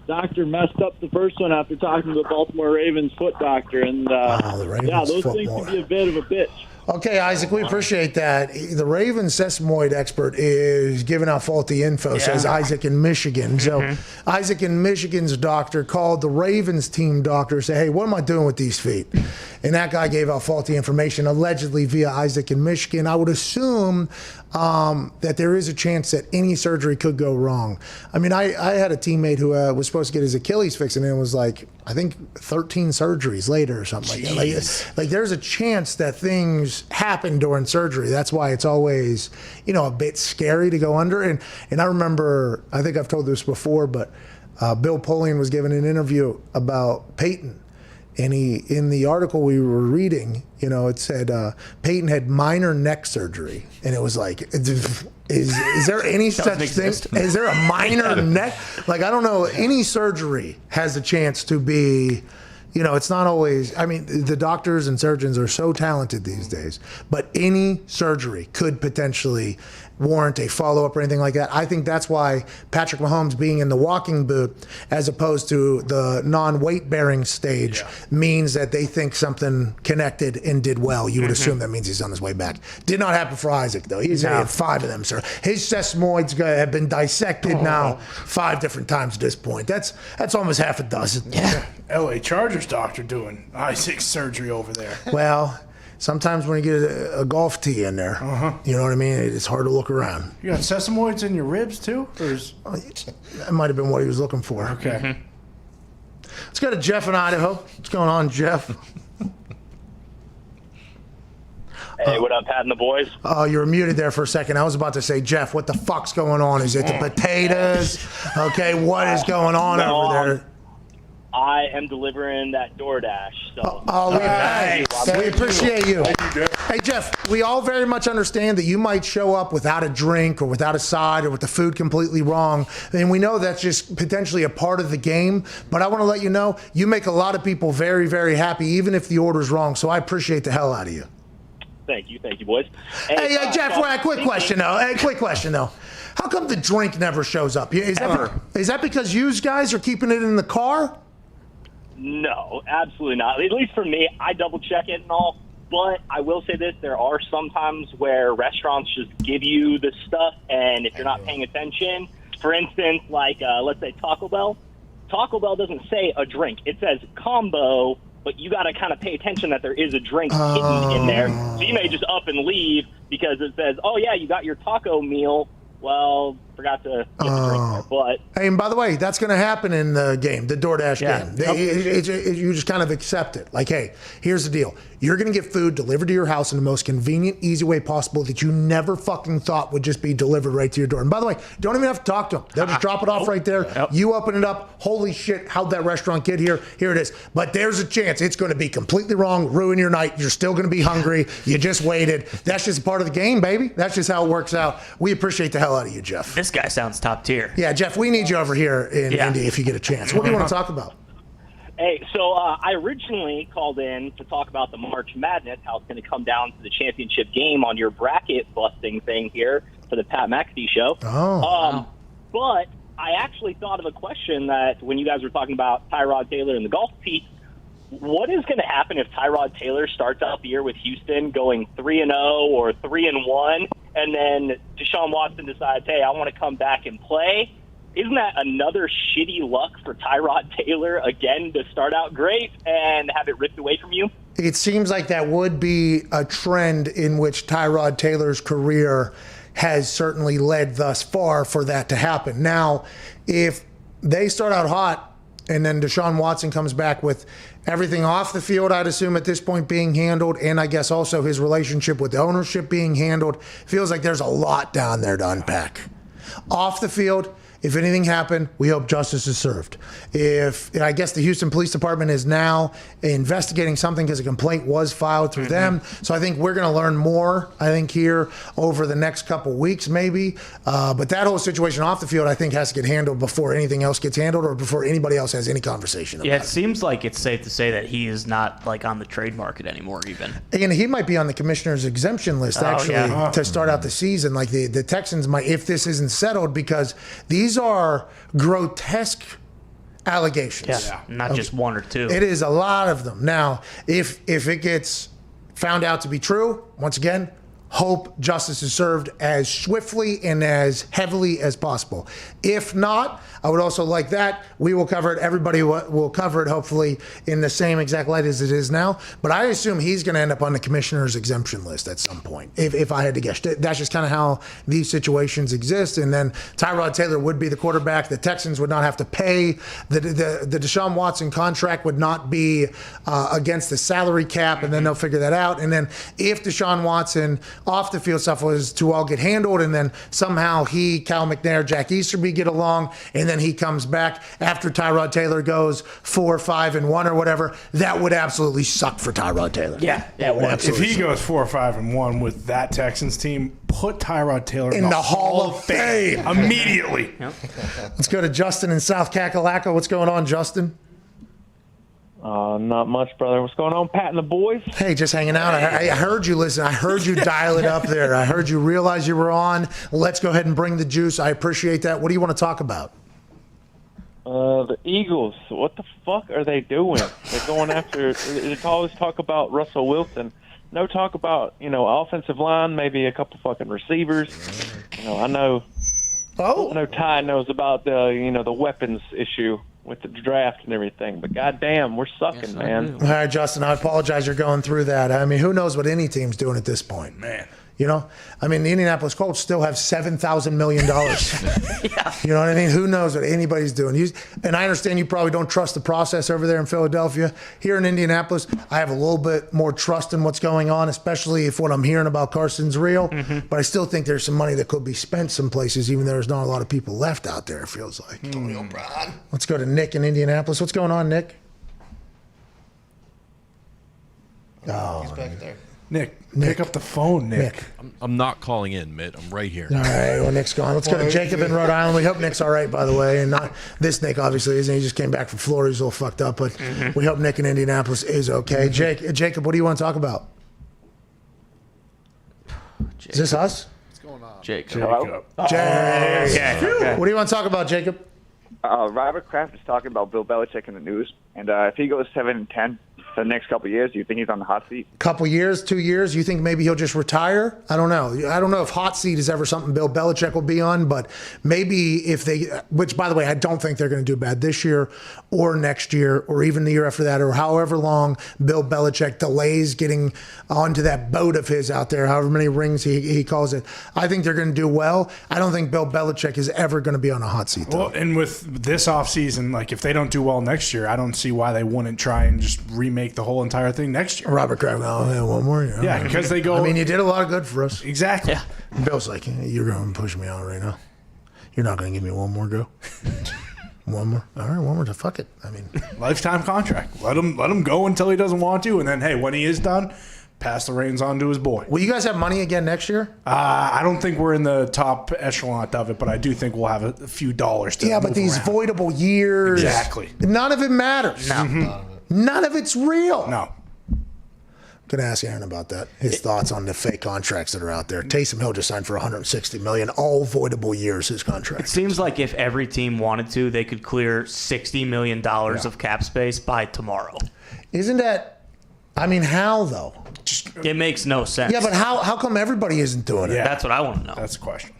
doctor messed up the first one after talking to the Baltimore Ravens foot doctor, and those things can be a bit of a bitch. Okay, Isaac, we appreciate that. The Ravens sesamoid expert is giving out faulty info, says Isaac in Michigan. So Isaac in Michigan's doctor called the Ravens team doctor, say, hey, what am I doing with these feet? And that guy gave out faulty information, allegedly via Isaac in Michigan. I would assume that there is a chance that any surgery could go wrong. I mean, I had a teammate who was supposed to get his Achilles fixed, and it was like, I think 13 surgeries later or something like that. Like there's a chance that things happen during surgery. That's why it's always, a bit scary to go under. And I remember, I think I've told this before, but Bill Polian was giving an interview about Peyton. And in the article we were reading, it said Peyton had minor neck surgery. And it was like, is there any such thing? Is there a minor neck? Like, I don't know. Any surgery has a chance to be, it's not always, I mean, the doctors and surgeons are so talented these days, but any surgery could potentially warrant a follow-up or anything like that. I think that's why Patrick Mahomes being in the walking boot as opposed to the non-weight-bearing stage means that they think something connected and did well. You would assume that means he's on his way back. Did not happen for Isaac, though. He's had 5 of them, sir. His sesamoids have been dissected now 5 different times at this point. That's almost half a dozen. Yeah. LA Chargers doctor doing Isaac's surgery over there. Well, sometimes when you get a golf tee in there, you know what I mean? It's hard to look around. You got sesamoids in your ribs too? That might have been what he was looking for. Okay. Let's go to Jeff in Idaho. What's going on, Jeff? Hey, what up, Pat and the boys? Oh, you were muted there for a second. I was about to say, Jeff, what the fuck's going on? Is it the potatoes? Okay, what is going on over there? I am delivering that DoorDash. So. We appreciate you. Hey, Jeff, we all very much understand that you might show up without a drink or without a side or with the food completely wrong. And we know that's just potentially a part of the game. But I want to let you know, you make a lot of people very, very happy, even if the order's wrong. So I appreciate the hell out of you. Thank you, boys. Hey, Jeff, quick question, though. How come the drink never shows up? Is that because you guys are keeping it in the car? No, absolutely not. At least for me, I double check it and all. But I will say this, there are some times where restaurants just give you the stuff, and if you're not paying attention, for instance, like let's say Taco Bell doesn't say a drink. It says combo, but you got to kind of pay attention that there is a drink hidden in there. So you may just up and leave because it says, oh, yeah, you got your taco meal. Well, forgot to get the drink there, but... Hey, and by the way, that's going to happen in the game, the DoorDash game. You just kind of accept it. Like, hey, here's the deal. You're going to get food delivered to your house in the most convenient, easy way possible that you never fucking thought would just be delivered right to your door. And by the way, don't even have to talk to them. They'll just drop it off right there. You open it up. Holy shit, how'd that restaurant get here? Here it is. But there's a chance it's going to be completely wrong, ruin your night. You're still going to be hungry. You just waited. That's just a part of the game, baby. That's just how it works out. We appreciate the hell out of you, Jeff. This guy sounds top tier. Yeah, Jeff, we need you over here in Indy if you get a chance. What do you want to talk about? Hey, so I originally called in to talk about the March Madness, how it's going to come down to the championship game on your bracket busting thing here for the Pat McAfee show. But I actually thought of a question that when you guys were talking about Tyrod Taylor and the golf piece, what is going to happen if Tyrod Taylor starts out the year with Houston going 3-0 or 3-1, and then Deshaun Watson decides, hey, I want to come back and play? Isn't that another shitty luck for Tyrod Taylor, again, to start out great and have it ripped away from you? It seems like that would be a trend in which Tyrod Taylor's career has certainly led thus far for that to happen. Now, if they start out hot and then Deshaun Watson comes back with everything off the field, I'd assume at this point being handled, and I guess also his relationship with the ownership being handled, feels like there's a lot down there to unpack. Off the field, if anything happened, we hope justice is served. I guess the Houston Police Department is now investigating something because a complaint was filed through them. So I think we're going to learn more, here over the next couple weeks maybe. But that whole situation off the field, I think, has to get handled before anything else gets handled or before anybody else has any conversation about it. It seems like it's safe to say that he is not on the trade market anymore even. And he might be on the commissioner's exemption list to start out the season. Like the Texans might, if this isn't settled, because these are grotesque allegations. Yeah, not just one or two. It is a lot of them. Now, if it gets found out to be true, once again, hope justice is served as swiftly and as heavily as possible. If not, I would also like that. We will cover it. Everybody will cover it, hopefully, in the same exact light as it is now. But I assume he's going to end up on the commissioner's exemption list at some point, if I had to guess. That's just kind of how these situations exist. And then Tyrod Taylor would be the quarterback. The Texans would not have to pay. The Deshaun Watson contract would not be against the salary cap, and then they'll figure that out. And then if Deshaun Watson off the field stuff was to all get handled, and then somehow he, Cal McNair, Jack Easterby get along, and then he comes back after Tyrod Taylor goes 4-5-1 or whatever, that would absolutely suck for Tyrod Taylor. Yeah, if he goes 4-5-1 with that Texans team, put Tyrod Taylor in the Hall of Fame immediately. Let's go to Justin in South Kakalaka. What's going on, Justin? Not much, brother. What's going on, Pat and the boys? Hey, just hanging out. I heard you listen. I heard you dial it up there. I heard you realize you were on. Let's go ahead and bring the juice. I appreciate that. What do you want to talk about? The Eagles. What the fuck are they doing? They're going after. They always talk about Russell Wilson. No talk about offensive line. Maybe a couple fucking receivers. I know. I know Ty knows about the weapons issue with the draft and everything, but goddamn, we're sucking, man. All right, Justin, I apologize you're going through that. I mean, who knows what any team's doing at this point? Man. I mean, the Indianapolis Colts still have $7,000 million. Yeah. You know what I mean? Who knows what anybody's doing? And I understand you probably don't trust the process over there in Philadelphia. Here in Indianapolis, I have a little bit more trust in what's going on, especially if what I'm hearing about Carson's real. Mm-hmm. But I still think there's some money that could be spent some places, even though there's not a lot of people left out there, it feels like. Let's go to Nick in Indianapolis. What's going on, Nick? Oh, he's back there. Nick, pick up the phone, Nick. I'm not calling in, Mitt. I'm right here. All right, well, Nick's gone. Let's go to Jacob in Rhode Island. We hope Nick's all right, by the way. And not this Nick, obviously, isn't. He just came back from Florida. He's a little fucked up. But we hope Nick in Indianapolis is okay. Jacob, what do you want to talk about? Jacob. Is this us? What's going on? Jacob. Hello? Okay. What do you want to talk about, Jacob? Robert Kraft is talking about Bill Belichick in the news. And if he goes 7-10 for the next couple of years, do you think he's on the hot seat? Couple years, 2 years? You think maybe he'll just retire? I don't know. I don't know if hot seat is ever something Bill Belichick will be on, but maybe if they, which by the way, I don't think they're going to do bad this year or next year or even the year after that or however long Bill Belichick delays getting onto that boat of his out there, however many rings he calls it. I think they're going to do well. I don't think Bill Belichick is ever going to be on a hot seat, though. Well, and with this offseason, like if they don't do well next year, I don't see why they wouldn't try and just remake the whole entire thing next year. Robert Kraft, one more year. Yeah, because they go. I mean, you did a lot of good for us. Exactly. Yeah. Bill's like, you're going to push me out right now. You're not going to give me one more go. One more. All right, one more to fuck it. I mean, lifetime contract. Let him go until he doesn't want to, and then hey, when he is done, pass the reins on to his boy. Will you guys have money again next year? I don't think we're in the top echelon of it, but I do think we'll have a few dollars to. Yeah, but these voidable years. Exactly. None of it matters. No. Mm-hmm. None of it's real. No. Gonna ask Aaron about that. His thoughts on the fake contracts that are out there. Taysom Hill just signed for $160 million, all voidable years. His contract. It seems like if every team wanted to, they could clear $60 million of cap space by tomorrow. Isn't that? I mean, how though? It makes no sense. Yeah, but how come everybody isn't doing it? Yeah, that's what I want to know. That's the question.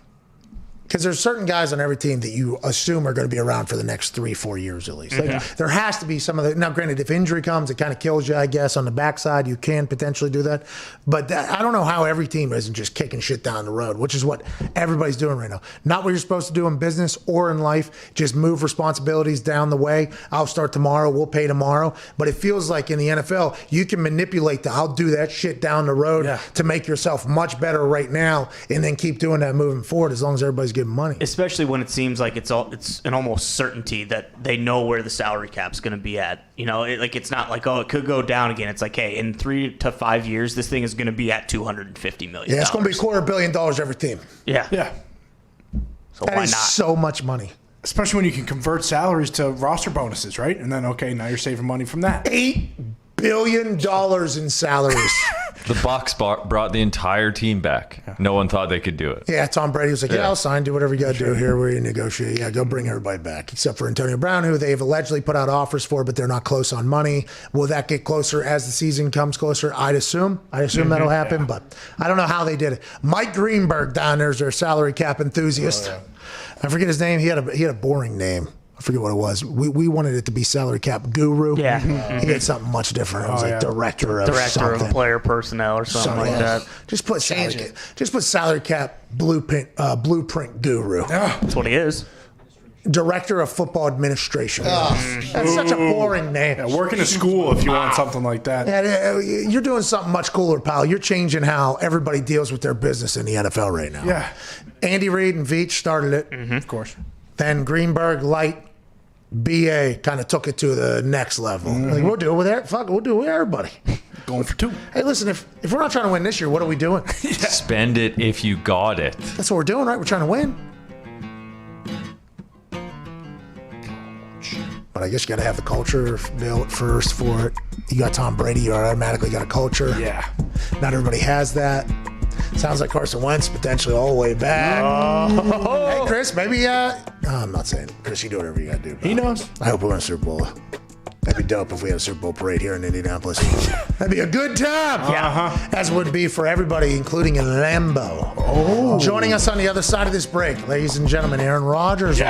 Because there's certain guys on every team that you assume are going to be around for the next 3-4 years at least. Like, there has to be some of the. Now, granted, if injury comes, it kind of kills you, I guess. On the backside, you can potentially do that. But I don't know how every team isn't just kicking shit down the road, which is what everybody's doing right now. Not what you're supposed to do in business or in life. Just move responsibilities down the way. I'll start tomorrow. We'll pay tomorrow. But it feels like in the NFL, you can manipulate I'll do that shit down the road to make yourself much better right now and then keep doing that moving forward as long as everybody's giving money. Especially when it seems like it's an almost certainty that they know where the salary cap's going to be at. You know, it's not like, it could go down again. It's like, hey, in 3 to 5 years, this thing is going to be at $250 million. Yeah, it's going to be $250 million every team. Yeah. Yeah. So that why is not? So much money. Especially when you can convert salaries to roster bonuses, right? And then, okay, now you're saving money from that. $8 billion in salaries. The Bucs brought the entire team back. No one thought they could do it. Yeah, Tom Brady was like, yeah, I'll sign, do whatever you got to do here. We negotiate. Yeah, go bring everybody back, except for Antonio Brown, who they've allegedly put out offers for, but they're not close on money. Will that get closer as the season comes closer? I'd assume that'll happen, but I don't know how they did it. Mike Greenberg down there is their salary cap enthusiast. I forget his name. He had a boring name. I forget what it was. We wanted it to be salary cap guru. Yeah. He had something much different. It was like director of player personnel or something like that. Just put salary cap blueprint guru. That's what he is. Director of football administration. That's such a boring name. Yeah, work in a school if you want something like that. Yeah, you're doing something much cooler, pal. You're changing how everybody deals with their business in the NFL right now. Yeah. Andy Reid and Veach started it. Of course. Then Greenberg, Light, BA kind of took it to the next level. Like, we'll do it with we'll do it with everybody. Going for 2. Hey, listen, if we're not trying to win this year, what are we doing? Spend it if you got it. That's what we're doing, right? We're trying to win. But I guess you got to have the culture built first for it. You got Tom Brady, you automatically got a culture. Yeah. Not everybody has that. Sounds like Carson Wentz potentially all the way back. Hey, Chris, maybe, I'm not saying, Chris, you do whatever you got to do. Bro. He knows. I hope we win a Super Bowl. That'd be dope if we had a Super Bowl parade here in Indianapolis. That'd be a good time. Yeah. As would be for everybody, including in Lambeau. Joining us on the other side of this break, ladies and gentlemen, Aaron Rodgers.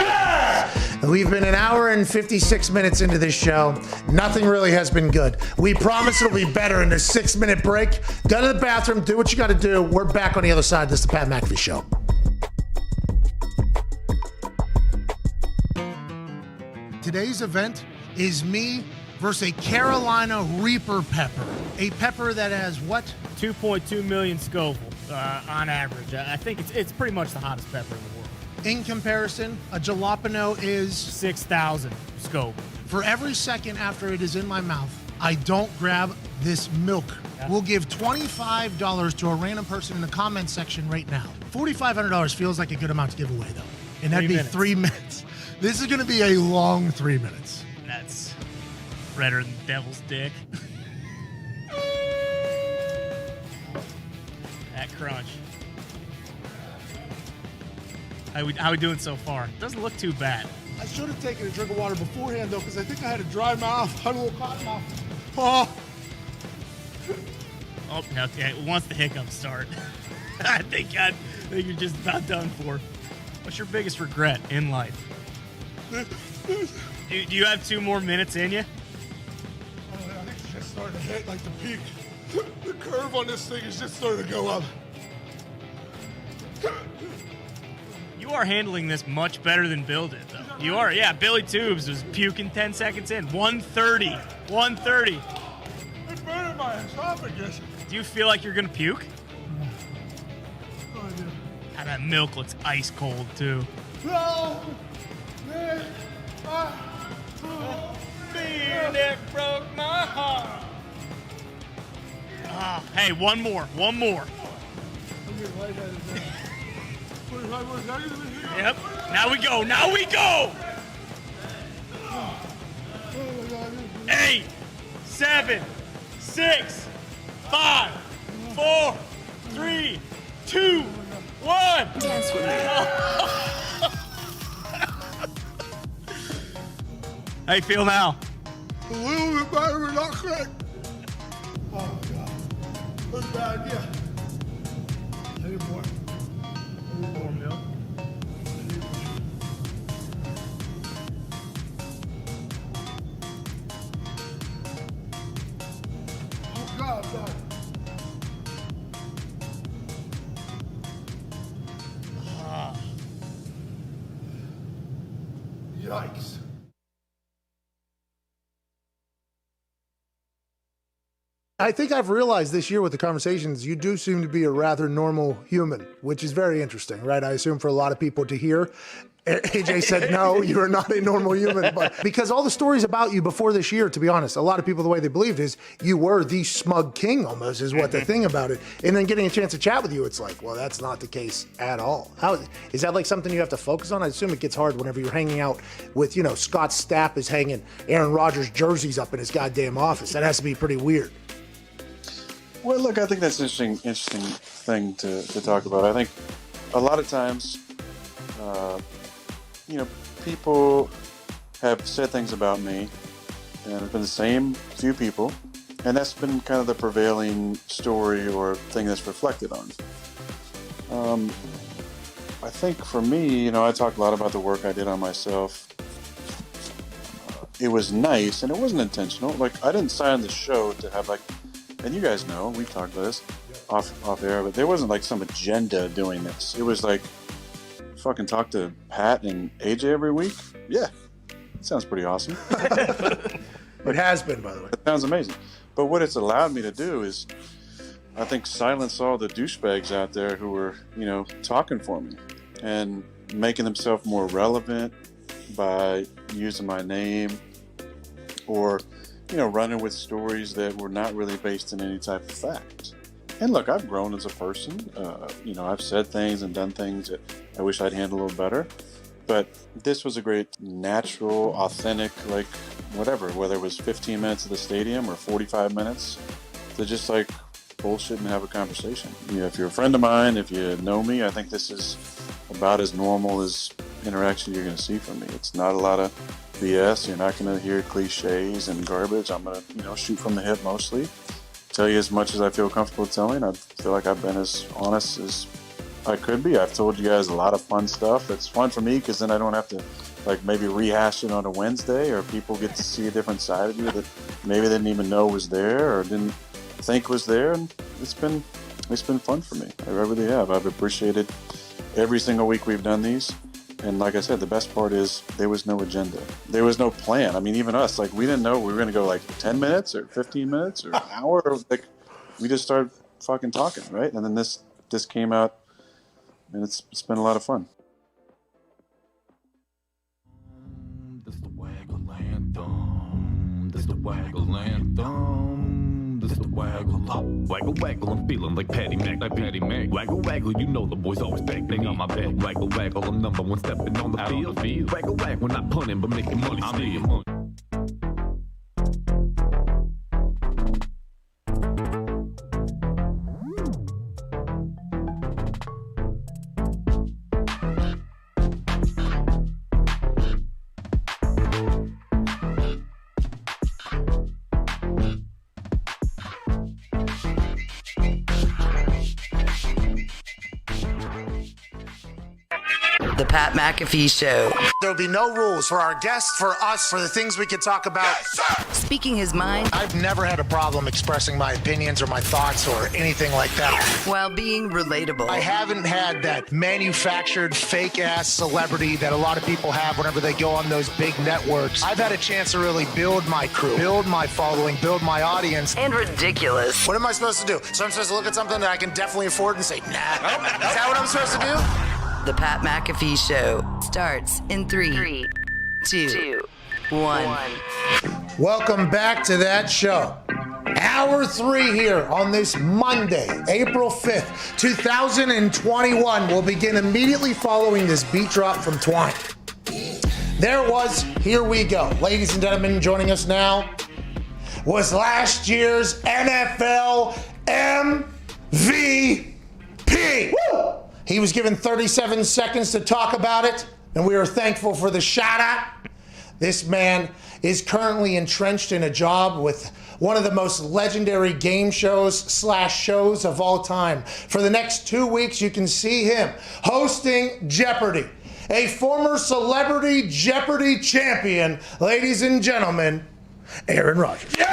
We've been an hour and 56 minutes into this show. Nothing really has been good. We promise it'll be better in this 6-minute break. Go to the bathroom, do what you got to do. We're back on the other side. This is the Pat McAfee Show. Today's event is me versus a Carolina Reaper pepper. A pepper that has what? 2.2 million Scoville on average. I think it's pretty much the hottest pepper in the world. In comparison, a jalapeno is 6,000 Scoville. For every second after it is in my mouth, I don't grab this milk. We'll give $25 to a random person in the comments section right now. $4,500 feels like a good amount to give away, though. And that'd be 3 minutes. This is going to be a long 3 minutes. That's redder than devil's dick. That crunch. How we doing so far? Doesn't look too bad. I should have taken a drink of water beforehand, though, because I think I had a dry mouth. I had a little cotton mouth. Oh, okay. Once the hiccups start, I think you're just about done for. What's your biggest regret in life? Do you have 2 more minutes in you? I think it's just starting to hit like the peak. The curve on this thing is just starting to go up. You are handling this much better than Bill did, though. You are, yeah. Billy Tubes was puking 10 seconds in. 130. 130. It's burning my esophagus. Do you feel like you're going to puke? Oh, I do. God, that milk looks ice cold, too. No! Beer that broke my heart. Oh, hey, one more. Yep. Now we go. 8, 7, 6, 5, 4, 3, 2, 1. Dance with me. How you feel now? A little bit better, but not great. Oh, God. That's a bad idea. I need more. More milk. Oh, God. Yikes. I think I've realized this year with the conversations, you do seem to be a rather normal human, which is very interesting, right? I assume for a lot of people to hear. AJ said, no, you are not a normal human. But because all the stories about you before this year, to be honest, a lot of people, the way they believed is you were the smug king almost is what the thing about it. And then getting a chance to chat with you, it's like, well, that's not the case at all. How is that like something you have to focus on? I assume it gets hard whenever you're hanging out with, Scott Stapp is hanging Aaron Rodgers jerseys up in his goddamn office. That has to be pretty weird. Well, look, I think that's an interesting thing to talk about. I think a lot of times, people have said things about me, and it's been the same few people, and that's been kind of the prevailing story or thing that's reflected on. I think for me, I talked a lot about the work I did on myself. It was nice, and it wasn't intentional. Like, I didn't sign the show to have, like, and you guys know, we talked about this off air, but there wasn't, like, some agenda doing this. It was like, fucking talk to Pat and AJ every week? Yeah. Sounds pretty awesome. It has been, by the way. It sounds amazing. But what it's allowed me to do is, I think, silence all the douchebags out there who were, talking for me and making themselves more relevant by using my name or, running with stories that were not really based in any type of fact. And look, I've grown as a person. I've said things and done things that I wish I'd handled a little better. But this was a great, natural, authentic, like, whatever, whether it was 15 minutes at the stadium or 45 minutes, to just, like, bullshit and have a conversation. If you're a friend of mine, if you know me, I think this is about as normal as interaction you're going to see from me. It's not a lot of BS. You're not going to hear cliches and garbage. I'm going to, shoot from the hip mostly. Tell you as much as I feel comfortable telling. I feel like I've been as honest as I could be. I've told you guys a lot of fun stuff. It's fun for me because then I don't have to, like, maybe rehash it on a Wednesday, or people get to see a different side of you that maybe they didn't even know was there or didn't think was there. And it's been fun for me. I really have. I've appreciated every single week we've done these. And like I said, the best part is there was no agenda. There was no plan. I mean, even us, like, we didn't know we were going to go like 10 minutes or 15 minutes or an hour. Or, like, we just started fucking talking, right? And then this came out, and it's been a lot of fun. This the waggle anthem. This the waggle anthem. This the waggle. Waggle waggle, I'm feeling like Patty Mac, Waggle waggle, you know the boys always back. They on my back. Waggle waggle, I'm number one stepping on the field. Waggle waggle, not punting but making money. I'm making money. The Pat McAfee Show. There'll be no rules for our guests, for us, for the things we can talk about. Yes, speaking his mind. I've never had a problem expressing my opinions or my thoughts or anything like that. While being relatable. I haven't had that manufactured fake-ass celebrity that a lot of people have whenever they go on those big networks. I've had a chance to really build my crew, build my following, build my audience. And ridiculous. What am I supposed to do? So I'm supposed to look at something that I can definitely afford and say, nah. Is that what I'm supposed to do? The Pat McAfee Show starts in 3, 2, 1. Welcome back to that show. Hour 3 here on this Monday, April 5th, 2021. We'll begin immediately following this beat drop from Twine. There it was. Here we go. Ladies and gentlemen, joining us now was last year's NFL MVP. Woo! He was given 37 seconds to talk about it, and we are thankful for the shout out. This man is currently entrenched in a job with one of the most legendary game shows/shows of all time. For the next 2 weeks, you can see him hosting Jeopardy, a former Celebrity Jeopardy champion, ladies and gentlemen, Aaron Rodgers. Yeah!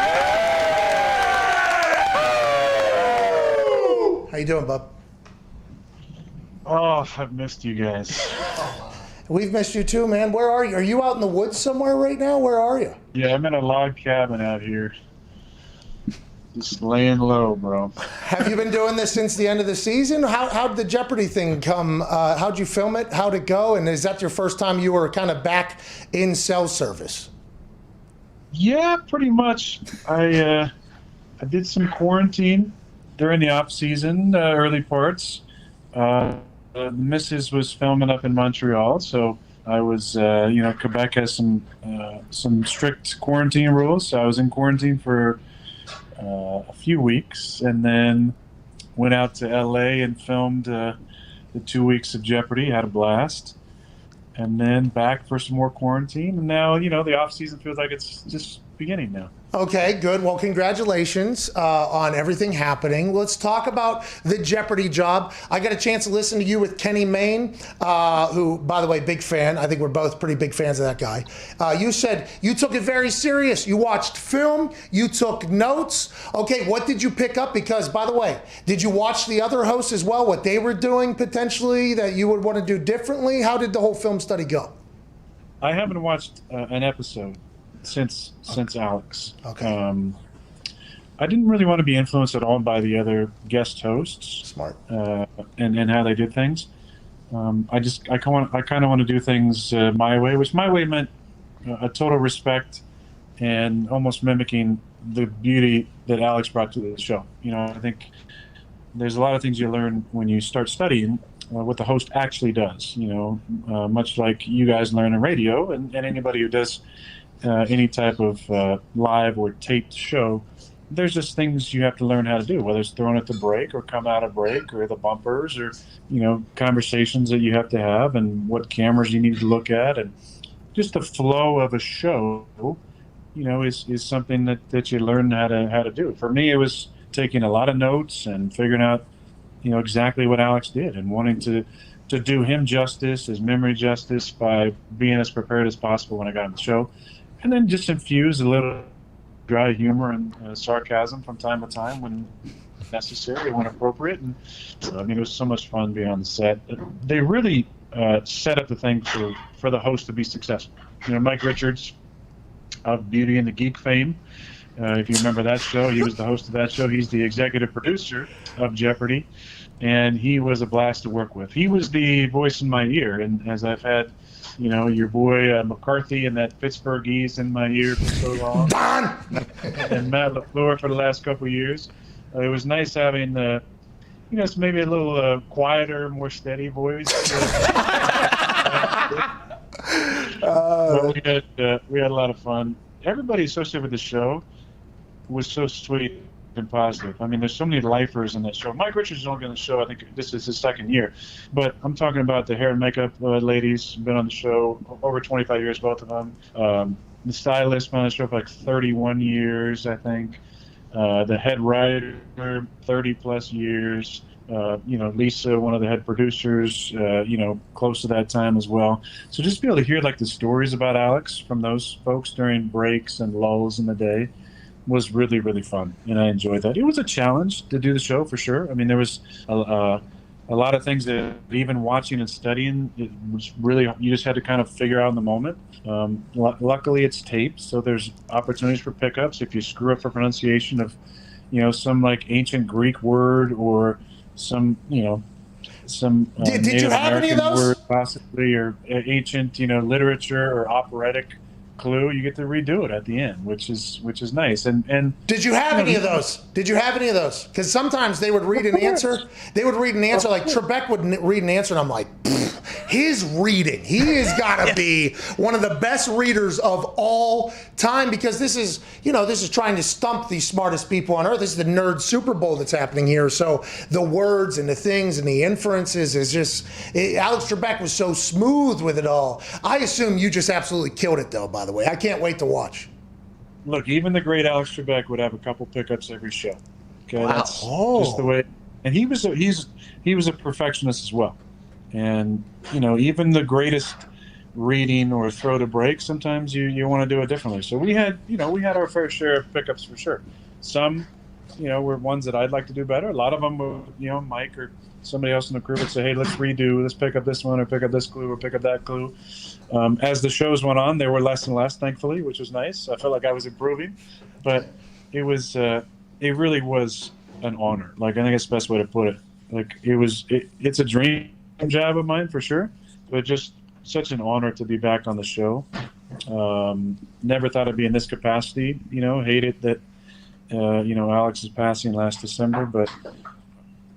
How you doing, bub? Oh, I've missed you guys. We've missed you too, man. Where are you? Are you out in the woods somewhere right now? Where are you? Yeah, I'm in a log cabin out here. Just laying low, bro. Have you been doing this since the end of the season? How did the Jeopardy thing come? How'd you film it? How'd it go? And is that your first time you were kind of back in cell service? Yeah, pretty much. I did some quarantine during the off season, early parts. The missus was filming up in Montreal, so I was, Quebec has some strict quarantine rules, so I was in quarantine for a few weeks, and then went out to LA and filmed the 2 weeks of Jeopardy. Had a blast, and then back for some more quarantine. And now, the off season feels like it's just beginning now. Okay, good. Well, congratulations on everything happening. Let's talk about the Jeopardy job. I got a chance to listen to you with Kenny Mayne, who, by the way, big fan. I think we're both pretty big fans of that guy. You said you took it very serious. You watched film. You took notes. Okay, what did you pick up? Because, by the way, did you watch the other hosts as well, what they were doing potentially that you would want to do differently? How did the whole film study go? I haven't watched an episode since Alex. Okay. I didn't really want to be influenced at all by the other guest hosts. Smart. And how they did things. I kind of want to do things my way, which my way meant a total respect and almost mimicking the beauty that Alex brought to the show. I think there's a lot of things you learn when you start studying what the host actually does. Much like you guys learn in radio, and anybody who does any type of live or taped show, there's just things you have to learn how to do, whether it's throwing at the break or come out of break or the bumpers or, conversations that you have to have and what cameras you need to look at. And just the flow of a show, is something that you learn how to do. For me, it was taking a lot of notes and figuring out, exactly what Alex did and wanting to do him justice, his memory justice, by being as prepared as possible when I got on the show. And then just infuse a little dry humor and sarcasm from time to time when necessary, when appropriate. And it was so much fun being on the set. They really set up the thing for the host to be successful. Mike Richards of Beauty and the Geek fame, if you remember that show, he was the host of that show. He's the executive producer of Jeopardy, and he was a blast to work with. He was the voice in my ear, and as I've had your boy McCarthy and that Pittsburghese in my ear for so long. And Matt LaFleur for the last couple of years. It was nice having, maybe a little quieter, more steady voice. But we had a lot of fun. Everybody associated with the show was so sweet and positive. There's so many lifers in that show. Mike Richards is only on the show. I think this is his second year. But I'm talking about the hair and makeup ladies been on the show over 25 years, both of them. The stylist been on the show for like 31 years, I think. The head writer, 30 plus years. Lisa, one of the head producers, close to that time as well. So just be able to hear like the stories about Alex from those folks during breaks and lulls in the day was really, really fun, and I enjoyed that. It was a challenge to do the show for sure. There was a lot of things that even watching and studying, it was really, you just had to kind of figure out in the moment. Luckily, it's taped, so there's opportunities for pickups. If you screw up for pronunciation of, some like ancient Greek word or some some did Native you have American any of those? word possibly, or ancient literature or operatic clue, you get to redo it at the end, which is nice. And did you have any of those? Did you have any of those? Because sometimes they would read an answer. They would read an answer like Trebek would read an answer, and I'm like, his reading. He has got to be one of the best readers of all time, because this is trying to stump the smartest people on earth. This is the nerd Super Bowl that's happening here. So the words and the things and the inferences is just. Alex Trebek was so smooth with it all. I assume you just absolutely killed it, though. By the way, I can't wait to watch. Look, even the great Alex Trebek would have a couple pickups every show. Okay, wow. That's just the way. And he was a perfectionist as well. And even the greatest reading or throw to break, sometimes you want to do it differently. So we had our fair share of pickups for sure. Some were ones that I'd like to do better. A lot of them were Mike or somebody else in the crew would say, hey, let's pick up this one or pick up this clue or pick up that clue. As the shows went on, there were less and less, thankfully, which was nice. I felt like I was improving, but it really was an honor. Like, I think it's the best way to put it. Like, it's a dream job of mine for sure, but just such an honor to be back on the show. Never thought I'd be in this capacity. Hated that Alex is passing last December, but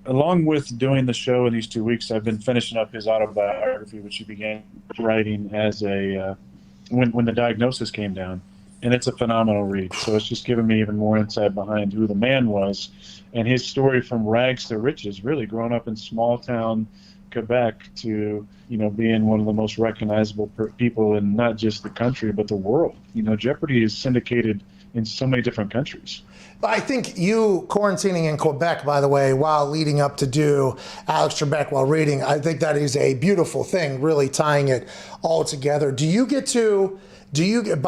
along with doing the show in these 2 weeks, I've been finishing up his autobiography, which he began writing as when the diagnosis came down. and it's a phenomenal read. So it's just giving me even more insight behind who the man was and his story from rags to riches, really growing up in small town Quebec to, being one of the most recognizable people in not just the country, but the world. Jeopardy is syndicated in so many different countries. I think you quarantining in Quebec, by the way, while leading up to do Alex Trebek while reading, I think that is a beautiful thing, really tying it all together. By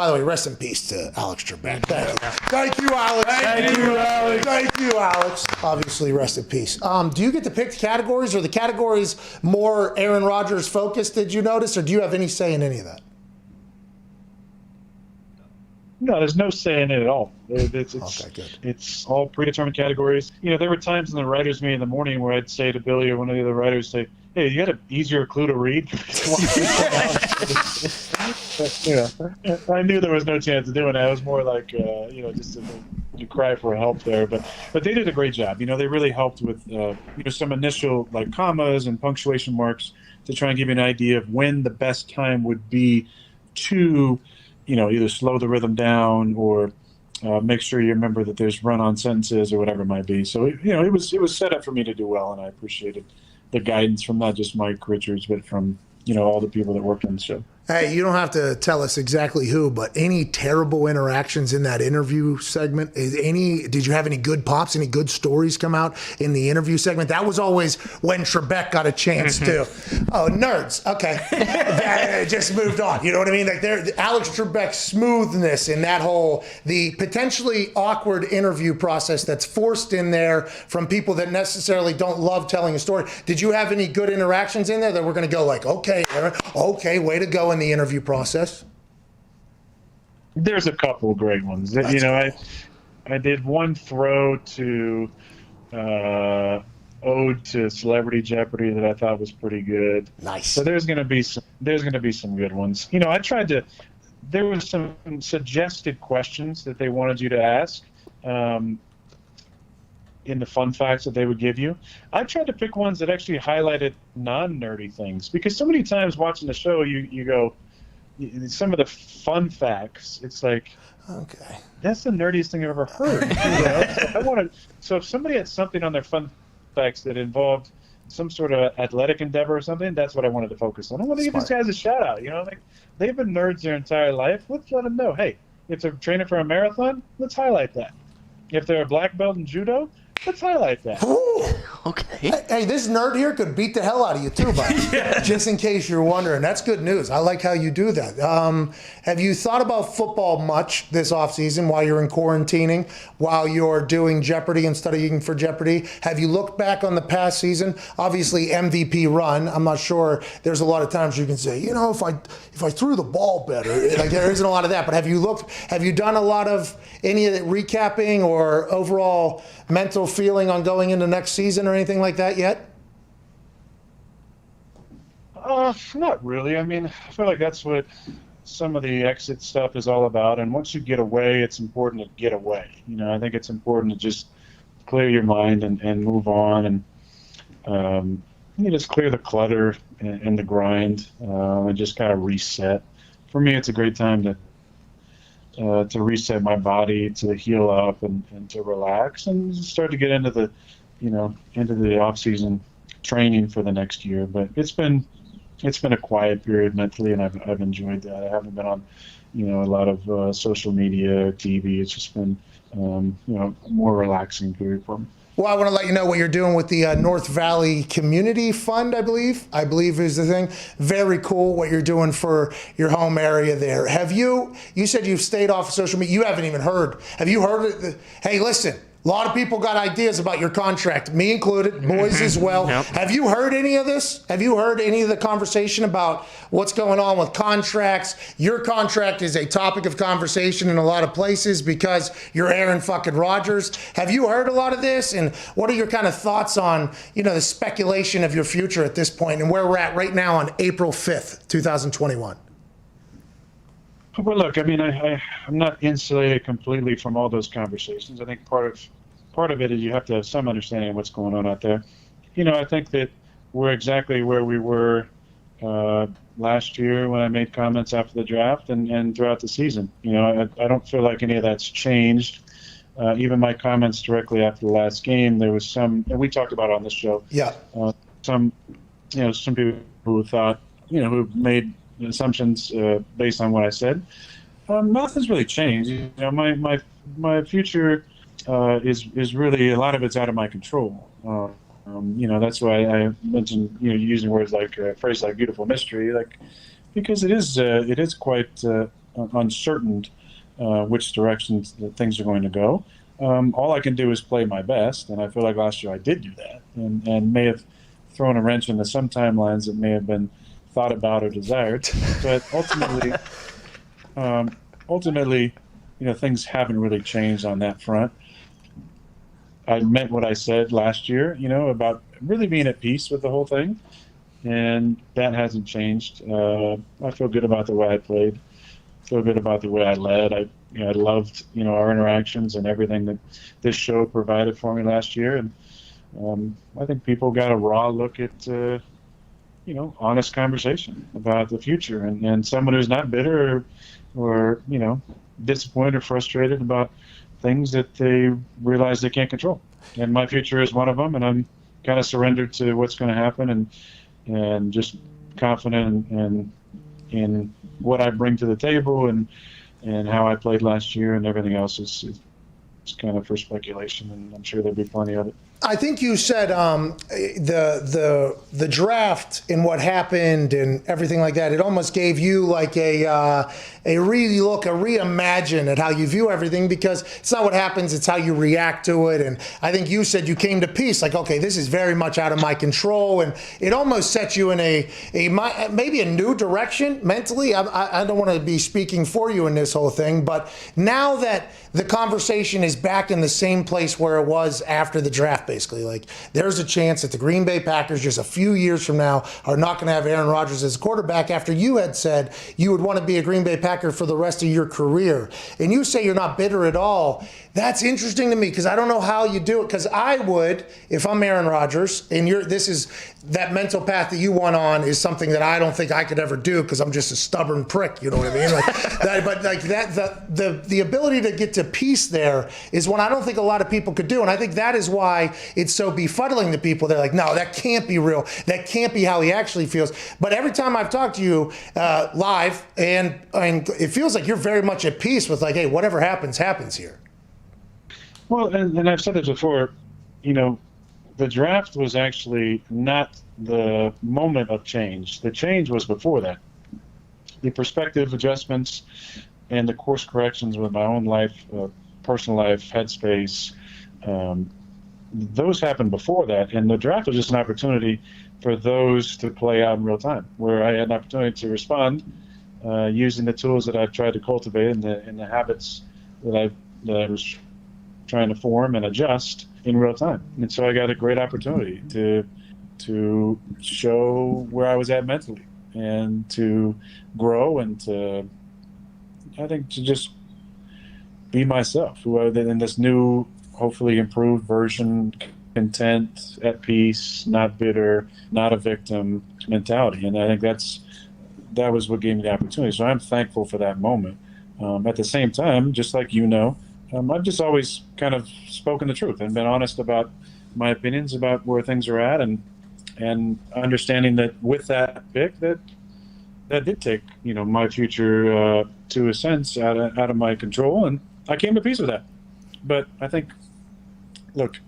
the way, rest in peace to Alex Trebek. Thank you, Alex. Thank you, Alex. Obviously, rest in peace. Do you get to pick the categories? Are the categories more Aaron Rodgers focused, did you notice, or do you have any say in any of that? No, there's no say in it at all. It's all predetermined categories. There were times in the writers' meeting in the morning where I'd say to Billy or one of the other writers, say, "Hey, you got an easier clue to read?" I knew there was no chance of doing that. It was more like, just to cry for help there. But they did a great job. They really helped with some initial commas and punctuation marks to try and give you an idea of when the best time would be to either slow the rhythm down or make sure you remember that there's run-on sentences or whatever it might be. So, it was set up for me to do well, and I appreciated the guidance from not just Mike Richards, but from, all the people that worked on the show. Hey, you don't have to tell us exactly who, but any terrible interactions in that interview segment? Did you have any good pops, any good stories come out in the interview segment? That was always when Trebek got a chance to. Oh, nerds. Okay. That just moved on. You know what I mean? Alex Trebek's smoothness in that the potentially awkward interview process that's forced in there from people that necessarily don't love telling a story. Did you have any good interactions in there that we're going to go okay, Aaron, okay, way to go in the interview process? There's a couple of great ones. I did one throw to ode to Celebrity Jeopardy that I thought was pretty good. Nice. So there's going to be some good ones. I tried to. There was some suggested questions that they wanted you to ask in the fun facts that they would give you. I tried to pick ones that actually highlighted non-nerdy things, because so many times watching the show, you go, some of the fun facts, it's like, okay, that's the nerdiest thing I've ever heard. So if somebody had something on their fun facts that involved some sort of athletic endeavor or something, that's what I wanted to focus on. I want to give these guys a shout out. They've been nerds their entire life. Let's let them know, hey, if they're training for a marathon, let's highlight that. If they're a black belt in judo, let's highlight that. Ooh. Okay. Hey, this nerd here could beat the hell out of you too, buddy. Just in case you're wondering. That's good news. I like how you do that. Have you thought about football much this offseason while you're in quarantining, while you're doing Jeopardy and studying for Jeopardy? Have you looked back on the past season? Obviously, MVP run. I'm not sure. There's a lot of times you can say, if I threw the ball better, there isn't a lot of that. But have you done a lot of any of the recapping or overall mental feeling on going into next season or anything like that yet? Not really. I mean, I feel like that's what some of the exit stuff is all about. And once you get away, it's important to get away. I think it's important to just clear your mind and move on, and you just clear the clutter and the grind and just kind of reset. For me, it's a great time to reset my body, to heal up and to relax and start to get into the off season training for the next year. But it's been a quiet period mentally, and I've enjoyed that. I haven't been on a lot of social media or TV. It's just been a more relaxing period for me. Well, I want to let you know what you're doing with the North Valley Community Fund, I believe is the thing. Very cool what you're doing for your home area there. You said you've stayed off of social media. You haven't even heard. Have you heard it? Hey, listen, a lot of people got ideas about your contract, me included, boys as well. Yep. Have you heard any of this? Have you heard any of the conversation about what's going on with contracts? Your contract is a topic of conversation in a lot of places because you're Aaron fucking Rodgers. Have you heard a lot of this? And what are your kind of thoughts on, the speculation of your future at this point and where we're at right now on April 5th, 2021? Well, look, I mean, I'm not insulated completely from all those conversations. I think part of it is you have to have some understanding of what's going on out there. I think that we're exactly where we were last year when I made comments after the draft and throughout the season. You know, I don't feel like any of that's changed. Even my comments directly after the last game, there was some, and we talked about it on this show. Yeah. Some people who thought, who made assumptions based on what I said. Nothing's really changed. You know, my future is really, a lot of it's out of my control. That's why I mentioned, using words like a phrase like beautiful mystery, because it is quite uncertain which directions that things are going to go. All I can do is play my best, and I feel like last year I did do that, and may have thrown a wrench into some timelines that may have been thought about or desired, but ultimately, things haven't really changed on that front. I meant what I said last year, about really being at peace with the whole thing, and that hasn't changed. I feel good about the way I played. Feel good about the way I led. I loved, our interactions and everything that this show provided for me last year, and I think people got a raw look at, honest conversation about the future, and someone who's not bitter or disappointed or frustrated about things that they realize they can't control. And my future is one of them, and I'm kind of surrendered to what's going to happen, and just confident in what I bring to the table and how I played last year, and everything else is kind of for speculation, and I'm sure there'll be plenty of it. I think you said the draft and what happened and everything like that, it almost gave you like a reimagine at how you view everything, because it's not what happens, it's how you react to it. And I think you said you came to peace, like, okay, this is very much out of my control, and it almost set you in maybe a new direction mentally. I don't want to be speaking for you in this whole thing, but now that the conversation is back in the same place where it was after the draft, basically, like, there's a chance that the Green Bay Packers just a few years from now are not going to have Aaron Rodgers as quarterback, after you had said you would want to be a Green Bay Packer for the rest of your career. And you say you're not bitter at all. That's interesting to me, because I don't know how you do it, because I would, if I'm Aaron Rodgers, and this is that mental path that you went on is something that I don't think I could ever do, because I'm just a stubborn prick, you know what I mean? The ability to get to peace there is one I don't think a lot of people could do, and I think that is why it's so befuddling to people. They're like, no, that can't be real. That can't be how he actually feels. But every time I've talked to you live, and it feels like you're very much at peace with, like, hey, whatever happens, happens here. Well, and I've said this before, the draft was actually not the moment of change. The change was before that. The perspective adjustments and the course corrections with my own life, personal life, headspace, those happened before that. And the draft was just an opportunity for those to play out in real time, where I had an opportunity to respond using the tools that I've tried to cultivate and the habits that I was trying to form and adjust in real time. And so I got a great opportunity to show where I was at mentally, and to grow, and to just be myself, in this new, hopefully improved version, content, at peace, not bitter, not a victim mentality. And I think that was what gave me the opportunity. So I'm thankful for that moment. At the same time, just like I've just always kind of spoken the truth and been honest about my opinions about where things are at, and understanding that with that pick, that did take my future to a sense out of my control, and I came to peace with that. But I think, look,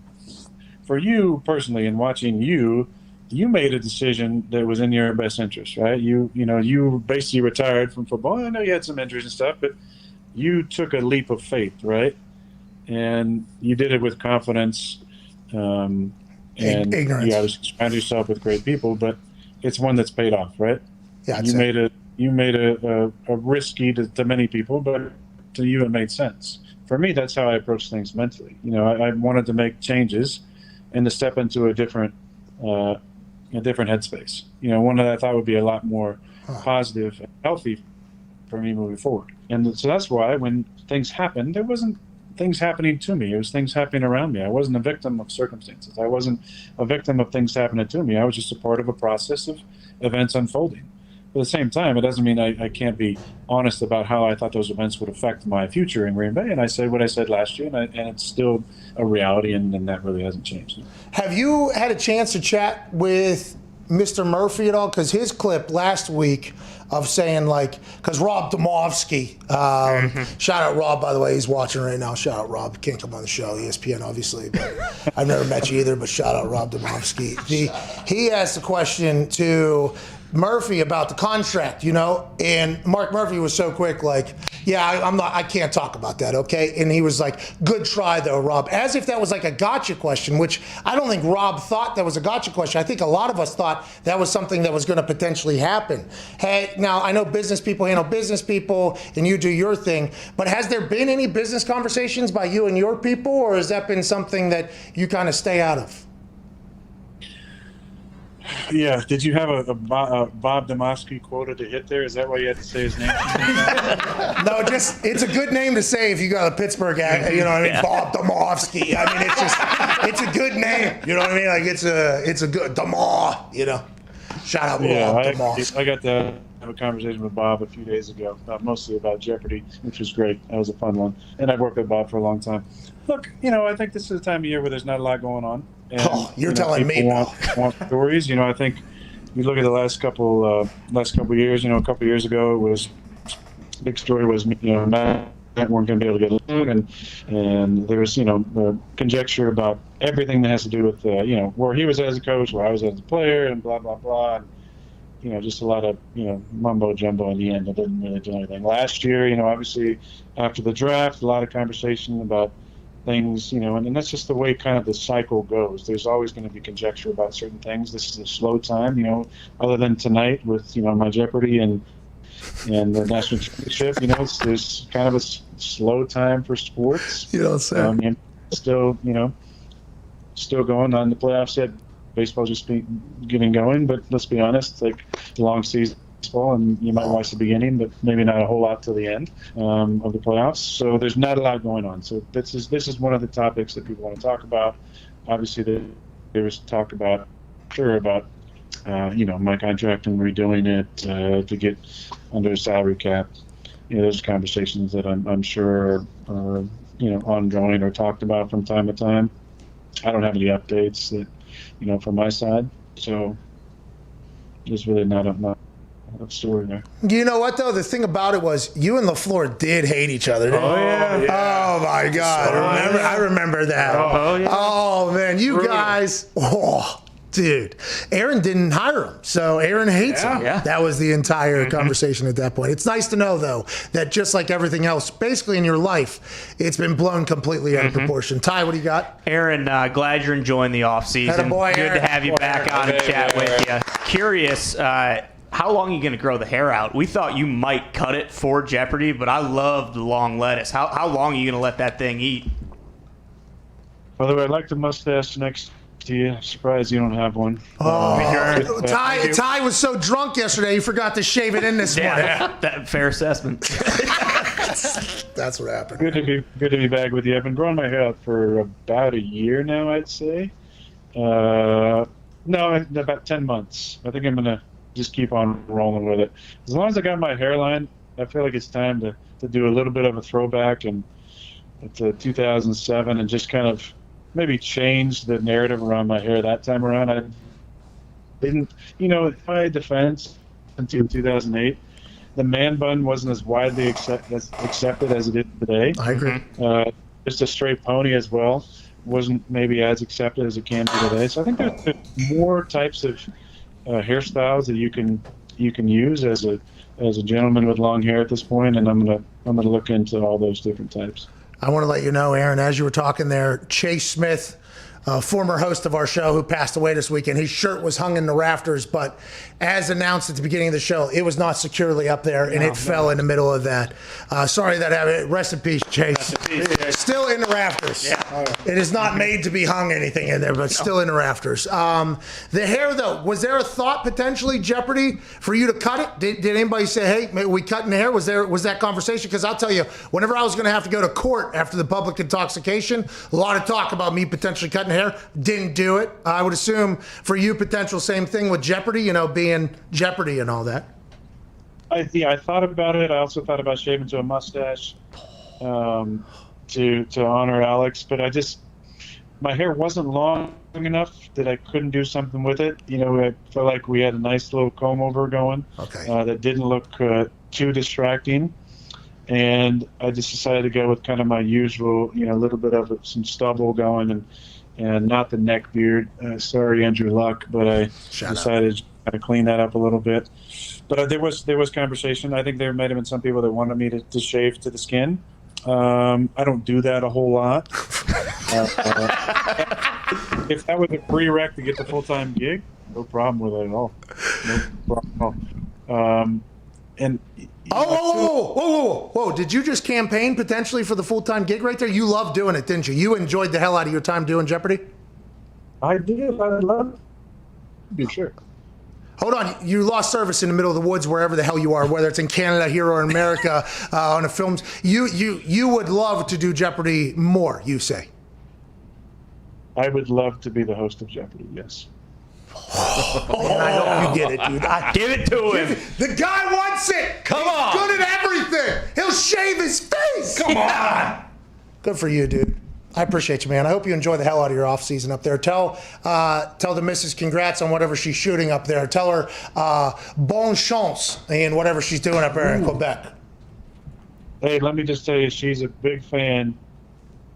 for you personally, and watching you made a decision that was in your best interest, right? You basically retired from football. I know you had some injuries and stuff, but you took a leap of faith, right? And you did it with confidence, and ignorance. You obviously surrounded yourself with great people, but it's one that's paid off, right? Yeah, you made a risky to many people, but to you it made sense. For me, that's how I approach things mentally. I wanted to make changes and to step into a different headspace. One that I thought would be a lot more positive and healthy for me moving forward. And so that's why when things happened, there wasn't things happening to me. It was things happening around me. I wasn't a victim of circumstances. I wasn't a victim of things happening to me. I was just a part of a process of events unfolding. But at the same time, it doesn't mean I can't be honest about how I thought those events would affect my future in Green Bay. And I said what I said last year, and it's still a reality, and that really hasn't changed. Have you had a chance to chat with Mr. Murphy at all? Because his clip last week of saying, like, because Rob Domofsky, shout out Rob, by the way, he's watching right now. Shout out Rob. Can't come on the show, ESPN, obviously, but I've never met you either, but shout out Rob Domofsky. He asked the question to Murphy about the contract, and Mark Murphy was so quick, like, yeah, I can't talk about that, okay? And he was like, good try though, Rob, as if that was like a gotcha question, which I don't think Rob thought that was a gotcha question. I think a lot of us thought that was something that was going to potentially happen. Hey, now I know business people handle business people, and you do your thing, but has there been any business conversations by you and your people, or has that been something that you kind of stay out of? Yeah. Did you have a Bob Domofsky quota to hit there? Is that why you had to say his name? No, it's a good name to say if you got a Pittsburgh accent. You know what I mean? Bob Domofsky. I mean, it's a good name. You know what I mean? Like it's a good Damaw. Shout out Bob Domofsky. I got to have a conversation with Bob a few days ago, mostly about Jeopardy, which was great. That was a fun one, and I've worked with Bob for a long time. Look, I think this is a time of year where there's not a lot going on. And, you're telling me. Want stories. I think you look at the last couple years. A couple years ago, it was big story was Matt weren't going to be able to get along, and there was conjecture about everything that has to do with where he was as a coach, where I was as a player, and blah blah blah. And, just a lot of mumbo jumbo in the end. It didn't really do anything. Last year, obviously after the draft, a lot of conversation about things, and that's just the way kind of the cycle goes. There's always going to be conjecture about certain things. This is a slow time, other than tonight with, my Jeopardy and the national championship, there's kind of a slow time for sports. You don't say. Still going on the playoffs yet. Baseball's just getting going, but let's be honest, like the long season, and you might watch the beginning, but maybe not a whole lot till the end of the playoffs. So there's not a lot going on. So this is one of the topics that people want to talk about. Obviously, there was talk about my contract and redoing it to get under a salary cap. Those conversations that I'm sure are ongoing or talked about from time to time. I don't have any updates that from my side. So there's really not a story there. You know what though? The thing about it was you and LaFleur did hate each other. Didn't you? Oh my God! I remember that. Oh yeah. Oh man, you guys. Oh. Dude, Aaron didn't hire him, so Aaron hates him. Yeah. That was the entire conversation at that point. It's nice to know, though, that just like everything else, basically in your life, it's been blown completely out of proportion. Ty, what do you got? Aaron, glad you're enjoying the offseason. Good Aaron. to have you back on and chat with you. Curious, how long are you going to grow the hair out? We thought you might cut it for Jeopardy, but I love the long lettuce. How long are you going to let that thing eat? By the way, I like the mustache next to you. Surprised you don't have one. Ty was so drunk yesterday, he forgot to shave it in this morning. That fair assessment. That's what happened. Good to be back with you. I've been growing my hair out for about a year now, I'd say. No, about 10 months. I think I'm going to just keep on rolling with it. As long as I got my hairline, I feel like it's time to do a little bit of a throwback and to 2007 and just kind of maybe change the narrative around my hair that time around. I didn't, in my defense, until 2008, the man bun wasn't as widely accepted as it is today. I agree. Just a straight pony as well wasn't maybe as accepted as it can be today. So I think there's more types of hairstyles that you can use as a gentleman with long hair at this point, and I'm gonna look into all those different types. I want to let you know, Aaron, as you were talking there, Chase Smith, former host of our show who passed away this weekend, his shirt was hung in the rafters, but as announced at the beginning of the show, it was not securely up there, and it fell in the middle of that. Sorry that happened. Rest in peace, Chase. Rest in peace, Chase. Still in the rafters. Yeah. It is not made to be hung anything in there, but still in the rafters. The hair, though, was there a thought potentially, Jeopardy, for you to cut it? Did anybody say, hey, maybe we cutting the hair? Was that conversation? Because I'll tell you, whenever I was going to have to go to court after the public intoxication, a lot of talk about me potentially cutting hair. Didn't do it. I would assume for you, potential same thing with Jeopardy, being Jeopardy and all that. I thought about it. I also thought about shaving to a mustache to honor Alex, but my hair wasn't long enough that I couldn't do something with it. I felt like we had a nice little comb over going that didn't look too distracting. And I just decided to go with kind of my usual, a little bit of some stubble going and not the neck beard. Sorry, Andrew Luck, but I decided to kind of clean that up a little bit. But there was conversation. I think there might have been some people that wanted me to shave to the skin. I don't do that a whole lot. If that was a prereq to get the full-time gig, no problem with it at all. No problem at all. And whoa! Did you just campaign potentially for the full-time gig right there? You loved doing it, didn't you? You enjoyed the hell out of your time doing Jeopardy? I did. I loved it. Be sure. Hold on, you lost service in the middle of the woods, wherever the hell you are, whether it's in Canada here or in America, on the films. You would love to do Jeopardy more, you say? I would love to be the host of Jeopardy, yes. Man, I hope you get it, dude. Give it to him. The guy wants it. Come He's on. good at everything. He'll shave his face. Come on. Good for you, dude. I appreciate you, man. I hope you enjoy the hell out of your off season up there. Tell the missus congrats on whatever she's shooting up there. Tell her bon chance in whatever she's doing up there in Quebec. Hey, let me just tell you, she's a big fan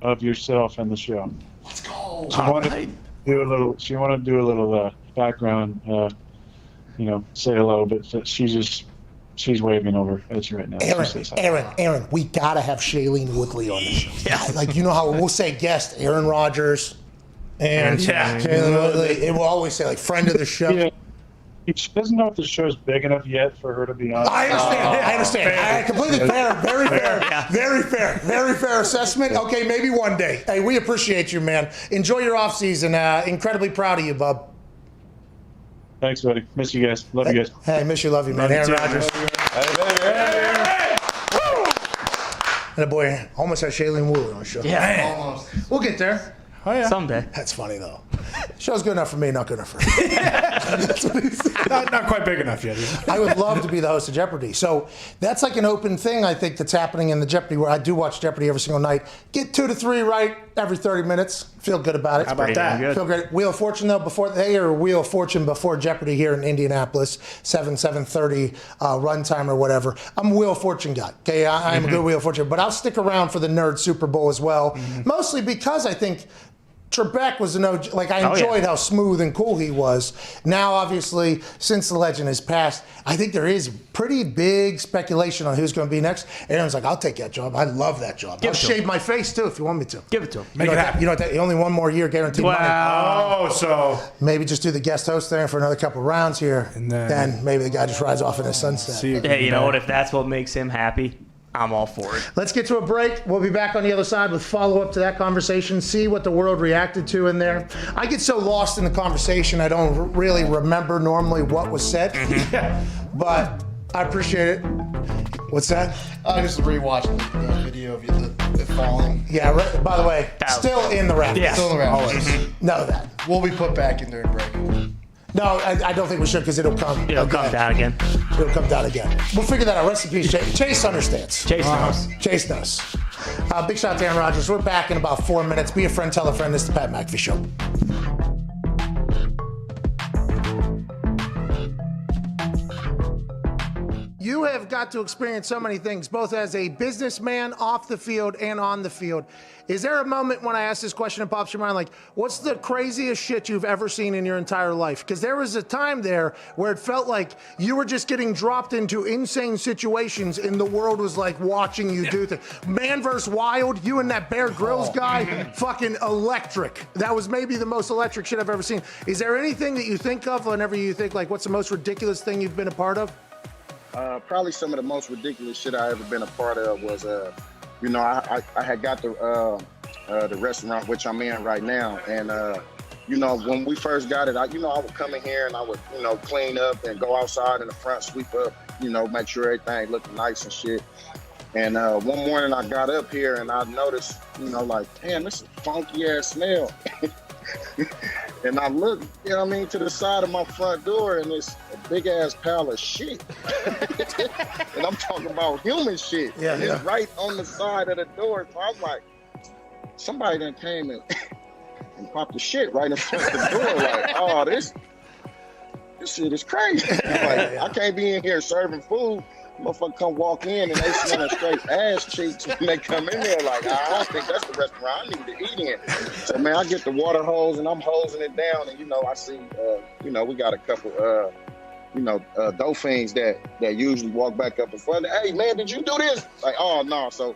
of yourself and the show. Let's go. She wanted to do a little background, say hello, but she's waving over at you right now. Aaron, we gotta have Shailene Woodley on the show. Yeah. Like, you know how we'll say guest Aaron Rodgers and Shailene Woodley. It will always say like friend of the show. Yeah. She doesn't know if the show's big enough yet for her to be on. I understand. I completely fair. Very fair assessment. Okay, maybe one day. Hey, we appreciate you, man. Enjoy your off season. Incredibly proud of you, bub. Thanks, buddy. Miss you guys. Love you guys. Hey, miss you. Love you, man. Aaron Rodgers. And a boy almost had Shailene Woodley on the show. Yeah. Almost. We'll get there. Oh, yeah. Someday. That's funny, though. Show's good enough for me, not good enough for you. That's what he said. Not quite big enough yet. I would love to be the host of Jeopardy. So that's like an open thing, I think, that's happening in the Jeopardy, where I do watch Jeopardy every single night. Get 2 to 3 right every 30 minutes. Feel good about it. How about that? Feel great. Wheel of Fortune, though, Wheel of Fortune before Jeopardy here in Indianapolis, 7:30 runtime or whatever. I'm a Wheel of Fortune guy. Okay, I'm a good Wheel of Fortune. But I'll stick around for the Nerd Super Bowl as well, mostly because I think Trebek was I enjoyed how smooth and cool he was. Now, obviously, since the legend has passed, I think there is pretty big speculation on who's going to be next. Aaron's like, I'll take that job. I love that job. I'll shave my face, too, if you want me to. Give it to him. Make it happen. Only one more year guaranteed money. Oh, so maybe just do the guest host there for another couple rounds here. And then maybe the guy just rides off in the sunset. Hey, you know what? If that's what makes him happy, I'm all for it. Let's get to a break. We'll be back on the other side with follow-up to that conversation, see what the world reacted to in there. I get so lost in the conversation, I don't really remember normally what was said. But I appreciate it. What's that? I just rewatched the video of you the falling. Yeah, by the way, still in the rafters. Yeah. Still in the rafters. Always. Know that. Will be put back in during break. No, I don't think we should, because it'll come down again. It'll come down again. We'll figure that out. Rest in peace, Chase understands. Chase knows. Chase knows. Big shout out to Aaron Rodgers. We're back in about 4 minutes. Be a friend, tell a friend. This is the Pat McAfee Show. You have got to experience so many things, both as a businessman, off the field, and on the field. Is there a moment when I ask this question that pops your mind, like, what's the craziest shit you've ever seen in your entire life? Because there was a time there where it felt like you were just getting dropped into insane situations and the world was like watching you do things. Man vs. Wild, you and that Bear Grylls guy, fucking electric. That was maybe the most electric shit I've ever seen. Is there anything that you think of whenever you think, like, what's the most ridiculous thing you've been a part of? Probably some of the most ridiculous shit I ever been a part of was, I had got the restaurant which I'm in right now, and when we first got it, I would come in here and I would clean up and go outside in the front, sweep up, make sure everything looked nice and shit. And one morning I got up here and I noticed, damn, this is a funky ass smell. And I look, you know what I mean, to the side of my front door, and it's a big ass pile of shit. And I'm talking about human shit. Yeah, and it's right on the side of the door. So I'm like, somebody done came and popped the shit right in front of the door. Like, oh, this shit is crazy. Like, I can't be in here serving food. Motherfucker come walk in and they smelling straight ass cheeks when they come in there. Like, I don't think that's the restaurant I need to eat in. So man, I get the water hose and I'm hosing it down, and I see, we got a couple, dolphins that usually walk back up in front. Hey man, did you do this? Like, oh no. So,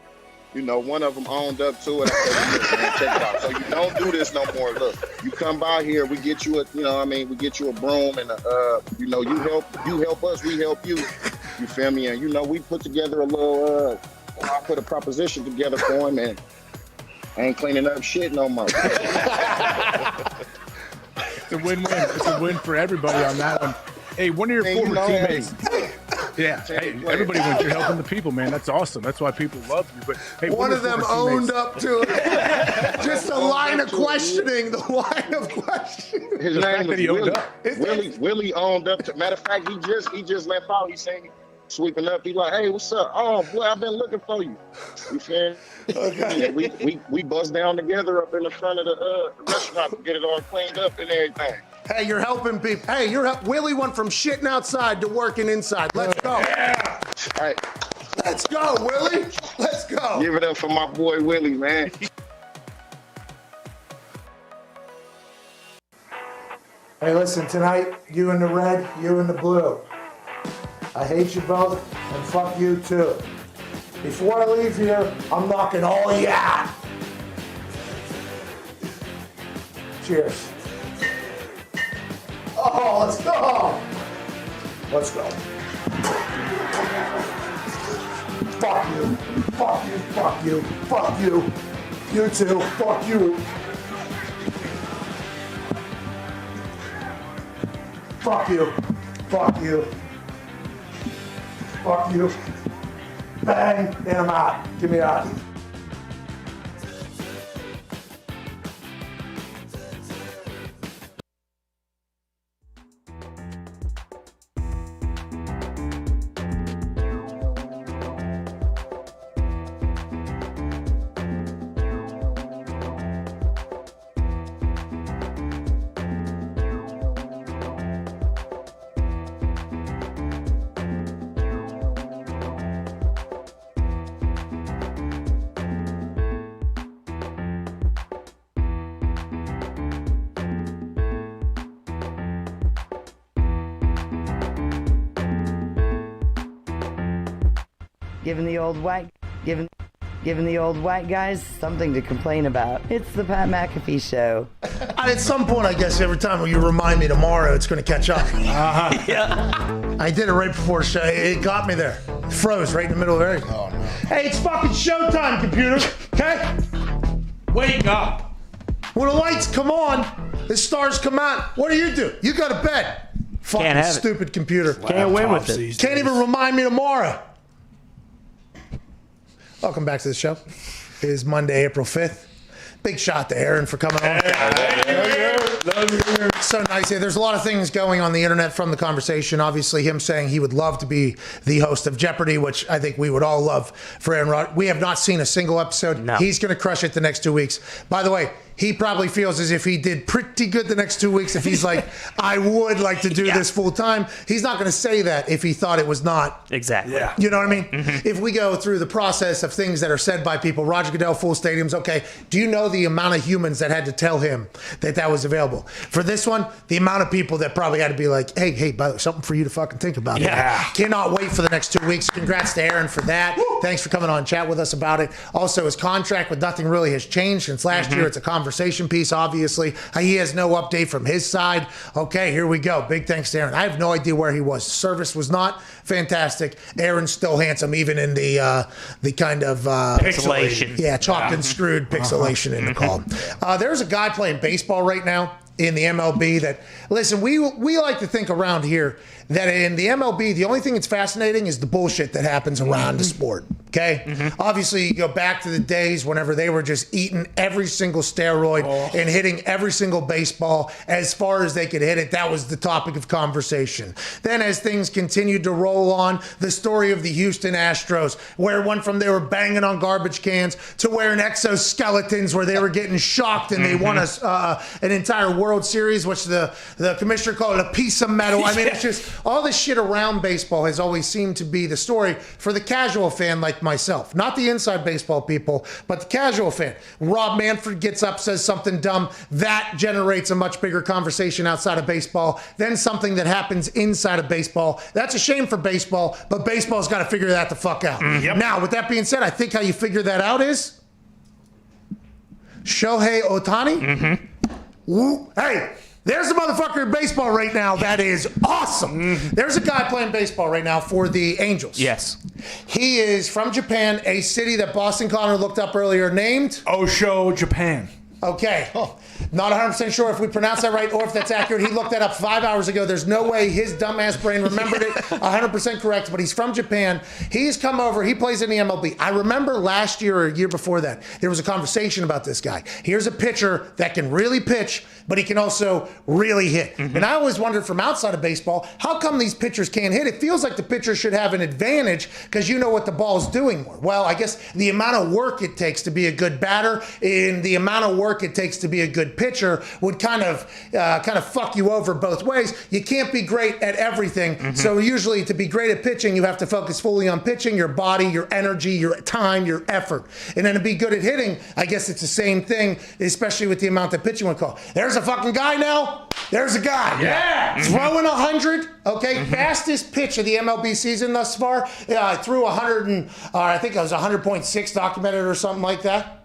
one of them owned up to it. I said, man, check it out. So you don't do this no more. Look, you come by here, we get you we get you a broom and you help us, we help you. You feel me? And we put together a little. I put a proposition together for him, and I ain't cleaning up shit no more. It's a win-win. It's a win for everybody on that one. Hey, one of your former teammates. Yeah, hey, everybody wins. You're helping the people, man. That's awesome. That's why people love you. But hey, one of them owned up to it. Just a line of questioning. The line of questioning. His name was Willie. Willie owned up to. Matter of fact, he just left out. He's saying. Sweeping up, he like, hey, what's up? Oh boy, I've been looking for you. You feel? Okay. Yeah, we bust down together up in the front of the restaurant to get it all cleaned up and everything. Hey, you're helping people. Hey, Willie went from shitting outside to working inside. Let's go. Yeah. All right. Let's go, Willie. Let's go. Give it up for my boy Willie, man. Hey, listen, tonight, you in the red, you in the blue. I hate you both, and fuck you too. Before I leave here, I'm knocking all of you out. Cheers. Oh, let's go. Let's go. Fuck you. Fuck you. Fuck you. Fuck you. You too. Fuck you. Fuck you. Fuck you. Fuck you. Bang. And I'm out. Give me out. Giving the old white guys something to complain about. It's the Pat McAfee Show. At some point, I guess every time you remind me tomorrow, it's going to catch up. Yeah. I did it right before show. It got me there. It froze right in the middle of everything. Oh, no. Hey, it's fucking showtime, computer. Okay? Wake up. When the lights come on, the stars come out. What do? You go to bed. Fucking stupid computer. Can't win with it. Can't even remind me tomorrow. Welcome back to the show. It is Monday, April 5th. Big shot to Aaron for coming on. So nice. Yeah, there's a lot of things going on the internet from the conversation. Obviously, him saying he would love to be the host of Jeopardy, which I think we would all love for Aaron Rodgers. We have not seen a single episode. No. He's going to crush it the next 2 weeks. By the way, he probably feels as if he did pretty good the next 2 weeks. If he's like, I would like to do this full time. He's not going to say that if he thought it was not. Exactly. Yeah. You know what I mean? Mm-hmm. If we go through the process of things that are said by people, Roger Goodell, full stadiums, okay, do you know the amount of humans that had to tell him that was available? For this one, the amount of people that probably had to be like, hey, by the way, something for you to fucking think about. Yeah. Cannot wait for the next 2 weeks. Congrats to Aaron for that. Woo! Thanks for coming on and chat with us about it. Also, his contract with Nothing really has changed since last year. It's a conversation piece, obviously. He has no update from his side. Okay, here we go. Big thanks to Aaron. I have no idea where he was. Service was not fantastic. Aaron's still handsome, even in the kind of pixelation. Yeah, chalked and screwed pixelation in the call. There's a guy playing baseball right now in the MLB that, listen, we like to think around here that in the MLB, the only thing that's fascinating is the bullshit that happens around the sport. Okay? Obviously, you go back to the days whenever they were just eating every single steroid and hitting every single baseball as far as they could hit it. That was the topic of conversation. Then as things continued to roll on, the story of the Houston Astros, where it went from they were banging on garbage cans to wearing exoskeletons where they were getting shocked and they won an entire World Series, which the commissioner called it a piece of metal. I mean, it's just all this shit around baseball has always seemed to be the story for the casual fan like myself. Not the inside baseball people, but the casual fan. Rob Manfred gets up, says something dumb. That generates a much bigger conversation outside of baseball than something that happens inside of baseball. That's a shame for baseball, but baseball's got to figure that the fuck out. Now, with that being said, I think how you figure that out is Shohei Ohtani. Hey, there's a motherfucker in baseball right now that is awesome. There's a guy playing baseball right now for the Angels. Yes. He is from Japan, a city that Boston Conor looked up earlier, named Osho, Japan. Okay. Not 100% sure if we pronounced that right or if that's accurate. He looked that up 5 hours ago. There's no way his dumbass brain remembered it 100% correct, but he's from Japan. He's come over. He plays in the MLB. I remember last year or a year before that, there was a conversation about this guy. Here's a pitcher that can really pitch, but he can also really hit. And I always wondered from outside of baseball, how come these pitchers can't hit? It feels like the pitcher should have an advantage because you know what the ball's doing more. Well, I guess the amount of work it takes to be a good batter and the amount of work it takes to be a good pitcher would kind of fuck you over both ways. You can't be great at everything. So usually to be great at pitching, you have to focus fully on pitching, your body, your energy, your time, your effort. And then to be good at hitting, I guess it's the same thing, especially with the amount that pitching would call. There's a fucking guy now. There's a guy. Yeah. Throwing 100. Okay. Fastest pitch of the MLB season thus far. Threw 100 and I think it was 100.6 documented or something like that.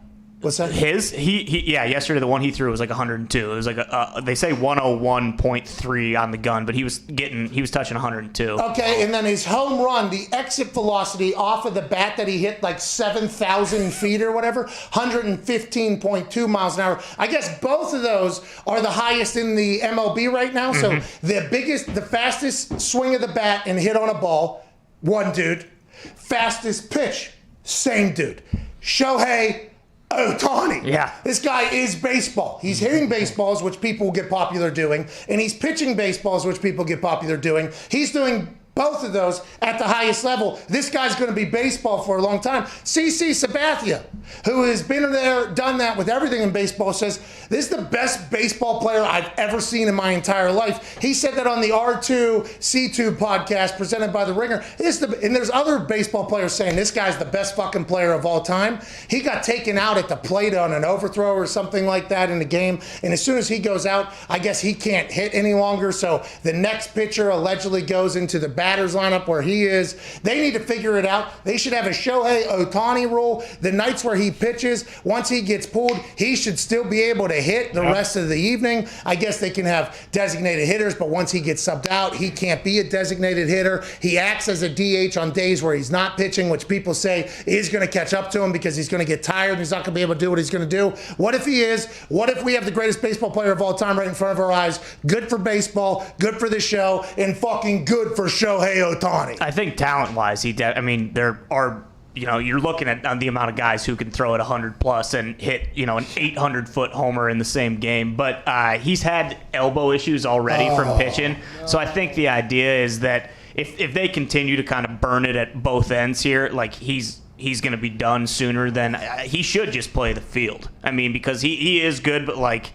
What's that? Yesterday the one he threw was like 102. It was like they say 101.3 on the gun, but he was touching 102. Okay, and then his home run, the exit velocity off of the bat that he hit like 7,000 feet or whatever, 115.2 miles an hour. I guess both of those are the highest in the MLB right now. So the fastest swing of the bat and hit on a ball, one dude. Fastest pitch, same dude. Shohei Ohtani. Yeah. This guy is baseball. He's hitting baseballs, which people get popular doing, and he's pitching baseballs, which people get popular doing. He's doing both of those at the highest level. This guy's going to be baseball for a long time. CC Sabathia, who has been there, done that with everything in baseball, says, this is the best baseball player I've ever seen in my entire life. He said that on the R2C2 podcast presented by The Ringer. And there's other baseball players saying this guy's the best fucking player of all time. He got taken out at the plate on an overthrow or something like that in the game. And as soon as he goes out, I guess he can't hit any longer. So the next pitcher allegedly goes into the batter's lineup where he is. They need to figure it out. They should have a Shohei Ohtani rule. The nights where he pitches, once he gets pulled, he should still be able to hit the rest of the evening. I guess they can have designated hitters, but once he gets subbed out, he can't be a designated hitter. He acts as a DH on days where he's not pitching, which people say is going to catch up to him because he's going to get tired and he's not going to be able to do what he's going to do. What if he is? What if we have the greatest baseball player of all time right in front of our eyes? Good for baseball, good for the show, and fucking good for Shohei Ohtani. I think talent-wise, there are, you're looking at the amount of guys who can throw at 100 plus and hit, an 800-foot homer in the same game. But he's had elbow issues already from pitching. So I think the idea is that if they continue to kind of burn it at both ends here, like he's going to be done sooner than he should just play the field. Because he is good, but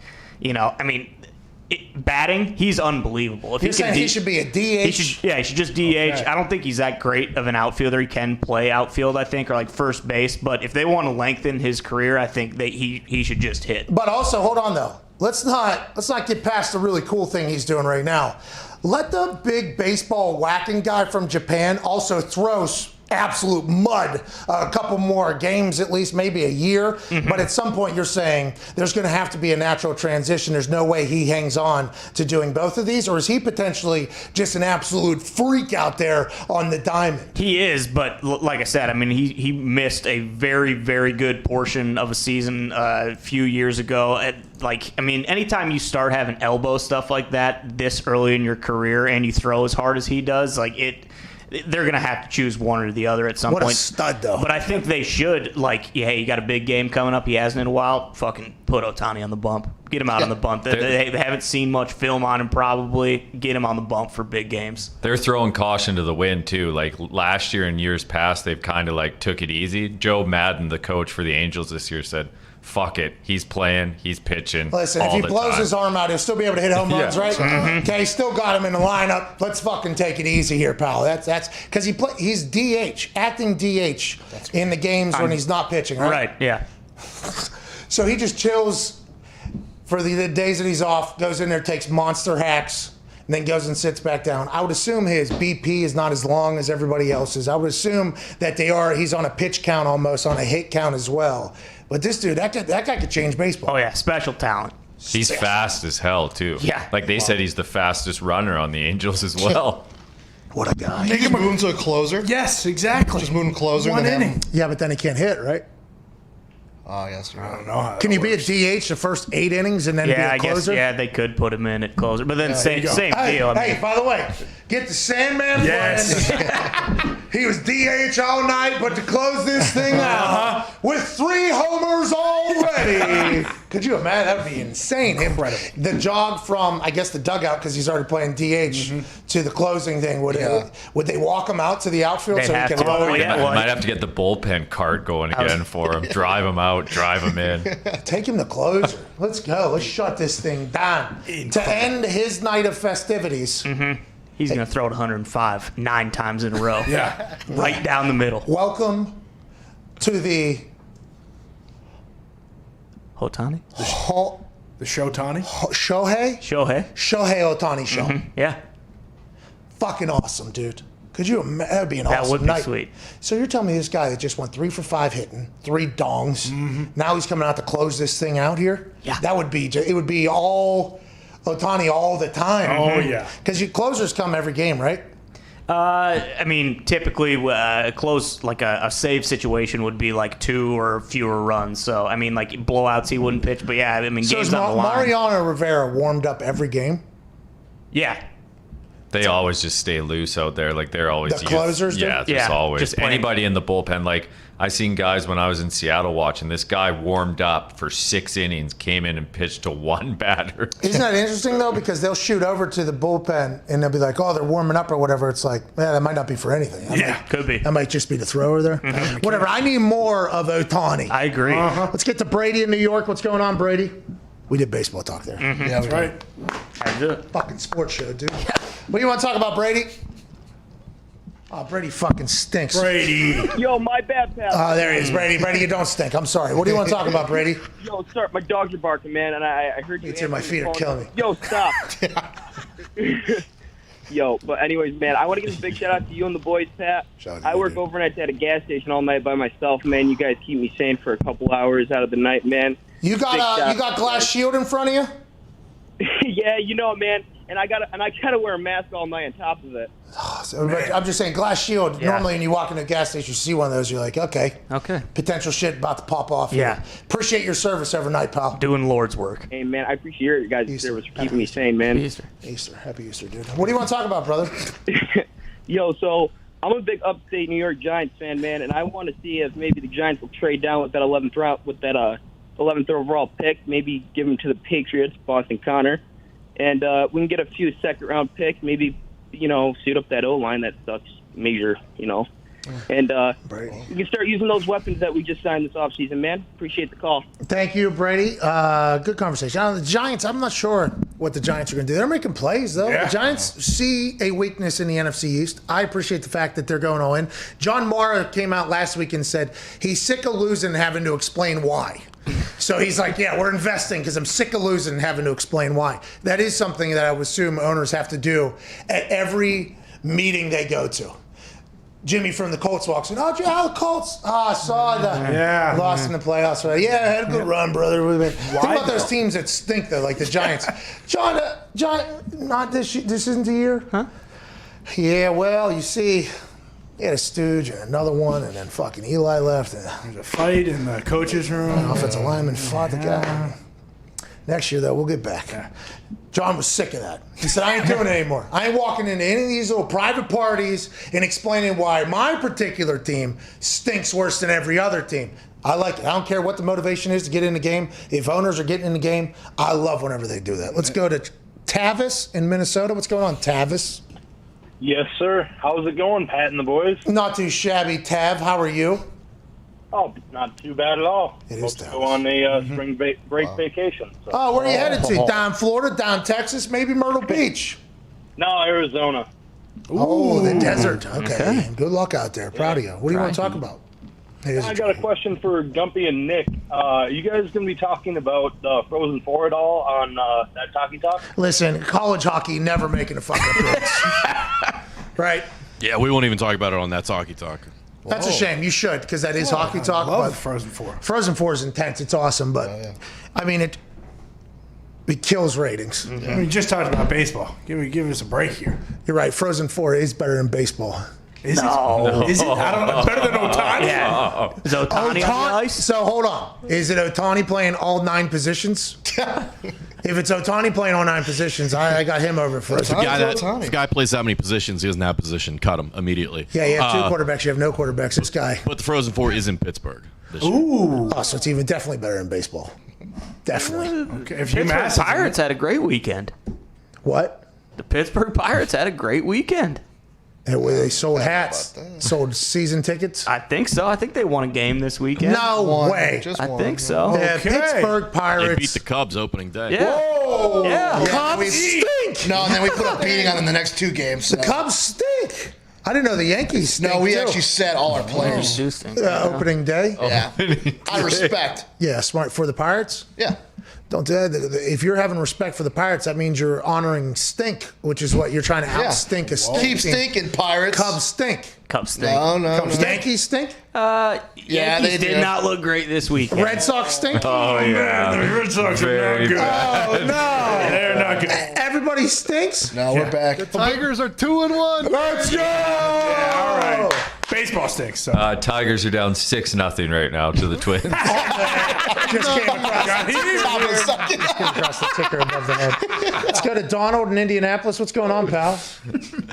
batting, he's unbelievable. If You're saying he should be a DH? He should just DH. Okay. I don't think he's that great of an outfielder. He can play outfield, I think, or like first base. But if they want to lengthen his career, I think that he should just hit. But also, hold on though. Let's not get past the really cool thing he's doing right now. Let the big baseball whacking guy from Japan also throw absolute mud a couple more games, at least maybe a year. But at some point you're saying there's going to have to be a natural transition. There's no way he hangs on to doing both of these, or is he potentially just an absolute freak out there on the diamond? He is, but like I said, he missed a very, very good portion of a season a few years ago. Anytime you start having elbow stuff like that this early in your career and you throw as hard as he does, they're going to have to choose one or the other at some point. What a stud, though. But I think they should, like, hey, you got a big game coming up. He hasn't in a while. Fucking put Ohtani on the bump. Get him out on the bump. They haven't seen much film on him, probably. Get him on the bump for big games. They're throwing caution to the wind, too. Like, last year and years past, they've kind of, like, took it easy. Joe Madden, the coach for the Angels this year, said, fuck it. He's playing. He's pitching. Listen, if he blows his arm out, he'll still be able to hit home runs, right? Okay, still got him in the lineup. Let's fucking take it easy here, pal. That's because he's DH, acting DH in the games when he's not pitching, right? Right, yeah. So he just chills for the days that he's off, goes in there, takes monster hacks, and then goes and sits back down. I would assume his BP is not as long as everybody else's. I would assume that he's on a pitch count almost, on a hit count as well. But this dude, that guy could change baseball. Oh, yeah, special talent. He's fast as hell, too. Yeah. Like, they said he's the fastest runner on the Angels as well. What a guy. Make him move him to a closer. Yes, exactly. Just move him closer. One inning. Yeah, but then he can't hit, right? Oh, yes. I don't know how Can you be a DH the first 8 innings and then be a closer? I guess, they could put him in at closer. But then same deal. Hey, by the way, get the Sandman playing. He was DH all night, but to close this thing out with 3 homers already. Could you imagine? That would be insane. Incredible. The jog from, I guess, the dugout, because he's already playing DH, to the closing thing. Would they walk him out to the outfield so he can load? Might have to get the bullpen cart going again for him. Drive him out, drive him in. Take him to closer. Let's go. Let's shut this thing down. To end his night of festivities. He's going to throw it 105 9 times in a row. Yeah. Right down the middle. Welcome to the Ohtani? The Shohtani? Shohei Ohtani show. Yeah. Fucking awesome, dude. Could you imagine? That would be an awesome That would be night. sweet. So you're telling me this guy that just went 3 for 5 hitting, 3 dongs, now he's coming out to close this thing out here? Yeah. That would be, it would be all Ohtani all the time. Oh, yeah. Because your closers come every game, right? I mean, typically, close, like a save situation would be like 2 or fewer runs. So, I mean, like blowouts, he wouldn't pitch. But yeah, I mean, So games is on the line. Mariano Rivera warmed up every game? Yeah. They always just stay loose out there. Like, they're always The closers do? Yeah, just always. just playing. Anybody in the bullpen. Like, I seen guys when I was in Seattle watching. This guy warmed up for 6 innings, came in and pitched to 1 batter. Isn't that interesting, though? Because they'll shoot over to the bullpen, and they'll be like, oh, they're warming up or whatever. It's like, that might not be for anything. Could be. That might just be the thrower there. Whatever. I need more of Ohtani. I agree. Let's get to Brady in New York. What's going on, Brady? We did baseball talk there. Yeah, that's right. I do. Fucking sports show, dude. What do you want to talk about, Brady? Oh, Brady fucking stinks. Brady. Yo, my bad, pal. Oh, there he is. Brady, you don't stink. I'm sorry. What do you want to talk about, Brady? Yo, sir, my dogs are barking, man, and I heard you. My feet are killing me. Yo, stop. Yo, but anyways, man, I want to give a big shout out to you and the boys, Pat. I work overnight at a gas station all night by myself, man. You guys keep me sane for a couple hours out of the night, man. You got glass shield in front of you? Yeah, you know, man. And I gotta wear a mask all night on top of it. I'm just saying, glass shield. Yeah. Normally, when you walk into a gas station, you see one of those, you're like, okay, potential shit about to pop off. Yeah. Here. Appreciate your service every night, pal. Doing Lord's work. Hey, man, I appreciate your guys' service for keeping me sane, man. Easter. Happy Easter, dude. What do you want to talk about, brother? Yo, so I'm a big upstate New York Giants fan, man, and I want to see if maybe the Giants will trade down with that 11th round, with that 11th overall pick, maybe give them to the Patriots, Boston Conor. And we can get a few second-round picks, maybe, suit up that O-line that sucks major, And we can start using those weapons that we just signed this offseason, man. Appreciate the call. Thank you, Brady. Good conversation. The Giants, I'm not sure what the Giants are going to do. They're making plays, though. Yeah. The Giants see a weakness in the NFC East. I appreciate the fact that they're going all in. John Mara came out last week and said he's sick of losing and having to explain why. So he's like, yeah, we're investing because I'm sick of losing and having to explain why. That is something that I would assume owners have to do at every meeting they go to. Jimmy from the Colts walks in. Oh, the Colts. I saw that. Lost in the playoffs. Right? Yeah, had a good run, brother. Think about those teams that stink, though, like the Giants. John, not this isn't the year? Huh? Yeah, well, you see, he had a stooge and another one, and then fucking Eli left. And there's a fight in the coach's room. Offensive lineman fought the guy. Next year, though, we'll get back. Yeah. John was sick of that. He said, I ain't doing it anymore. I ain't walking into any of these little private parties and explaining why my particular team stinks worse than every other team. I like it. I don't care what the motivation is to get in the game. If owners are getting in the game, I love whenever they do that. Let's go to Tavis in Minnesota. What's going on, Tavis? Yes, sir. How's it going, Pat and the boys? Not too shabby, Tav. How are you? Oh, not too bad at all. It is Supposed to go on a spring break vacation. So. Oh, where are you headed to? Down Florida, down Texas, maybe Myrtle Beach? No, Arizona. Oh, the desert. Okay. Good luck out there. Proud of you. What do you want to talk about? I got a question for Gumpy and Nick. You guys going to be talking about Frozen 4 at all on that Talkie Talk? Listen, college hockey never making a fucking appearance. Right? Yeah, we won't even talk about it on that Talkie Talk. That's a shame. You should, because that is hockey talk. I love Frozen 4. Frozen 4 is intense. It's awesome, but I mean, it kills ratings. I mean, you just talked about baseball. Give us a break here. You're right. Frozen 4 is better than baseball. Is it? Is it? I don't know. Better than Ohtani? Yeah. Is Ohtani on the ice? So hold on. Is it Ohtani playing all 9 positions? If it's Ohtani playing all 9 positions, I got him over for If a guy plays that many positions, he doesn't have position. Cut him immediately. Yeah, you have 2 quarterbacks. You have no quarterbacks. This guy. But the Frozen 4 is in Pittsburgh this year. Ooh. Oh, so it's even definitely better than baseball. Definitely. Okay. Pittsburgh Pirates had a great weekend. What? The Pittsburgh Pirates had a great weekend. They sold hats, sold season tickets. I think so. I think they won a game this weekend. No way. I think so. The Pittsburgh Pirates. They beat the Cubs opening day. Yeah. Whoa. Yeah. Cubs stink. No, and then we put a beating on in the next 2 games. So. The Cubs stink. I didn't know the Yankees stink. No, we too. actually set all our players. Opening day. Yeah. I respect. Yeah, smart for the Pirates. Yeah. Don't do that. If you're having respect for the Pirates, that means you're honoring stink, which is what you're trying to outstink a stink. Keep stinking, Pirates. Cubs stink. Cubs stink. No. Yankees stink? Yankees did not look great this weekend. Red Sox stink? Oh, yeah. The Red Sox are not good. Oh, no. They're not good. Everybody stinks? No, we're back. The Tigers are 2-1. Let's go! Yeah, all right. Baseball stinks. So. Tigers are down 6-0 right now to the Twins. Just came across the ticker above the head. Let's go to Donald in Indianapolis. What's going on, pal?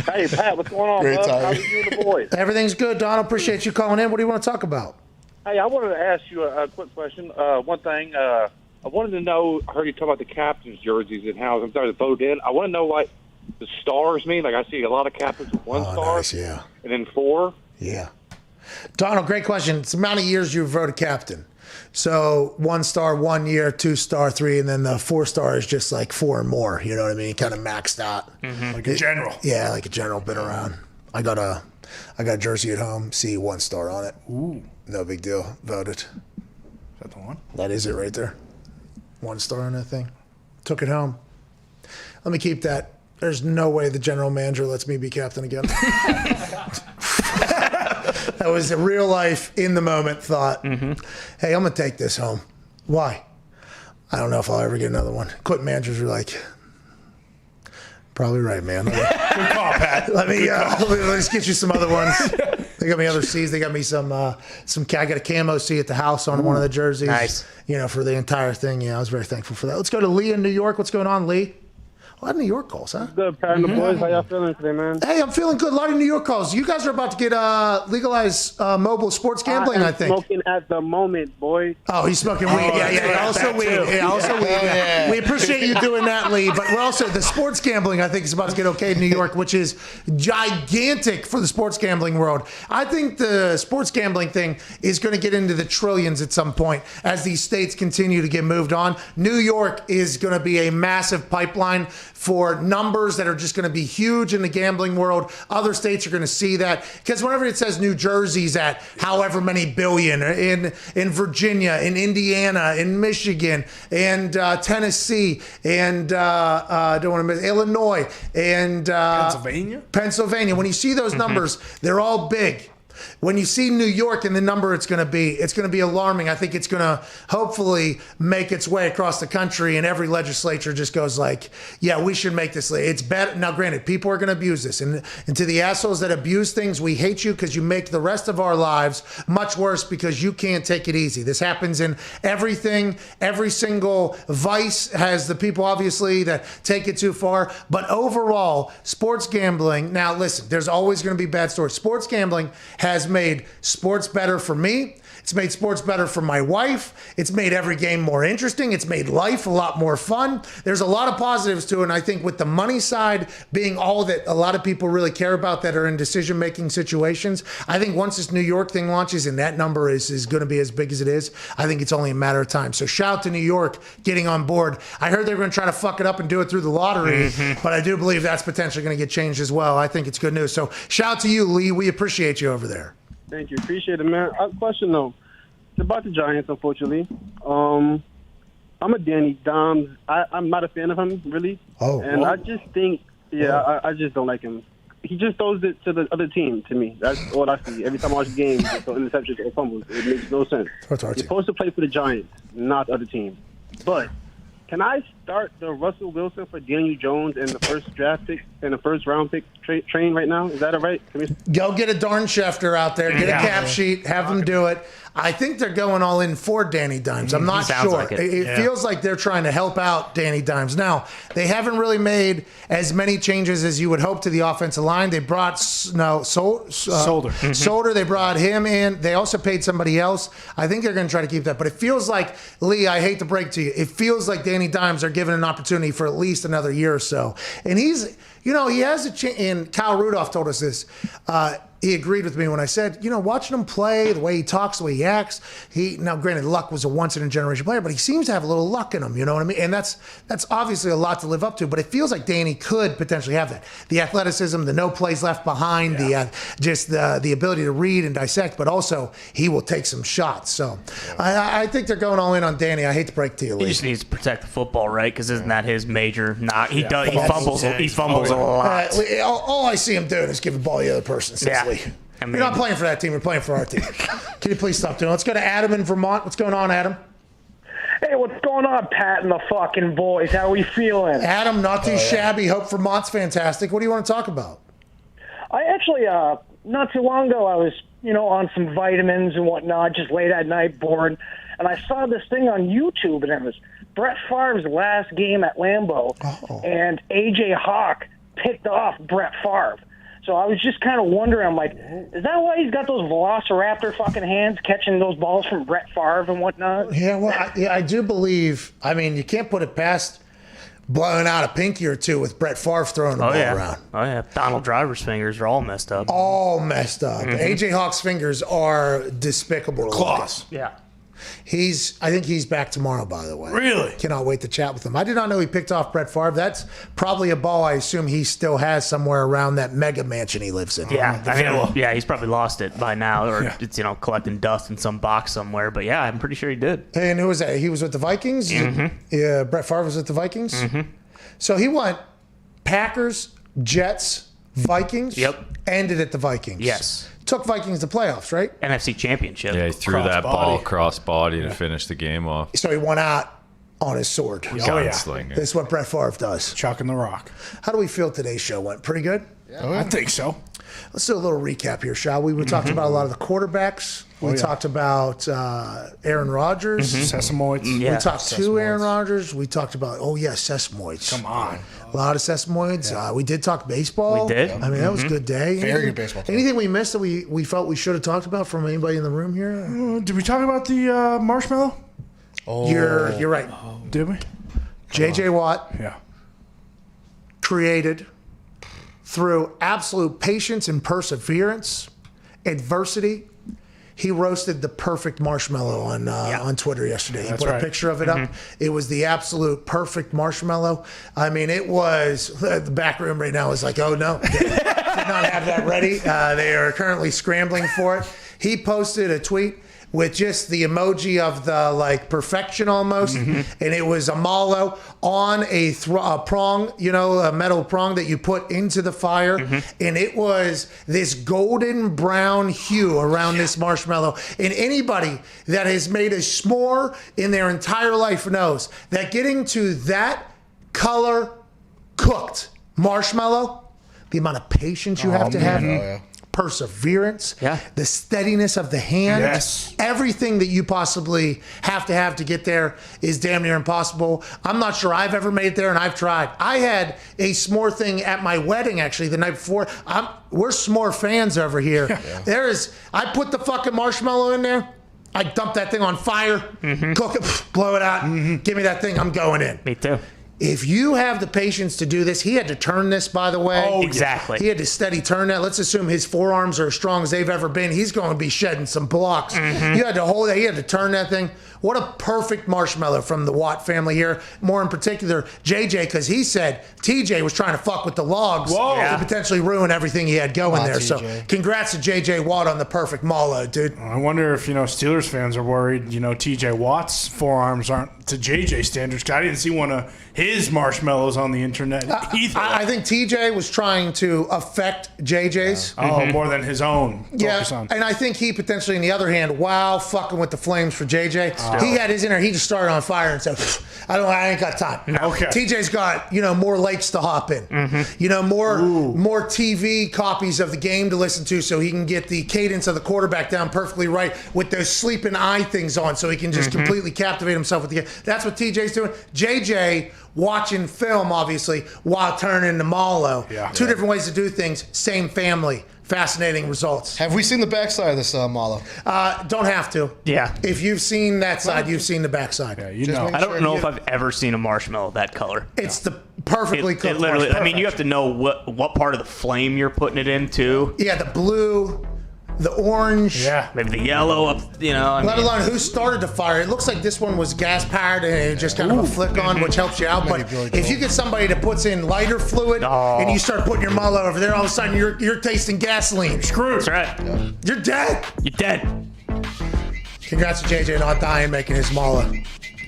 Hey, Pat, what's going on, bud? How are you and the boys? Everything's good, Donald. Appreciate you calling in. What do you want to talk about? Hey, I wanted to ask you a quick question. One thing, I wanted to know, I heard you talk about the captain's jerseys and how I'm starting to vote in. I want to know what the stars mean. Like, I see a lot of captains with 1 star. Nice, yeah. And then 4. Yeah. Donald, great question. It's the amount of years you've voted captain. So 1 star, 1 year, 2 star, 3, and then the 4 star is just like 4 and more. You know what I mean? Kind of maxed out. Like a general. Yeah, like a general. Been around. I got a jersey at home. See 1 star on it. Ooh. No big deal. Voted. Is that the one? That is it right there. 1 star on that thing. Took it home. Let me keep that. There's no way the general manager lets me be captain again. That was a real life, in the moment thought. Hey, I'm going to take this home. Why? I don't know if I'll ever get another one. Equipment managers are like, probably right, man. Good call, Pat. Let's get you some other ones. They got me other C's. They got me some. I got a camo C at the house on one of the jerseys. Nice. For the entire thing. Yeah, I was very thankful for that. Let's go to Lee in New York. What's going on, Lee? A lot of New York calls, huh? Good, Pat and the boys. How y'all feeling today, man? Hey, I'm feeling good. A lot of New York calls. You guys are about to get legalized mobile sports gambling, I think. Smoking at the moment, boy. Oh, he's smoking weed. Yeah. Also weed. Yeah, also weed. Yeah. We appreciate you doing that, Lee. But we're also, the sports gambling, I think, is about to get okay in New York, which is gigantic for the sports gambling world. I think the sports gambling thing is going to get into the trillions at some point as these states continue to get moved on. New York is going to be a massive pipeline for numbers that are just going to be huge in the gambling world. Other states are going to see that, because whenever it says New Jersey's at however many billion, in Virginia, in Indiana, in Michigan, and Tennessee, and don't want to miss Illinois, and Pennsylvania. When you see those numbers, they're all big. when you see New York and the number it's going to be alarming. I think it's going to hopefully make its way across the country, and every legislature just goes like, yeah, we should make this. It's better. Now, granted, people are going to abuse this, and to the assholes that abuse things, we hate you because you make the rest of our lives much worse because you can't take it easy. This happens in everything. Every single vice has the people, obviously, that take it too far. But overall, sports gambling, now listen, there's always going to be bad stories. Sports gambling has made sports better for me. It's made sports better for my wife. It's made every game more interesting. It's made life a lot more fun. There's a lot of positives to it. And I think with the money side being all that a lot of people really care about that are in decision-making situations, I think once this New York thing launches and that number is going to be as big as it is, I think it's only a matter of time. So shout out to New York getting on board. I heard they were going to try to fuck it up and do it through the lottery, but I do believe that's potentially going to get changed as well. I think it's good news. So shout out to you, Lee. We appreciate you over there. Thank you. Appreciate it, man. Question, though. It's about the Giants, unfortunately. I'm a Danny Dimes. I'm not a fan of him, really. And I just think, I just don't like him. He just throws it to the other team, to me. That's all I see. Every time I watch the game, he throws interceptions or fumbles. It makes no sense. You're supposed to play for the Giants, not the other team. But can I start the Russell Wilson for Daniel Jones and the first draft pick and the first round pick train right now? Is that all right? Go get a Darn Schefter out there, get a cap sheet, have them do it. I think they're going all in for Danny Dimes. I'm not sure. Like it feels like they're trying to help out Danny Dimes. Now, they haven't really made as many changes as you would hope to the offensive line. They brought Solder. Solder, they brought him in. They also paid somebody else. I think they're going to try to keep that. But it feels like, Lee, I hate to break to you, it feels like Danny Dimes are given an opportunity for at least another year or so. And he's, he has a chance, and Kyle Rudolph told us this. He agreed with me when I said, watching him play, the way he talks, the way he acts. Now, granted, Luck was a once-in-a-generation player, but he seems to have a little luck in him. You know what I mean? And that's obviously a lot to live up to. But it feels like Danny could potentially have that. The athleticism, the no plays left behind, the ability to read and dissect. But also, he will take some shots. So I think they're going all in on Danny. I hate to break it to you, Lee. He just needs to protect the football, right? Because isn't that his major knock? He does. He fumbles. He fumbles a lot. All I see him doing is give the ball to the other person. You're not playing for that team. You're playing for our team. Can you please stop doing it? Let's go to Adam in Vermont. What's going on, Adam? Hey, what's going on, Pat and the fucking boys? How are we feeling? Adam, not too shabby. Hope Vermont's fantastic. What do you want to talk about? I actually, not too long ago, I was, on some vitamins and whatnot, just late at night, bored, and I saw this thing on YouTube, and it was Brett Favre's last game at Lambeau, and A.J. Hawk picked off Brett Favre. So I was just kind of wondering, I'm like, is that why he's got those Velociraptor fucking hands catching those balls from Brett Favre and whatnot? Yeah, well, I do believe, you can't put it past blowing out a pinky or two with Brett Favre throwing the ball around. Oh, yeah. Donald Driver's fingers are all messed up. All messed up. A.J. Hawk's fingers are despicable. Claws. Yeah. I think he's back tomorrow, by the way. Really? Cannot wait to chat with him. I did not know he picked off Brett Favre. That's probably a ball I assume he still has somewhere around that mega mansion he lives in. Yeah, he's probably lost it by now, or it's collecting dust in some box somewhere. But yeah, I'm pretty sure he did. And who was that? He was with the Vikings? Yeah, Brett Favre was with the Vikings? So he went Packers, Jets, Vikings, ended at the Vikings. Yes. Took Vikings to playoffs, right? NFC Championship. Yeah, he threw that ball cross body to finish the game off. So he went out on his sword. Gunslinger. This is what Brett Favre does. Chucking the rock. How do we feel today's show went? Pretty good? I think so. Let's do a little recap here, shall we? We talked about a lot of the quarterbacks. We talked about Aaron Rodgers. Sesamoids. We talked to Aaron Rodgers. We talked about, Sesamoids. Come on. A lot of Sesamoids. We did talk baseball. We did. That was a good day. Very good baseball. Anything we missed that we felt we should have talked about from anybody in the room here? Did we talk about the marshmallow? You're right. Did we? J.J. Watt. Yeah. Created through absolute patience and perseverance, adversity. He roasted the perfect marshmallow on Twitter yesterday. He put a picture of it up. It was the absolute perfect marshmallow. It was, the back room right now is like, oh no, did not have that ready. They are currently scrambling for it. He posted a tweet. with just the emoji of the like perfection almost, and it was a mallow on a prong, a metal prong that you put into the fire, and it was this golden brown hue around this marshmallow. And anybody that has made a s'more in their entire life knows that getting to that color cooked marshmallow, the amount of patience you have to have, perseverance, the steadiness of the hand, everything that you possibly have to get there is damn near impossible. I'm not sure I've ever made it there, and I've tried. I had a s'more thing at my wedding actually the night before. We're s'more fans over here. I put the fucking marshmallow in there. I dump that thing on fire, cook it, blow it out, give me that thing, I'm going in. Me too. If you have the patience to do this, he had to turn this, by the way. Oh, exactly. He had to steady turn that. Let's assume his forearms are as strong as they've ever been. He's going to be shedding some blocks. You had to hold that. He had to turn that thing. What a perfect marshmallow from the Watt family here. More in particular, JJ, because he said TJ was trying to fuck with the logs to potentially ruin everything he had going there. TJ. So congrats to JJ Watt on the perfect mallow, dude. I wonder if, Steelers fans are worried, TJ Watt's forearms aren't to JJ standards, because I didn't see one of his marshmallows on the internet either. I think TJ was trying to affect JJ's. More than his own. And I think he potentially, on the other hand, fucking with the flames for JJ. He had his in there. He just started on fire and said, I ain't got time. Okay. TJ's got, more lakes to hop in. More TV copies of the game to listen to so he can get the cadence of the quarterback down perfectly right with those sleeping eye things on so he can just completely captivate himself with the game. That's what TJ's doing. JJ watching film, obviously, while turning the mallow. Two different ways to do things, same family. Fascinating results. Have we seen the backside of this mallow? Don't have to. Yeah. If you've seen that side, you've seen the backside. I don't know if I've ever seen a marshmallow that color. It's the perfectly cooked it literally, marshmallow. you have to know what part of the flame you're putting it into. Yeah, the blue, the orange. Yeah. Maybe the yellow up, Let alone who started the fire. It looks like this one was gas powered and it just kind of a flick on, which helps you out. But if you get somebody that puts in lighter fluid and you start putting your mallow over there, all of a sudden you're tasting gasoline. Screwed. That's right. You're dead. You're dead. Congrats to JJ not dying making his mallow.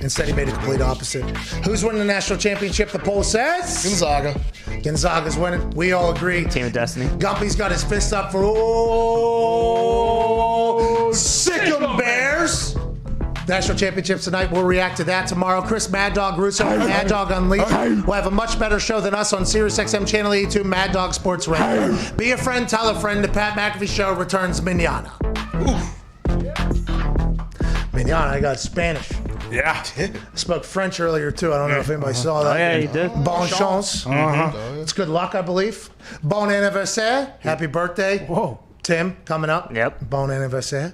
Instead, he made a complete opposite. Who's winning the national championship? The poll says Gonzaga. Gonzaga's winning. We all agree. Team of Destiny. Gumpy's got his fist up for Sick'em Bears. National championships tonight. We'll react to that tomorrow. Chris Mad Dog Russo from Mad Dog Unleashed will have a much better show than us on Sirius XM Channel 82 Mad Dog Sports Radio. Be a friend, tell a friend. The Pat McAfee Show returns mañana. Mañana, I got Spanish. Yeah. I spoke French earlier, too. I don't know if anybody saw that. Oh, yeah, you did. Bon chance. It's good luck, I believe. Bon anniversaire. Happy birthday. Whoa. Tim, coming up. Yep. Bon anniversaire.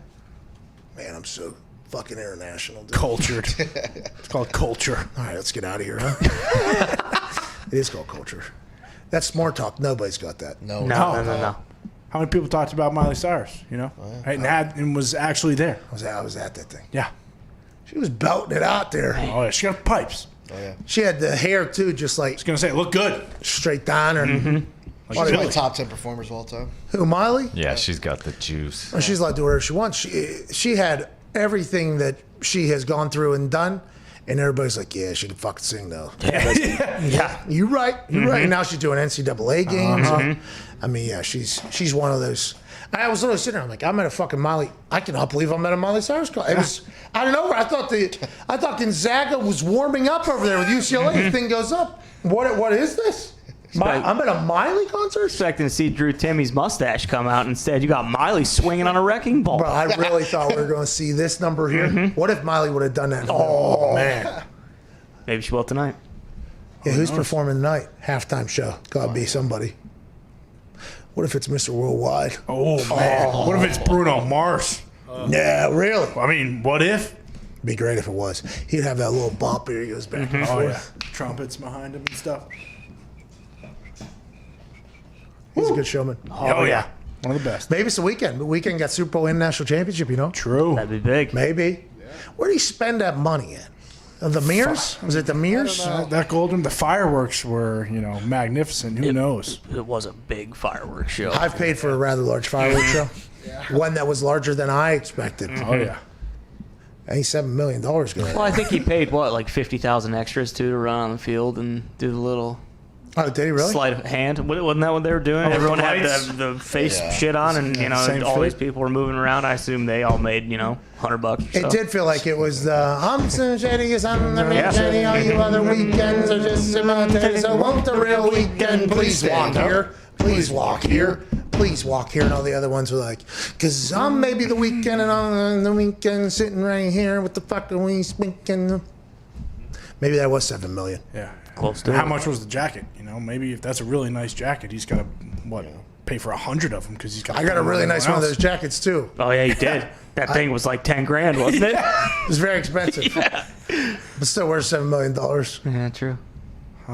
Man, I'm so fucking international, dude. Cultured. It's called culture. All right, let's get out of here, huh? It is called culture. That's smart talk. Nobody's got that. No. How many people talked about Miley Cyrus, and was actually there? I was at that thing. Yeah. She was belting it out there. Oh, yeah. She got pipes. Oh, yeah. She had the hair, too, just like... I was going to say, it looked good. Straight down. Or, She's one of my top 10 performers of all time. Who, Miley? Yeah, she's got the juice. Well, she's allowed to do whatever she wants. She had everything that she has gone through and done, and everybody's like, yeah, she can fucking sing, though. Yeah. You're right. You're right. Now she's doing NCAA games. I mean, yeah, she's one of those... I was literally sitting there. I'm like, I'm at a fucking Miley. I cannot believe I'm at a Miley Cyrus concert. It was out of nowhere. I thought Gonzaga was warming up over there with UCLA. The thing goes up. What is this? I'm at a Miley concert. Expecting to see Drew Timmy's mustache come out. Instead, you got Miley swinging on a wrecking ball. Bro, I really thought we were going to see this number here. What if Miley would have done that? Oh man. Maybe she will tonight. Yeah, who's performing tonight? Halftime show. Gotta be somebody. What if it's Mr. Worldwide? Oh, man. What if it's Bruno Mars? Yeah, really? I mean, what if? It'd be great if it was. He'd have that little bump here. He goes back and forth. Yeah. Trumpets behind him and stuff. He's a good showman. Oh, yeah. One of the best. Maybe it's the Weeknd. The Weeknd got Super Bowl and national championship, True. That'd be big. Maybe. Where do you spend that money at? The mirrors? Was it the mirrors? That golden, the fireworks were, magnificent. Who knows? It was a big fireworks show. I've paid for a rather large fireworks show. One that was larger than I expected. Oh, yeah. Ain't $7 million good. Well, I think he paid what, like 50,000 extras to run on the field and do the little. Oh, did he really? Sleight of hand. Wasn't that what they were doing? Everyone had the face shit on, and all these people were moving around. I assume they all made $100. It did feel like it was the I'm so shady, I'm the shady. All you other weekends are just imitated. So won't the real weekend please walk here? Please walk here. Please walk here. And all the other ones were like, because I'm maybe the weekend and on the weekend sitting right here with the fucking we speaking. Maybe that was $7 million. Yeah. Close to How it. much was the jacket? Maybe if that's a really nice jacket, he's got to pay for 100 of them because he's got. I got a really nice one of those jackets too. Oh yeah, you did. That thing was like $10,000, wasn't it? It was very expensive. But still worth $7 million. Yeah, true.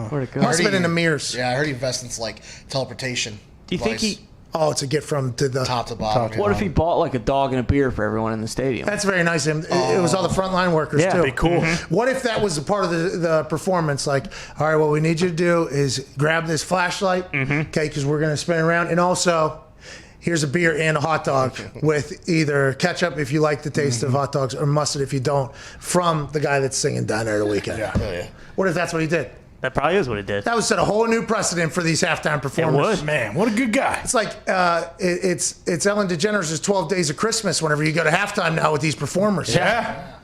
Where'd it go? Must have been in the mirrors. Yeah, I heard he invests in teleportation. Do you think device. he? Oh, to get from to the top to bottom. What if he bought like a dog and a beer for everyone in the stadium? That's very nice of him. It was all the frontline workers Yeah, too. be cool. What if that was a part of the performance? Like, all right, what we need you to do is grab this flashlight, okay, because we're going to spin around, and also here's a beer and a hot dog with either ketchup if you like the taste of hot dogs or mustard if you don't, from the guy that's singing Down There the Weekend. Yeah. What if that's what he did? That probably is what it did. That would set a whole new precedent for these halftime performers. would. Man, what a good guy. It's like it's Ellen DeGeneres' 12 Days of Christmas whenever you go to halftime now with these performers. Yeah.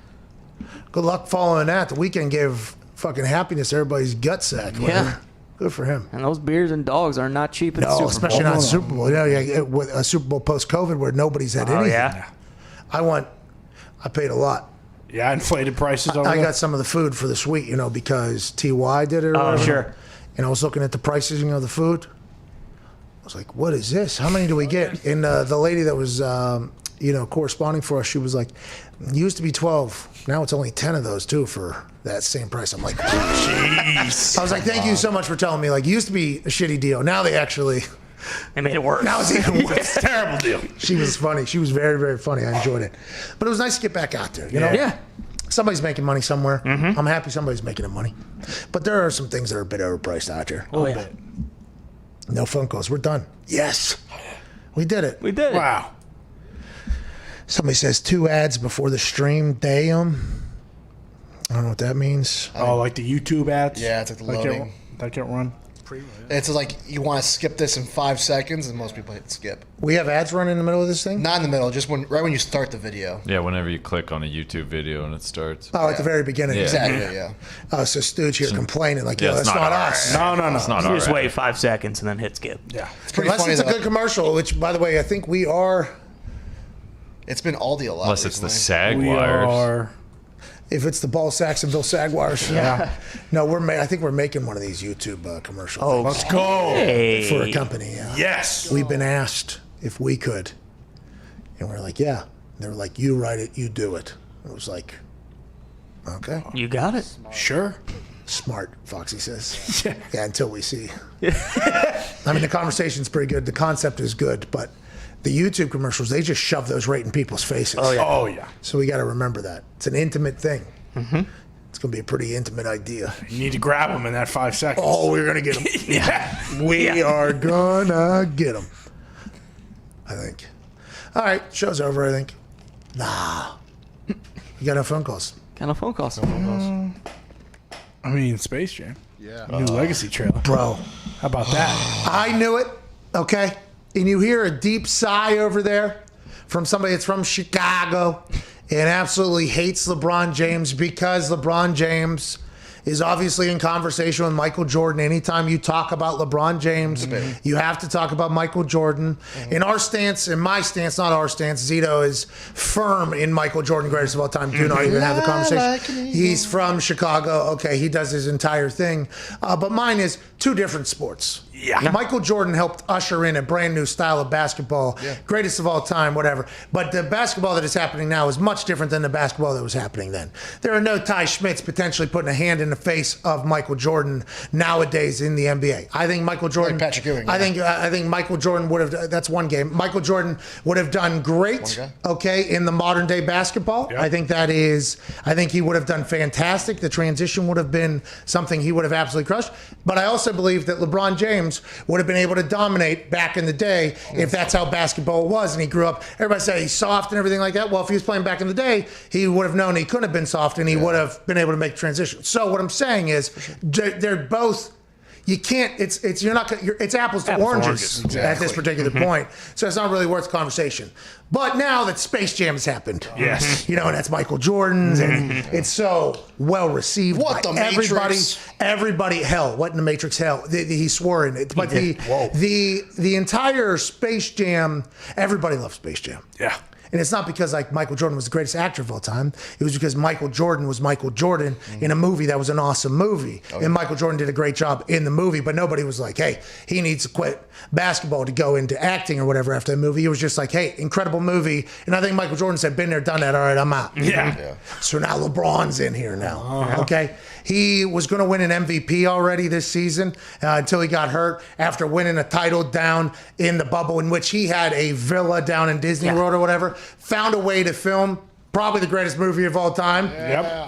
Good luck following that. The Weeknd gave fucking happiness to everybody's gut sack. Yeah. Good for him. And those beers and dogs are not cheap at the No, Super Bowl. especially not Super Bowl. With a Super Bowl post-COVID where nobody's had anything. Yeah. I paid a lot. Yeah, inflated prices over I there. got some of the food for the suite, because TY did it. Or Oh, whatever. sure. And I was looking at the prices, of the food. I was like, what is this? How many do we get? And the lady that was, corresponding for us, she was like, it used to be 12. Now it's only 10 of those, too, for that same price. I'm like, jeez. I was like, thank you so much for telling me. Like, it used to be a shitty deal. Now they actually... They made it worse. Now it's even worse. It's a terrible deal. She was funny. She was very, very funny. I enjoyed it. But it was nice to get back out there, Yeah. Somebody's making money somewhere. I'm happy somebody's making the money. But there are some things that are a bit overpriced out there. Oh, yeah. No phone calls. We're done. Yes. We did it. We did it. Wow. Somebody says 2 ads before the stream. Damn. I don't know what that means. Oh, like the YouTube ads? Yeah, it's like the loading. That can't run. It's like you want to skip this in 5 seconds, and most people hit skip. We have ads running in the middle of this thing? Not in the middle, just right when you start the video. Yeah, whenever you click on a YouTube video and it starts. Oh, at the very beginning. Yeah. Exactly, yeah. Oh, so Stooge here complaining like, Yeah, yo, that's it's not our us. ad. No. It's not You our just ad. wait 5 seconds and then hit skip. Yeah. It's pretty Unless funny. it's a though. good commercial, which, by the way, I think we are... It's been Aldi a lot. Unless it's the recently. We Sagwires. are. If it's the Ball Saxonville Sagwires. Yeah. No, I think we're making one of these YouTube commercials. Oh, Let's go. Hey. For a company, yeah. Yes. We've been asked if we could. And we're like, yeah. They were like, you write it, you do it. It was like, okay. You got it. Sure. Smart, Foxy says. Yeah, until we see. I mean, the conversation's pretty good. The concept is good, but the YouTube commercials, they just shove those right in people's faces. Oh, yeah. Oh, yeah. So we got to remember that. It's an intimate thing. It's going to be a pretty intimate idea. You need to grab them in that 5 seconds. Oh, we're going to get them. yeah. We are going to get them. I think. All right, show's over, I think. Nah. You got no phone calls. Got no phone calls. I mean, Space Jam. Yeah. New Legacy trailer. Bro. How about that? I knew it, okay? And you hear a deep sigh over there from somebody that's from Chicago and absolutely hates LeBron James because LeBron James is obviously in conversation with Michael Jordan. Anytime you talk about LeBron James, you have to talk about Michael Jordan. In our stance, in my stance, not our stance, Zito is firm in Michael Jordan, greatest of all time. Do not even have the conversation. He's from Chicago. Okay, he does his entire thing. But mine is 2 different sports. Yeah. Michael Jordan helped usher in a brand new style of basketball, greatest of all time, whatever. But the basketball that is happening now is much different than the basketball that was happening then. There are no Ty Schmitz potentially putting a hand in the face of Michael Jordan nowadays in the NBA. I think Michael Jordan, Like Patrick Ewing, I think Michael Jordan would have. That's one game. Michael Jordan would have done great. Okay, in the modern day basketball, I think that is. I think he would have done fantastic. The transition would have been something he would have absolutely crushed. But I also believe that LeBron James would have been able to dominate back in the day if that's how basketball was, and he grew up. Everybody said he's soft and everything like that. Well, if he was playing back in the day, he would have known he couldn't have been soft, and he would have been able to make the transition. So what I'm saying is, they're both. You can't. It's apples to oranges at this particular point. So it's not really worth conversation. But now that Space Jam has happened, yes, and that's Michael Jordan's, and it's so well received. What by the Matrix? Everybody, hell, what in the Matrix? Hell, he swore in it. But the entire Space Jam, everybody loves Space Jam. Yeah. And it's not because like Michael Jordan was the greatest actor of all time. It was because Michael Jordan was Michael Jordan in a movie that was an awesome movie. And Michael Jordan did a great job in the movie, but nobody was like, hey, he needs to quit basketball to go into acting or whatever after the movie. It was just like, hey, incredible movie. And I think Michael Jordan said, been there, done that. All right, I'm out. Yeah. So now LeBron's in here now. Okay. He was going to win an MVP already this season until he got hurt after winning a title down in the bubble in which he had a villa down in Disney World or whatever. Found a way to film probably the greatest movie of all time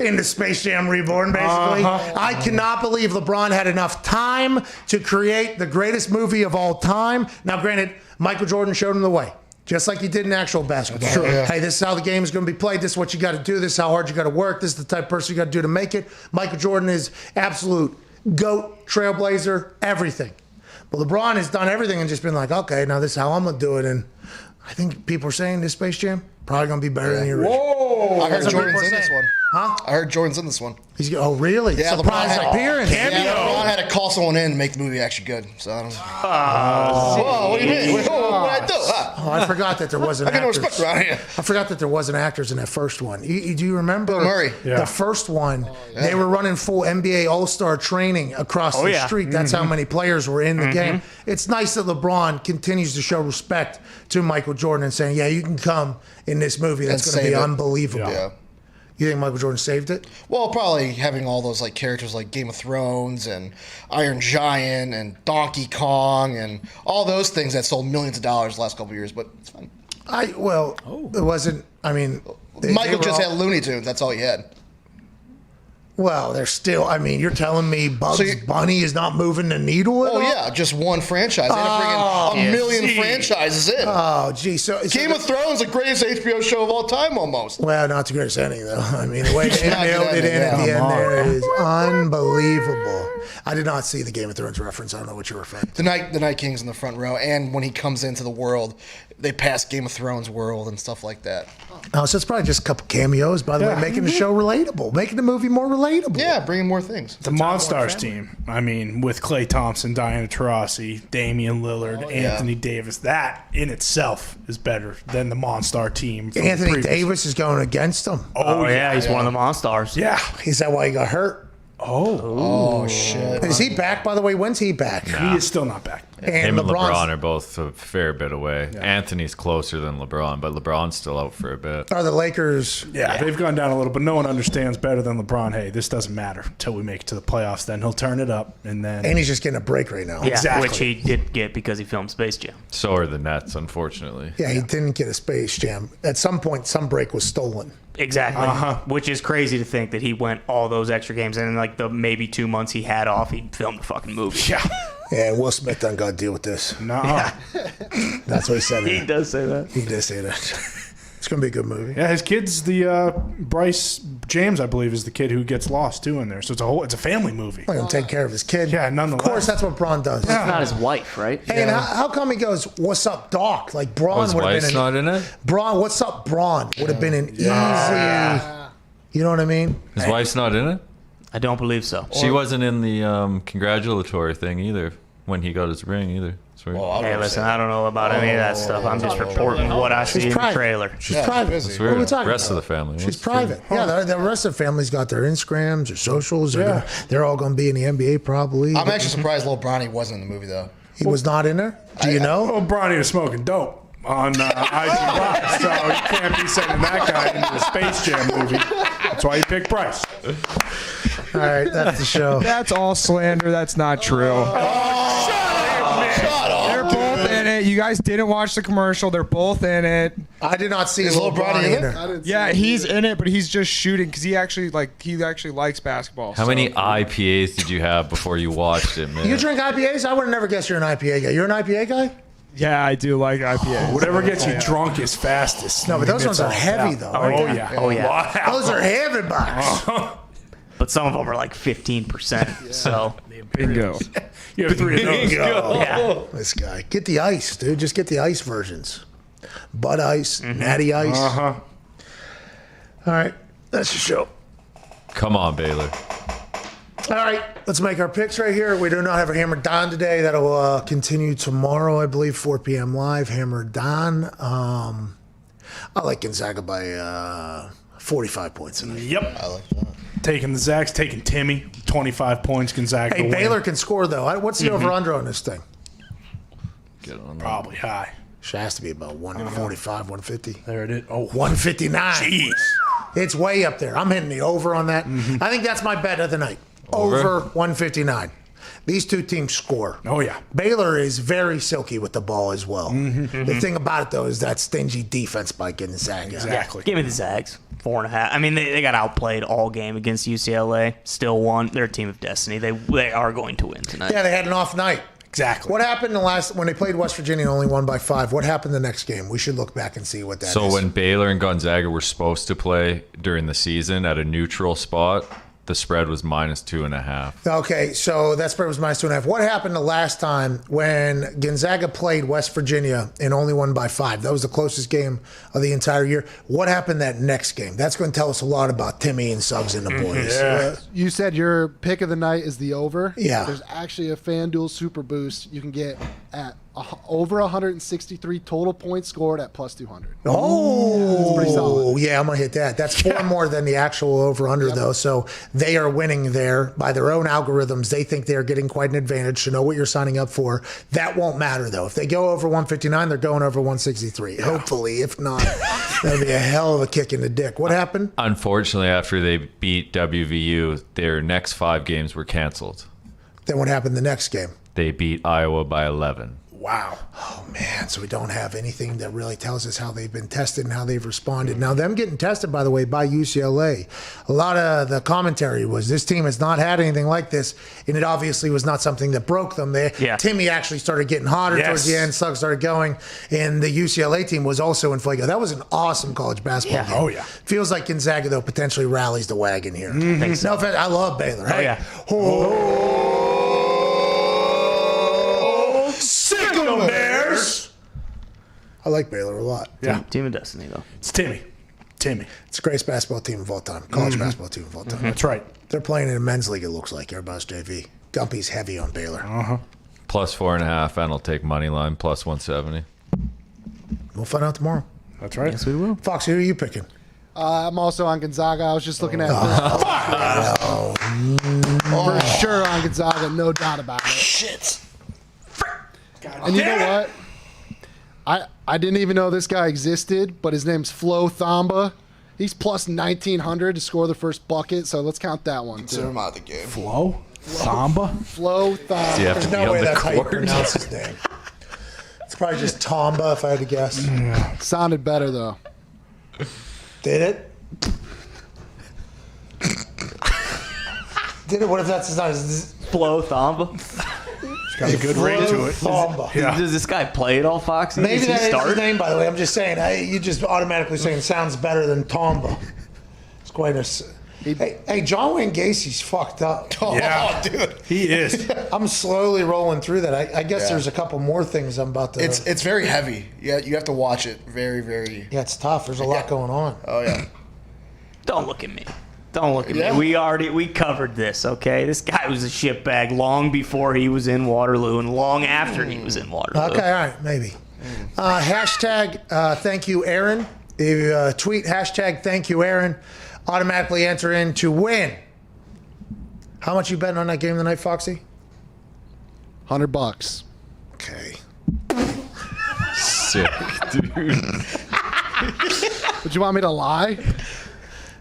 in the Space Jam Reborn, basically. I cannot believe LeBron had enough time to create the greatest movie of all time. Now, granted, Michael Jordan showed him the way. Just like he did in actual basketball. Hey, this is how the game is going to be played. This is what you got to do. This is how hard you got to work. This is the type of person you got to do to make it. Michael Jordan is absolute GOAT, trailblazer, everything. But LeBron has done everything and just been like, okay, now this is how I'm going to do it. And I think people are saying this Space Jam probably going to be better than the original. Whoa! I heard Jordan's in this one. Huh? I heard Jordan's in this one. Oh, really? Yeah, Surprise appearance. Cameo. Yeah, LeBron had to call someone in to make the movie actually good. So I don't know. Whoa, what do you mean? What did I do? Oh, I forgot that there wasn't I get no actors. respect around here. I forgot that there wasn't actors in that first one. Do you remember? Bill Murray. The first one, they were running full NBA All-Star training across the street. That's how many players were in the game. It's nice that LeBron continues to show respect to Michael Jordan and saying, yeah, you can come in this movie. That's going to be unbelievable. Yeah. You think Michael Jordan saved it? Well, probably having all those like characters like Game of Thrones and Iron Giant and Donkey Kong and all those things that sold millions of dollars the last couple of years, but it's fine. It wasn't, I mean... Michael just had Looney Tunes, that's all he had. Well, they're still, I mean, you're telling me Bugs Bunny is not moving the needle at all? Yeah, just one franchise. They had to bring in a million franchises in. Oh, gee. So Game of Thrones, the greatest HBO show of all time almost. Well, not the greatest ending, though. I mean, the way they nailed it in at the end there is unbelievable. I did not see the Game of Thrones reference. I don't know what you're referring to. The Night King's in the front row, and when he comes into the world, they pass Game of Thrones world and stuff like that. Oh, so it's probably just a couple cameos, by the way, making the show relatable, making the movie more relatable. Yeah, bringing more things. The Monstars team, I mean, with Klay Thompson, Diana Taurasi, Damian Lillard, Anthony Davis, that in itself is better than the Monstar team. Anthony Davis is going against them. Oh yeah, he's one of the Monstars. Yeah. Is that why he got hurt? Oh, shit. Is he back, by the way? When's he back? He is still not back. And Him and LeBron are both a fair bit away. Anthony's closer than LeBron, but LeBron's still out for a bit. Are the Lakers... Yeah, they've gone down a little, but no one understands better than LeBron. Hey, this doesn't matter until we make it to the playoffs. Then he'll turn it up, and then... And he's just getting a break right now. Yeah, Exactly. which he did get because he filmed Space Jam. So are the Nets, unfortunately. Yeah, he didn't get a Space Jam. At some point, some break was stolen. Exactly. Which is crazy to think that he went all those extra games, and in like the maybe 2 months he had off, he filmed a fucking movie. Yeah. Yeah, Will Smith done got to deal with this. No. That's what he said. He does say that. He did say that. It's going to be a good movie. Yeah, his kid's the Bryce James, I believe, is the kid who gets lost too in there. So it's a family movie. Like him take care of his kid. Yeah, nonetheless. Of course, that's what Braun does. It's not his wife, right? Hey, and how come he goes, "What's up, Doc?" Like Braun His would have wife's been not in it? Braun, what's up, Braun? Would have been an easy. You know what I mean? His wife's not in it? I don't believe so. She wasn't in the congratulatory thing either when he got his ring either. Hey, listen, I don't know about any of that stuff. I'm just reporting what I see in the trailer. She's private. That's What are we weird. talking The rest about? of the family. She's private. Yeah, the rest of the family's got their Instagrams, their socials. They're all going to be in the NBA probably. I'm actually surprised Lil Bronny wasn't in the movie, though. He was not in there? Do you know? Well, Bronny was smoking dope on IG Live, so you can't be sending that guy into the Space Jam movie. That's why you picked Bryce. All right, that's the show. That's all slander. That's not true. They're both in it. You guys didn't watch the commercial. They're both in it. I did not see his little Bronny in it. Yeah, he's in it, but he's just shooting because he actually likes basketball. How many IPAs did you have before you watched it, man? You drink IPAs? I would have never guessed you're an IPA guy. You're an IPA guy? Yeah, I do like IPAs. Whatever gets you drunk is fastest. No, but those ones are heavy, though. Oh, yeah. Oh, yeah. Those are heavy bucks. But some of them are like 15%. So bingo. You have 3 of those. Yeah. This guy. Get the ice, dude. Just get the ice versions. Bud Ice, Natty Ice. Uh-huh. All right, that's the show. Come on, Baylor. All right, let's make our picks right here. We do not have a Hammer Don today. That'll continue tomorrow, I believe, 4 p.m. live. Hammer Don. I like Gonzaga by 45 points tonight. Yep. I like that. Taking the Zags, taking Timmy, 25 points, Gonzaga. Hey, Baylor can score, though. What's the over-under on this thing? Get on Probably high. Should has to be about 145, 150. There it is. Oh, 159. Jeez. It's way up there. I'm hitting the over on that. I think that's my bet of the night. Over 159. These two teams score. Oh, yeah. Baylor is very silky with the ball as well. The thing about it, though, is that stingy defense by Gonzaga. Exactly. Give me the Zags. 4.5. I mean, they got outplayed all game against UCLA. Still won. They're a team of destiny. They are going to win tonight. Yeah, they had an off night. Exactly. What happened when they played West Virginia and only won by 5? What happened the next game? We should look back and see what that is. So when Baylor and Gonzaga were supposed to play during the season at a neutral spot, the spread was -2.5. Okay, so that spread was -2.5. What happened the last time when Gonzaga played West Virginia and only won by 5? That was the closest game of the entire year. What happened that next game? That's going to tell us a lot about Timmy and Suggs and the boys. Yeah. You said your pick of the night is the over. Yeah. There's actually a FanDuel Super Boost you can get at over 163 total points scored at +200. Oh, that's pretty solid. Yeah, I'm going to hit that. That's 4 more than the actual over-under, though. So they are winning there by their own algorithms. They think they're getting quite an advantage. So know what you're signing up for. That won't matter, though. If they go over 159, they're going over 163. Yeah. Hopefully. If not, that'll be a hell of a kick in the dick. What happened? Unfortunately, after they beat WVU, their next 5 games were canceled. Then what happened the next game? They beat Iowa by 11. Wow. Oh, man. So we don't have anything that really tells us how they've been tested and how they've responded. Now, them getting tested, by the way, by UCLA, a lot of the commentary was this team has not had anything like this, and it obviously was not something that broke them. Timmy actually started getting hotter towards the end. Suggs started going, and the UCLA team was also in fuego. That was an awesome college basketball game. Oh, yeah. Feels like Gonzaga, though, potentially rallies the wagon here. Think so. No offense, I love Baylor. Oh, yeah. Sickle Bears. I like Baylor a lot. Yeah. Team of destiny, though. It's Timmy. It's the greatest basketball team of all time. College basketball team of all time. That's right. They're playing in a men's league, it looks like. Everybody's JV. Gumpy's heavy on Baylor. +4.5, and I'll take money line +170. We'll find out tomorrow. That's right. Yes, we will. Foxy, who are you picking? I'm also on Gonzaga. I was just looking at for sure on Gonzaga, no doubt about it. Shit. And you know what? I didn't even know this guy existed, but his name's Flo Thamba. He's +1900 to score the first bucket, so let's count that one Consider too. him out of the game. Flo? Thamba? Flo Thamba. So you have There's to be no on way the that's how you court. pronounce his name. It's probably just Tomba, if I had to guess. Sounded better though. Did it? Did it? What if that's his name? Flo Thamba. It's got a good ring to it. Thamba. Yeah. Does this guy play at all, Foxy? Maybe Does he that is start? his name, by the way. I'm just saying. You just automatically saying sounds better than Tomba. It's quite a... Hey, John Wayne Gacy's fucked up. Yeah. Dude. He is. I'm slowly rolling through that. I guess there's a couple more things I'm about to... It's very heavy. Yeah, you have to watch it. Very, very. Yeah, it's tough. There's a lot going on. Oh yeah. Don't look at me. Don't look at Yeah. me. We covered this, okay? This guy was a shitbag long before he was in Waterloo and long after he was in Waterloo. Okay, all right, maybe. Hashtag thank you, Aaron. If you tweet hashtag thank you, Aaron, automatically enter in to win. How much you betting on that game tonight, Foxy? $100. Okay. Sick, dude. Would you want me to lie?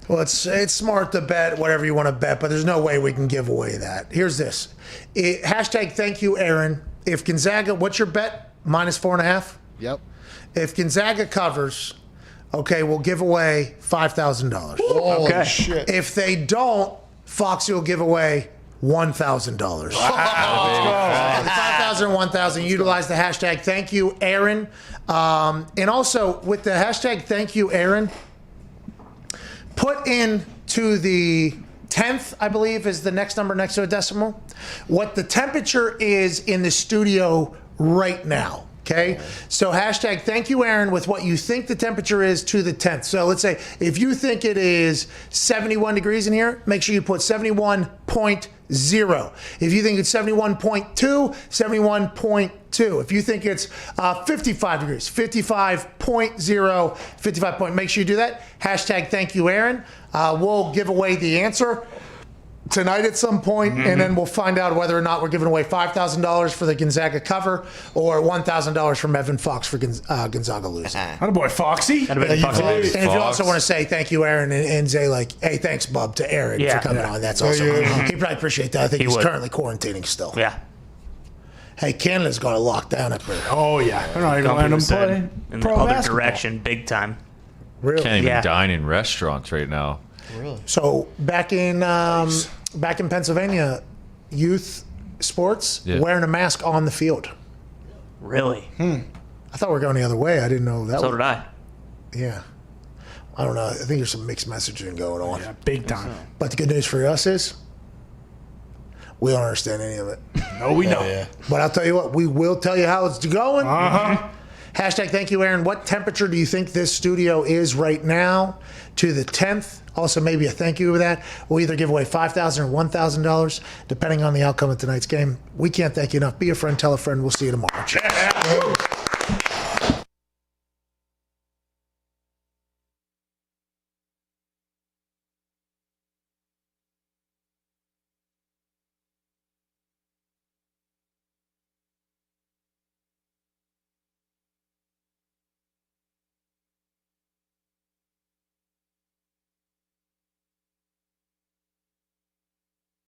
Well, it's smart to bet whatever you want to bet, but there's no way we can give away that. Here's this. Hashtag thank you, Aaron. If Gonzaga, what's your bet? -4.5? Yep. If Gonzaga covers, okay, we'll give away $5,000. Holy shit. If they don't, Foxy will give away $1,000. Wow. 5,000 and 1,000. Utilize the hashtag thank you, Aaron. And also, with the hashtag thank you, Aaron, put in to the 10th, I believe, is the next number next to a decimal, what the temperature is in the studio right now. Okay, so hashtag thank you, Aaron, with what you think the temperature is to the 10th. So let's say if you think it is 71 degrees in here, make sure you put 71.0. If you think it's 71.2, 71.2. If you think it's 55 degrees, 55.0, 55. Make sure you do that. Hashtag thank you, Aaron. We'll give away the answer tonight at some point, and then we'll find out whether or not we're giving away $5,000 for the Gonzaga cover or $1,000 from Evan Fox for Gonzaga losing. Attaboy, Foxy. And if you also want to say thank you, Aaron, and say like, hey, thanks, bub, to Aaron for coming on. That's awesome. He'd probably appreciate that. I think he's currently quarantining still. Yeah. Hey, Canada's got to lock down up there. Oh, yeah. They're not even letting them play in the other direction, big time. Really? Can't even dine in restaurants right now. Really? So back in Pennsylvania, youth sports wearing a mask on the field. Really? I thought we were going the other way. I didn't know that. So did I. Yeah. I don't know. I think there's some mixed messaging going on. Yeah, big time. But the good news for us is we don't understand any of it. No, we don't. Yeah. But I'll tell you what, we will tell you how it's going. Hashtag thank you, Aaron. What temperature do you think this studio is right now to the 10th? Also, maybe a thank you with that. We'll either give away $5,000 or $1,000, depending on the outcome of tonight's game. We can't thank you enough. Be a friend, tell a friend. We'll see you tomorrow.